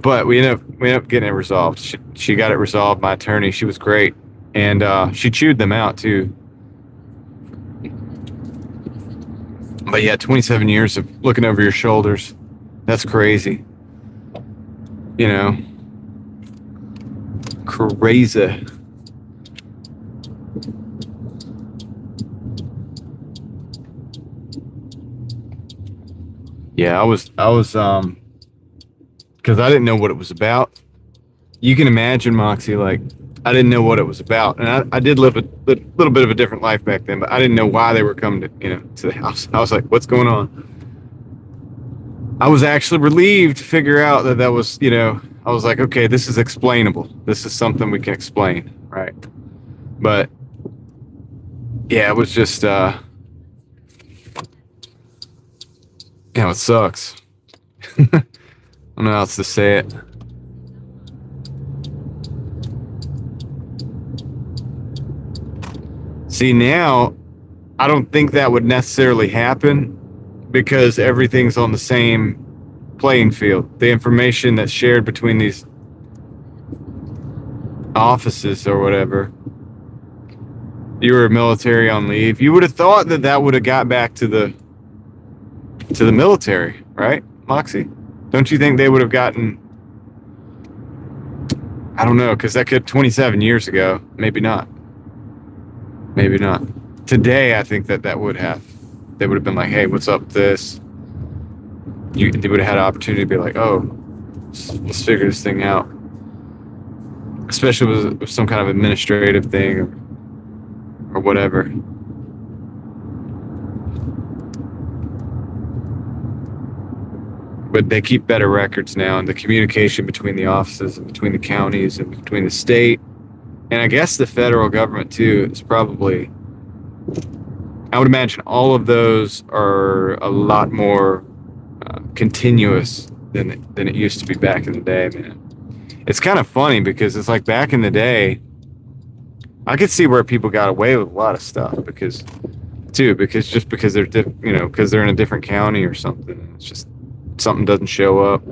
But we ended up getting it resolved. She got it resolved. My attorney, she was great. And, she chewed them out too. But yeah, 27 years of looking over your shoulders. That's crazy. You know? Crazy. Yeah, I was because I didn't know what it was about. You can imagine, Moxie, like, I didn't know what it was about. And I did live a little bit of a different life back then, but I didn't know why they were coming to the house. I was like, what's going on? I was actually relieved to figure out that was, I was like, okay, this is explainable. This is something we can explain, right? But yeah, it was just, it sucks. I don't know how else to say it. See, now, I don't think that would necessarily happen because everything's on the same playing field. The information that's shared between these offices or whatever. You were military on leave. You would have thought that would have got back to the military, right, Moxie? Don't you think they would have gotten? I don't know, because that could 27 years ago. Maybe not. Maybe not. Today, I think that would have. They would have been like, hey, what's up with this? They would have had an opportunity to be like, oh, let's figure this thing out. Especially with some kind of administrative thing or whatever. But they keep better records now, and the communication between the offices and between the counties and between the state, and I guess the federal government too, is probably, I would imagine all of those are a lot more continuous than it used to be back in the day, man. It's kind of funny because it's like back in the day, I could see where people got away with a lot of stuff because they're because they're in a different county or something. It's just something doesn't show up.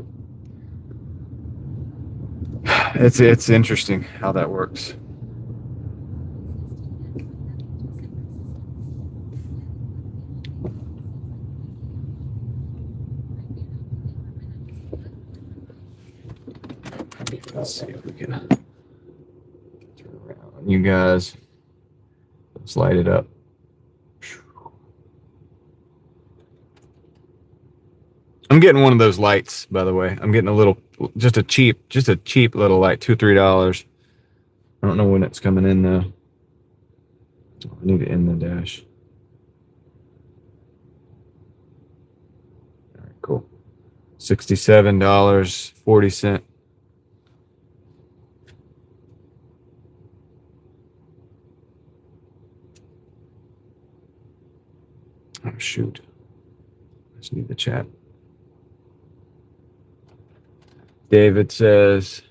It's interesting how that works. Let's see if we can turn around. You guys, let's light it up. I'm getting one of those lights, by the way. I'm getting just a cheap little light, $2 or $3. I don't know when it's coming in though. I need to end the dash. Cool. $67.40. Oh, shoot. I just need the chat. David says,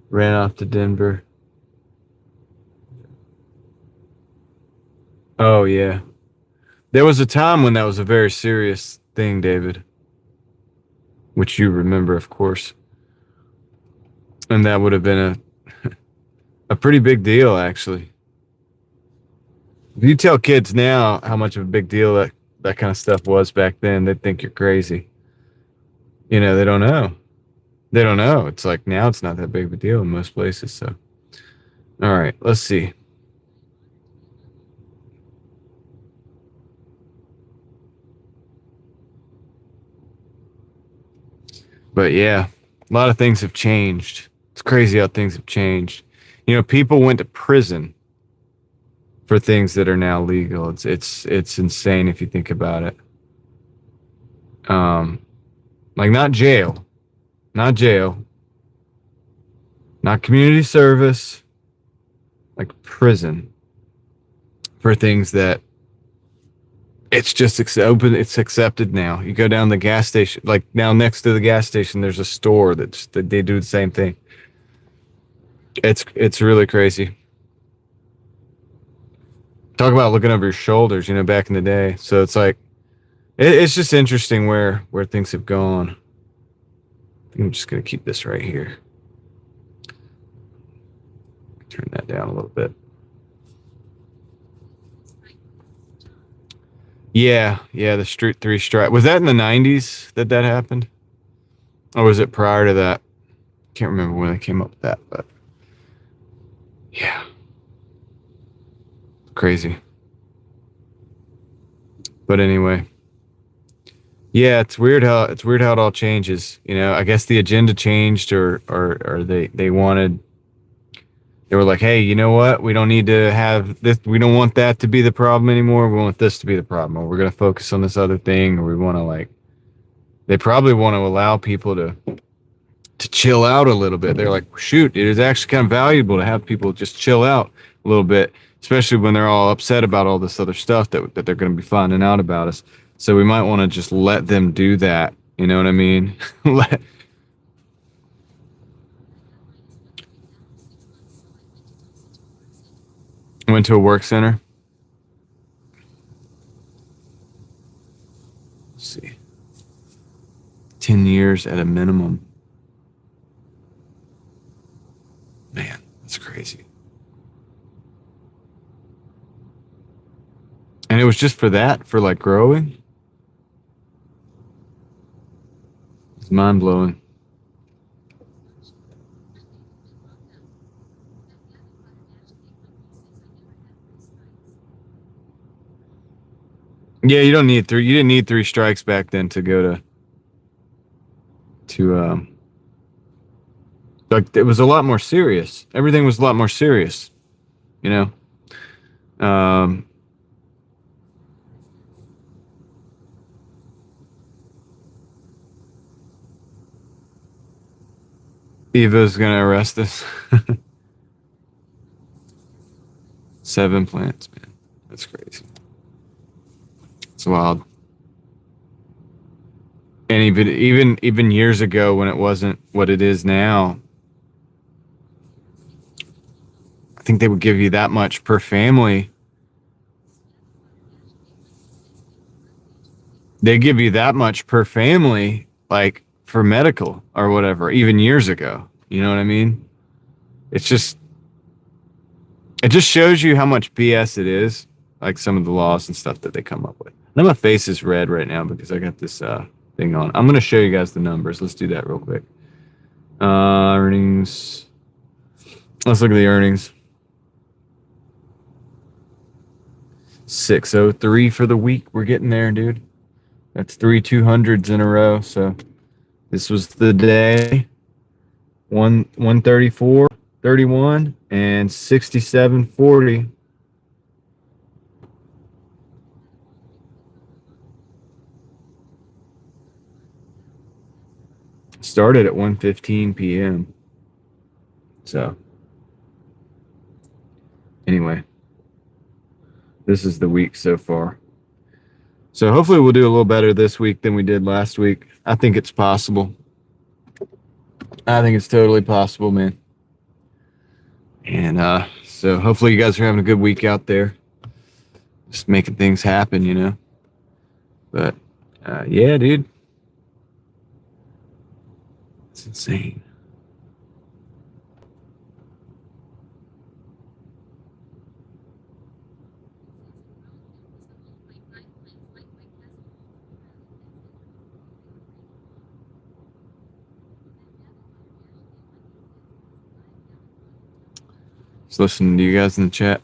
ran off to Denver. Oh, yeah. There was a time when that was a very serious thing, David, which you remember, of course. And that would have been a pretty big deal, actually. If you tell kids now how much of a big deal that kind of stuff was back then, they'd think you're crazy. You know, they don't know. They don't know. It's like now it's not that big of a deal in most places. So, all right, let's see. But yeah, a lot of things have changed. It's crazy how things have changed. You know, people went to prison for things that are now legal. It's insane if you think about it. Like not jail, not community service, like prison for things that it's just open. It's accepted now. You go down the gas station, like now next to the gas station, there's a store that they do the same thing. It's really crazy. Talk about looking over your shoulders, you know, back in the day. So it's like, it's just interesting where things have gone. I'm just going to keep this right here. Turn that down a little bit. Yeah, the Street 3 strike. Was that in the 90s that happened? Or was it prior to that? Can't remember when they came up with that, but yeah. Crazy. But anyway. Yeah, it's weird how it all changes. You know, I guess the agenda changed or they wanted, they were like, hey, you know what? We don't need to have this. We don't want that to be the problem anymore. We want this to be the problem. Or we're going to focus on this other thing. Or we want to they probably want to allow people to chill out a little bit. They're like, shoot, it is actually kind of valuable to have people just chill out a little bit, especially when they're all upset about all this other stuff that they're going to be finding out about us. So we might want to just let them do that. You know what I mean? Went to a work center. Let's see. 10 years at a minimum. Man, that's crazy. And it was just for that, for like growing. It's mind blowing. Yeah, you don't need three. You didn't need 3 strikes back then to go to like it was a lot more serious. Everything was a lot more serious, you know. Eva's gonna arrest us. 7 plants, man. That's crazy. It's wild. And even years ago when it wasn't what it is now, I think they would give you that much per family. They give you that much per family, like for medical or whatever, even years ago. You know what I mean? It just shows you how much BS it is, like some of the laws and stuff that they come up with. Now my face is red right now because I got this thing on. I'm going to show you guys the numbers. Let's do that real quick. Earnings. Let's look at the earnings. 603 for the week. We're getting there, dude. That's 3 200s in a row. So this was the day. 134.31 and 67.40. Started at 1:15 p.m. So anyway, this is the week so far. So hopefully we'll do a little better this week than we did last week. I think it's possible. I think it's totally possible, man. And so hopefully you guys are having a good week out there. Just making things happen, you know. But yeah, dude. It's insane. Just listening to you guys in the chat.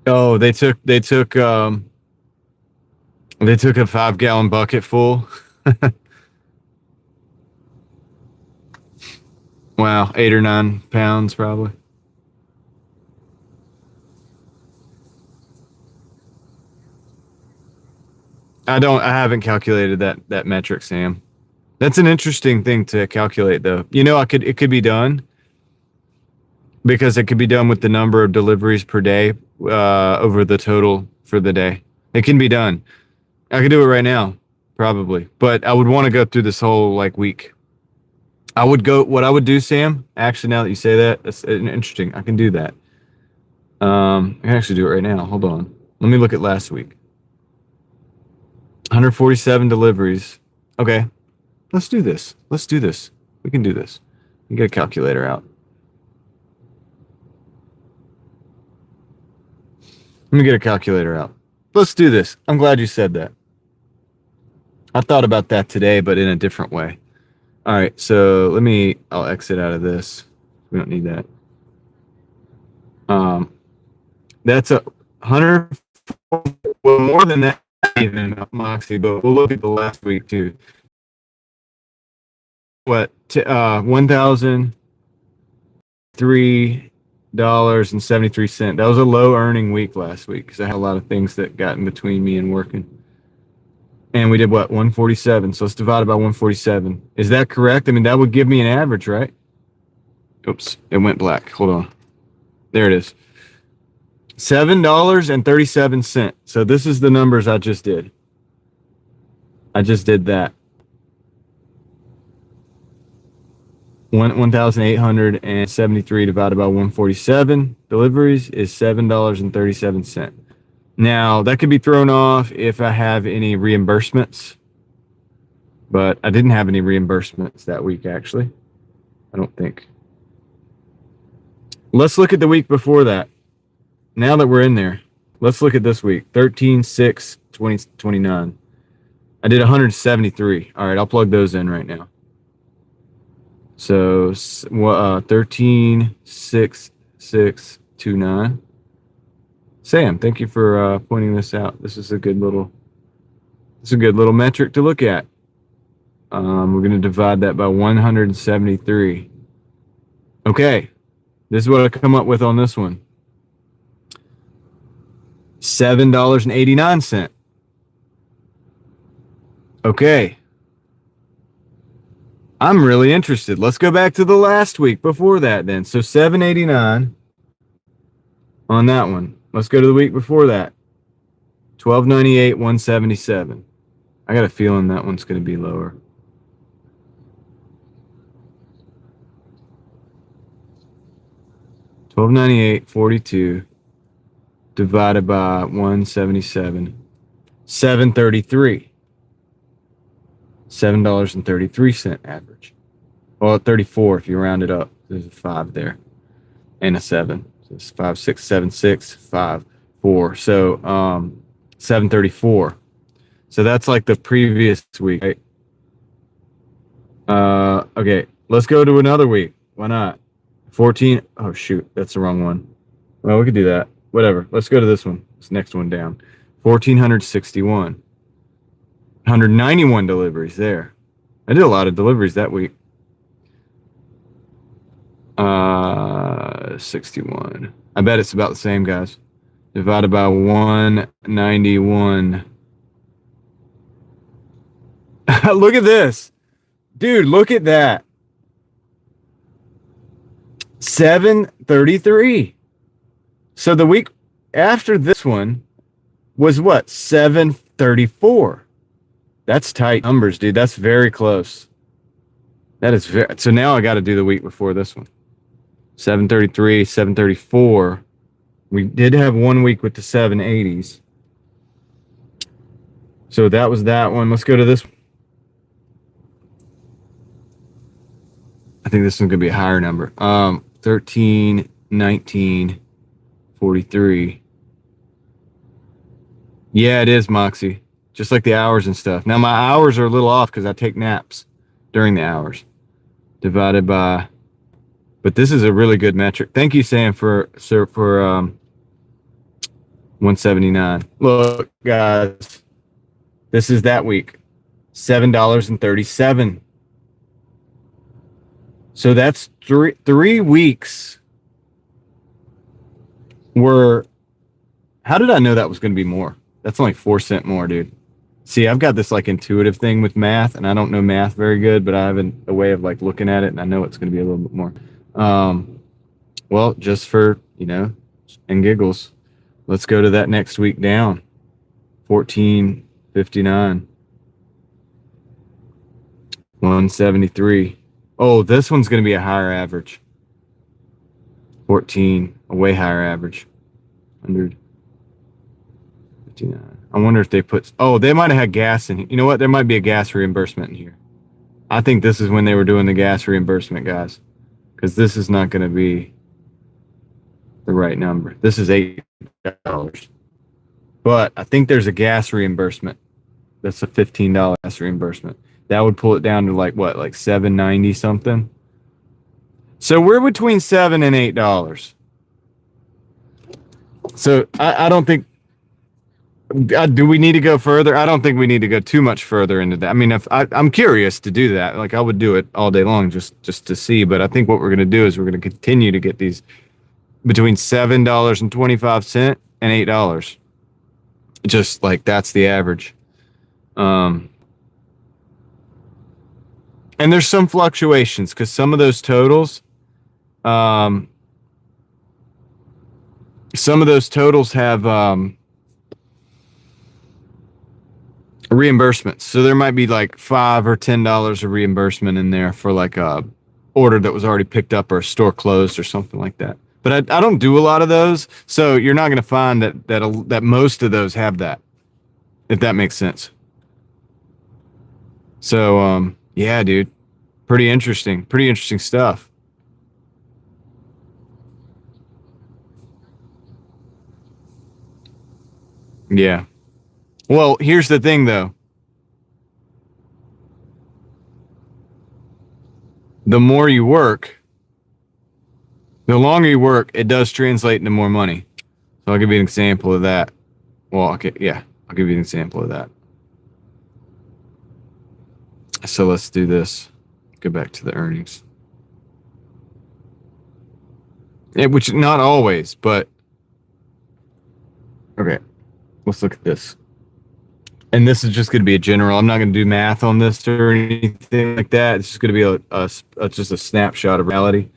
Oh, they took a 5-gallon bucket full. Wow, 8 or 9 pounds probably. I haven't calculated that metric, Sam. That's an interesting thing to calculate though. You know, it could be done because it could be done with the number of deliveries per day over the total for the day. It can be done. I could do it right now, probably. But I would want to go through this whole week. What I would do, Sam, actually, now that you say that, that's interesting. I can do that. I can actually do it right now. Hold on. Let me look at last week. 147 deliveries. Okay. Let's do this. We can do this. We can get a calculator out. Let me get a calculator out. Let's do this. I'm glad you said that. I thought about that today, but in a different way. All right, so I'll exit out of this. We don't need that. That's 100, well, more than that even, Moxie, but we'll look at the last week too. What, $1,003.73. That was a low earning week last week because I had a lot of things that got in between me and working. And we did what? 147. So let's divide it by 147. Is that correct? I mean, that would give me an average, right? Oops, it went black. Hold on. There it is. $7.37. So this is the numbers I just did. I just did that. 1,873 divided by 147 deliveries is $7.37. Now, that could be thrown off if I have any reimbursements, but I didn't have any reimbursements that week, actually. I don't think. Let's look at the week before that. Now that we're in there, let's look at this week, 13/6/2029. I did 173. All right, I'll plug those in right now. So 13/6/6/29. Sam, thank you for pointing this out. This is a good little metric to look at. We're going to divide that by 173. Okay, this is what I come up with on this one. $7.89. Okay. I'm really interested. Let's go back to the last week before that then. So $7.89 on that one. Let's go to the week before that. $12.98, $177. I got a feeling that one's going to be lower. $12.98.42 divided by 177. $7.33. $7.33 average. Well, 34 if you round it up. There's a 5 there and a 7. So it's 5, 6, 7, 6, 5, 4. So 734. So that's like the previous week, right? Okay, let's go to another week. Why not? 14. Oh shoot, that's the wrong one. Well, we could do that. Whatever. Let's go to this one. This next one down. 1,461. 191 deliveries there. I did a lot of deliveries that week. 61. I bet it's about the same, guys. Divided by 191. Look at this. Dude, look at that. 733. So the week after this one was what? 734. That's tight numbers, dude. That's very close. That is very, so now I got to do the week before this one. 733, 734. We did have 1 week with the 780s. So that was that one. Let's go to this one. I think this one's going to be a higher number. 13, 19, 43. Yeah, it is, Moxie. Just like the hours and stuff. Now, my hours are a little off because I take naps during the hours. Divided by... But this is a really good metric. Thank you, Sam, for 179. Look, guys. This is that week. $7.37. So that's three weeks were... How did I know that was going to be more? That's only 4 cents more, dude. See, I've got this like intuitive thing with math, and I don't know math very good, but I have a way of like looking at it, and I know it's going to be a little bit more. Well, just for, and giggles, let's go to that next week down. 14.59. 173. Oh, this one's going to be a higher average. 14, a way higher average. 159. I wonder if they put... Oh, they might have had gas in here. You know what? There might be a gas reimbursement in here. I think this is when they were doing the gas reimbursement, guys. Because this is not going to be the right number. This is $8. But I think there's a gas reimbursement. That's a $15 gas reimbursement. That would pull it down to like what? Like $7.90 something. So we're between $7 and $8. So I don't think... do we need to go further? I don't think we need to go too much further into that. I mean, if I'm curious to do that. Like I would do it all day long just to see. But I think what we're going to do is we're going to continue to get these between $7.25 and $8. Just like that's the average. And there's some fluctuations because some of those totals, have reimbursements. So there might be like $5 or $10 of reimbursement in there for like a order that was already picked up or a store closed or something like that. But I don't do a lot of those, so you're not going to find that most of those have that, if that makes sense. So yeah, dude, pretty interesting stuff. Yeah. Well, here's the thing, though. The more you work, the longer you work, it does translate into more money. So I'll give you an example of that. Well, okay, yeah, I'll give you an example of that. So let's do this. Go back to the earnings. Which not always, but okay. Let's look at this. And this is just going to be a general. I'm not going to do math on this or anything like that. It's just going to be just a snapshot of reality.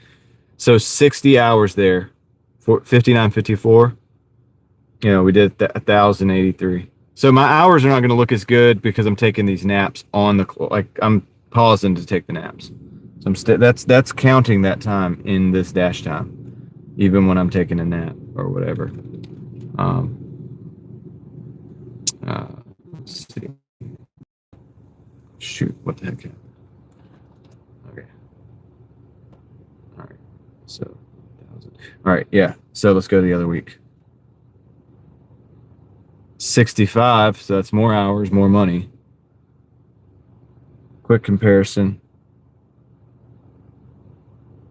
So 60 hours there, 59.54. We did 1,083. So my hours are not going to look as good because I'm taking these naps on I'm pausing to take the naps. So that's counting that time in this dash time, even when I'm taking a nap or whatever. Let's see. Shoot, what the heck? Okay. All right. So, 1,000. All right, yeah. So let's go to the other week. 65, so that's more hours, more money. Quick comparison.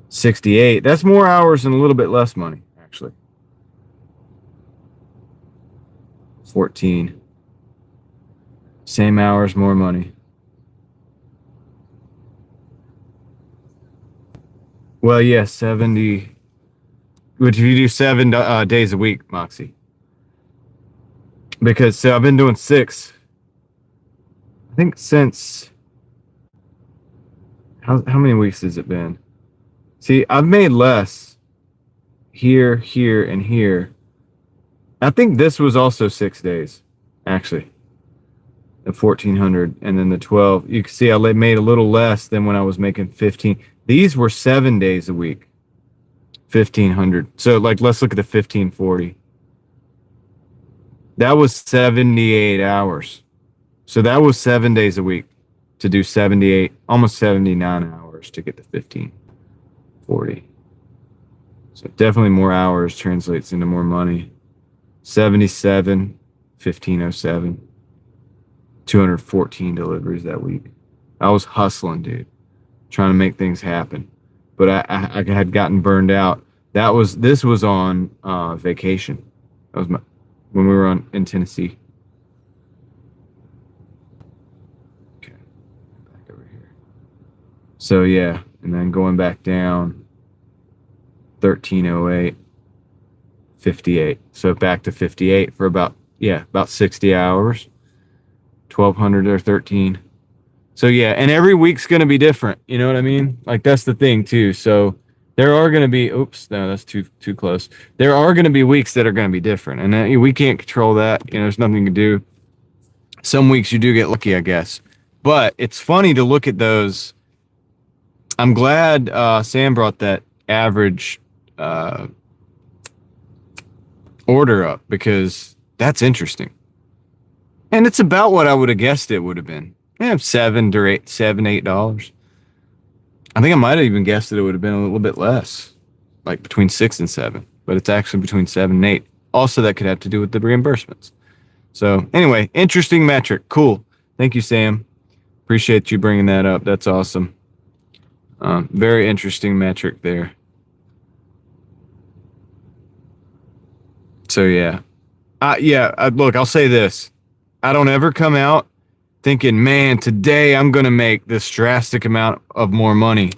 68, that's more hours and a little bit less money, actually. 14. Same hours, more money. Well, yeah, 70. Which if you do 7 days a week, Moxie. Because so I've been doing 6. I think since how many weeks has it been? See, I've made less here, here, and here. I think this was also 6 days, actually. The 1400 and then the 12. You can see I made a little less than when I was making 15. These were 7 days a week. 1500. So like let's look at the 1540. That was 78 hours. So that was 7 days a week to do 78, almost 79 hours to get the 1540. So definitely more hours translates into more money. 77, 1507. 214 deliveries that week. I was hustling, dude, trying to make things happen. But I had gotten burned out. This was on vacation. That was when we were in Tennessee. Okay, back over here. So yeah, and then going back down, 1308, 58. So back to 58 for about 60 hours. 1200 or 13. So yeah, and every week's going to be different. You know what I mean? Like that's the thing too. So there are going to be, oops, no, that's too close. There are going to be weeks that are going to be different, and we can't control that. You know, there's nothing to do. Some weeks you do get lucky, I guess. But it's funny to look at those. I'm glad Sam brought that average order up because that's interesting. And it's about what I would have guessed it would have been. Yeah, $7, $8. I think I might have even guessed that it would have been a little bit less, like between 6 and 7. But it's actually between 7 and 8. Also, that could have to do with the reimbursements. So anyway, interesting metric. Cool. Thank you, Sam. Appreciate you bringing that up. That's awesome. Very interesting metric there. So yeah. Look, I'll say this. I don't ever come out thinking, man, today I'm going to make this drastic amount of more money.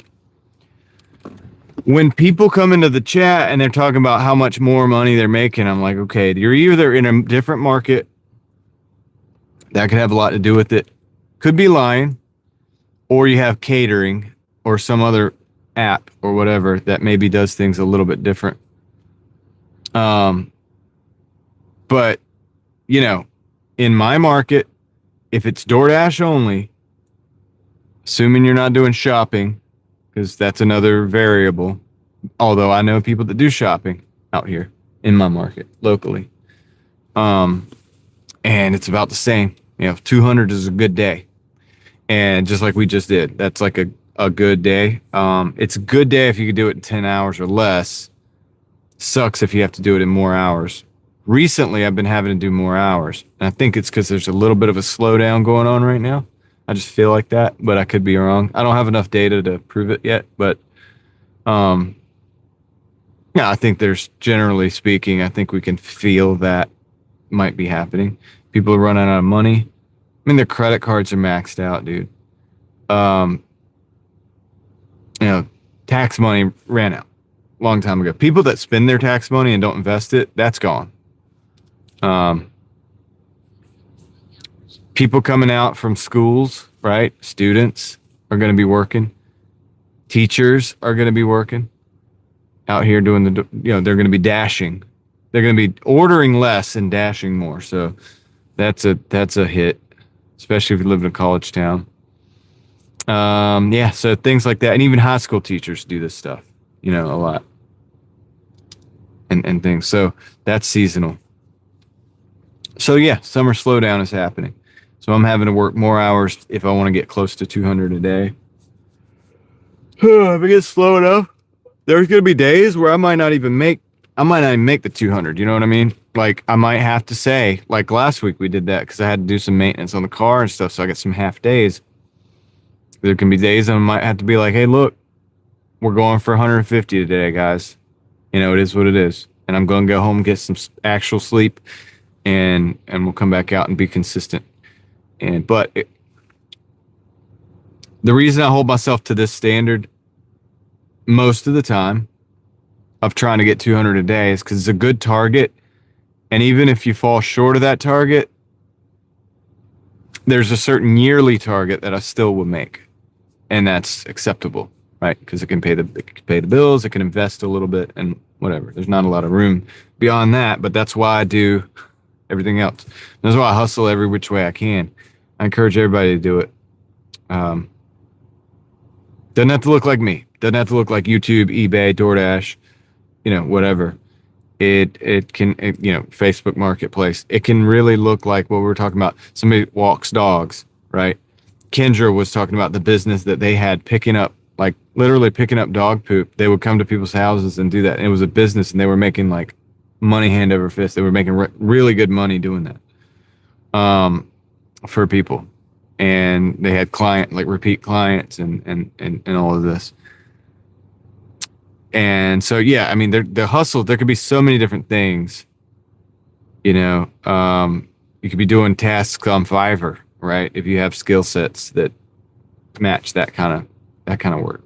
When people come into the chat and they're talking about how much more money they're making, I'm like, okay, you're either in a different market. That could have a lot to do with it. Could be lying. Or you have catering or some other app or whatever that maybe does things a little bit different. But, you know, in my market, if it's DoorDash only, assuming you're not doing shopping, because that's another variable, although I know people that do shopping out here in my market locally, and it's about the same. 200 is a good day, and just like we just did, that's like a good day. It's a good day if you could do it in 10 hours or less. Sucks if you have to do it in more hours. Recently, I've been having to do more hours. And I think it's because there's a little bit of a slowdown going on right now. I just feel like that, but I could be wrong. I don't have enough data to prove it yet, but I think there's, generally speaking, I think we can feel that might be happening. People are running out of money. I mean, their credit cards are maxed out, dude. Tax money ran out a long time ago. People that spend their tax money and don't invest it, that's gone. People coming out from schools, right? Students are going to be working. Teachers are going to be working out here doing they're going to be dashing. They're going to be ordering less and dashing more. So that's a hit, especially if you live in a college town. So things like that. And even high school teachers do this stuff, a lot. And things. So that's seasonal. So yeah, summer slowdown is happening. So I'm having to work more hours if I want to get close to 200 a day. If it gets slow enough, there's going to be days where I might not even make the 200. You know what I mean? Like I might have to say, like last week we did that because I had to do some maintenance on the car and stuff. So I got some half days. There can be days I might have to be like, hey, look, we're going for 150 today, guys. It is what it is. And I'm going to go home and get some actual sleep. And we'll come back out and be consistent. The reason I hold myself to this standard most of the time of trying to get 200 a day is because it's a good target. And even if you fall short of that target, there's a certain yearly target that I still would make. and that's acceptable, right? Because it can pay the bills, it can invest a little bit, and whatever. There's not a lot of room beyond that, but that's why I do everything else. That's why I hustle every which way I can. I encourage everybody to do it. Doesn't have to look like me. Doesn't have to look like YouTube, eBay, DoorDash, whatever. It can, Facebook Marketplace. It can really look like what we were talking about. Somebody walks dogs, right? Kendra was talking about the business that they had literally picking up dog poop. They would come to people's houses and do that. And it was a business, and they were making like money hand over fist. They were making really good money doing that for people. And they had repeat clients and all of this. And so, yeah, I mean, the hustle, there could be so many different things, you could be doing tasks on Fiverr, right? If you have skill sets that match that kind of work.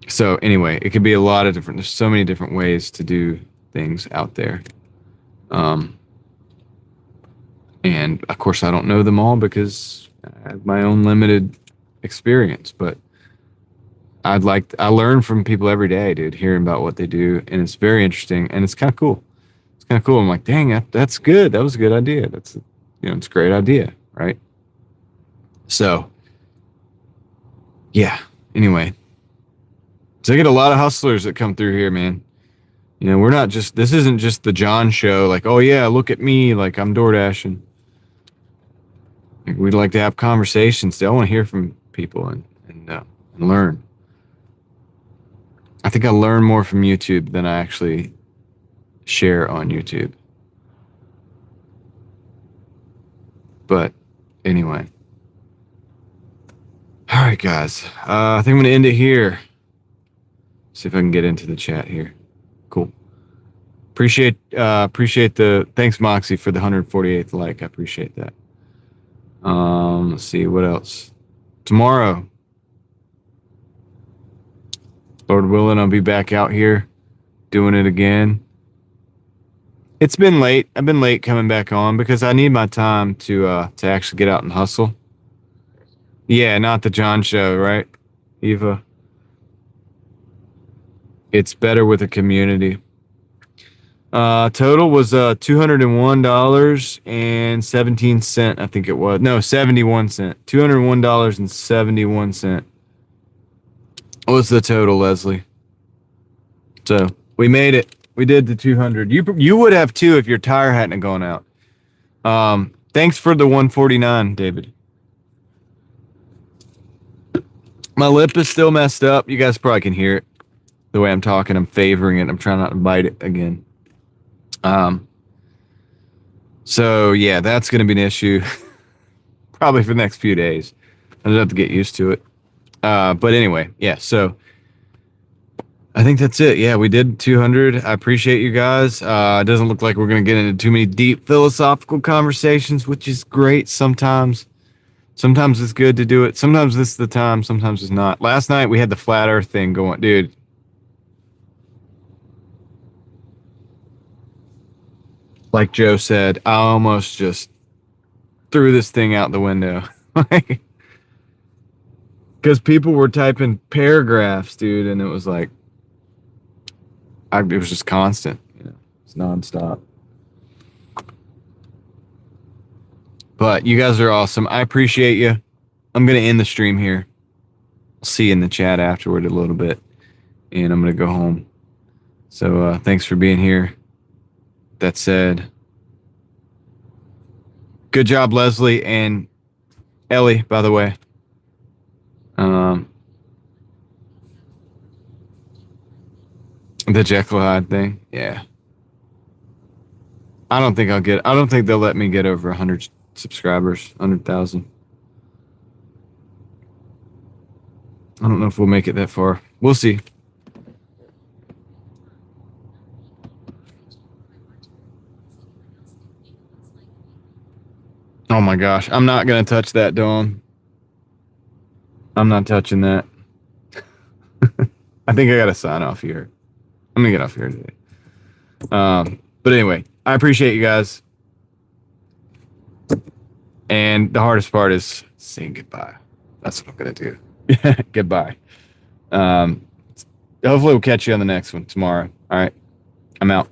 So anyway, it could be a lot of there's so many different ways to do things out there. And of course I don't know them all because I have my own limited experience, but I learn from people every day, dude, hearing about what they do. And it's very interesting and it's kind of cool. I'm like, dang, that's good. That was a good idea. It's a great idea. Right. So yeah, anyway, so I get a lot of hustlers that come through here, man. This isn't just the John show. Like, oh yeah, look at me. Like I'm DoorDashing. Like, we'd like to have conversations. I want to hear from people and learn. I think I learn more from YouTube than I actually share on YouTube. But anyway. All right, guys. I think I'm going to end it here. See if I can get into the chat here. Cool. Appreciate thanks, Moxie, for the 148th like. I appreciate that. Let's see what else. Tomorrow, Lord willing, I'll be back out here doing it again. It's been late. I've been late coming back on because I need my time to actually get out and hustle. Yeah, not the John show, right, Eva? It's better with a community. Total was $201.17. I think it was. No, 71 cents. $201.71. What's the total, Leslie? So we made it. We did the 200. You would have too if your tire hadn't gone out. Thanks for the 149, David. My lip is still messed up. You guys probably can hear it. The way I'm talking, I'm favoring it. I'm trying not to bite it again. So yeah, that's going to be an issue probably for the next few days. I just have to get used to it. But anyway, yeah, so I think that's it. Yeah, we did 200. I appreciate you guys. It doesn't look like we're going to get into too many deep philosophical conversations, which is great sometimes. Sometimes it's good to do it. Sometimes this is the time. Sometimes it's not. Last night we had the flat earth thing going. Dude. Like Joe said, I almost just threw this thing out the window. Because people were typing paragraphs, dude, and it was like, it was just constant. It's nonstop. But you guys are awesome. I appreciate you. I'm going to end the stream here. I'll see you in the chat afterward a little bit. And I'm going to go home. So thanks for being here. That said, good job, Leslie and Ellie, by the way. The Jekyll Hyde thing. Yeah. I don't think they'll let me get over 100 subscribers, 100,000. I don't know if we'll make it that far. We'll see. Oh my gosh. I'm not going to touch that, Dawn. I'm not touching that. I think I got to sign off here. I'm going to get off here today. But anyway, I appreciate you guys. And the hardest part is saying goodbye. That's what I'm gonna do. Goodbye. Hopefully we'll catch you on the next one tomorrow. All right. I'm out.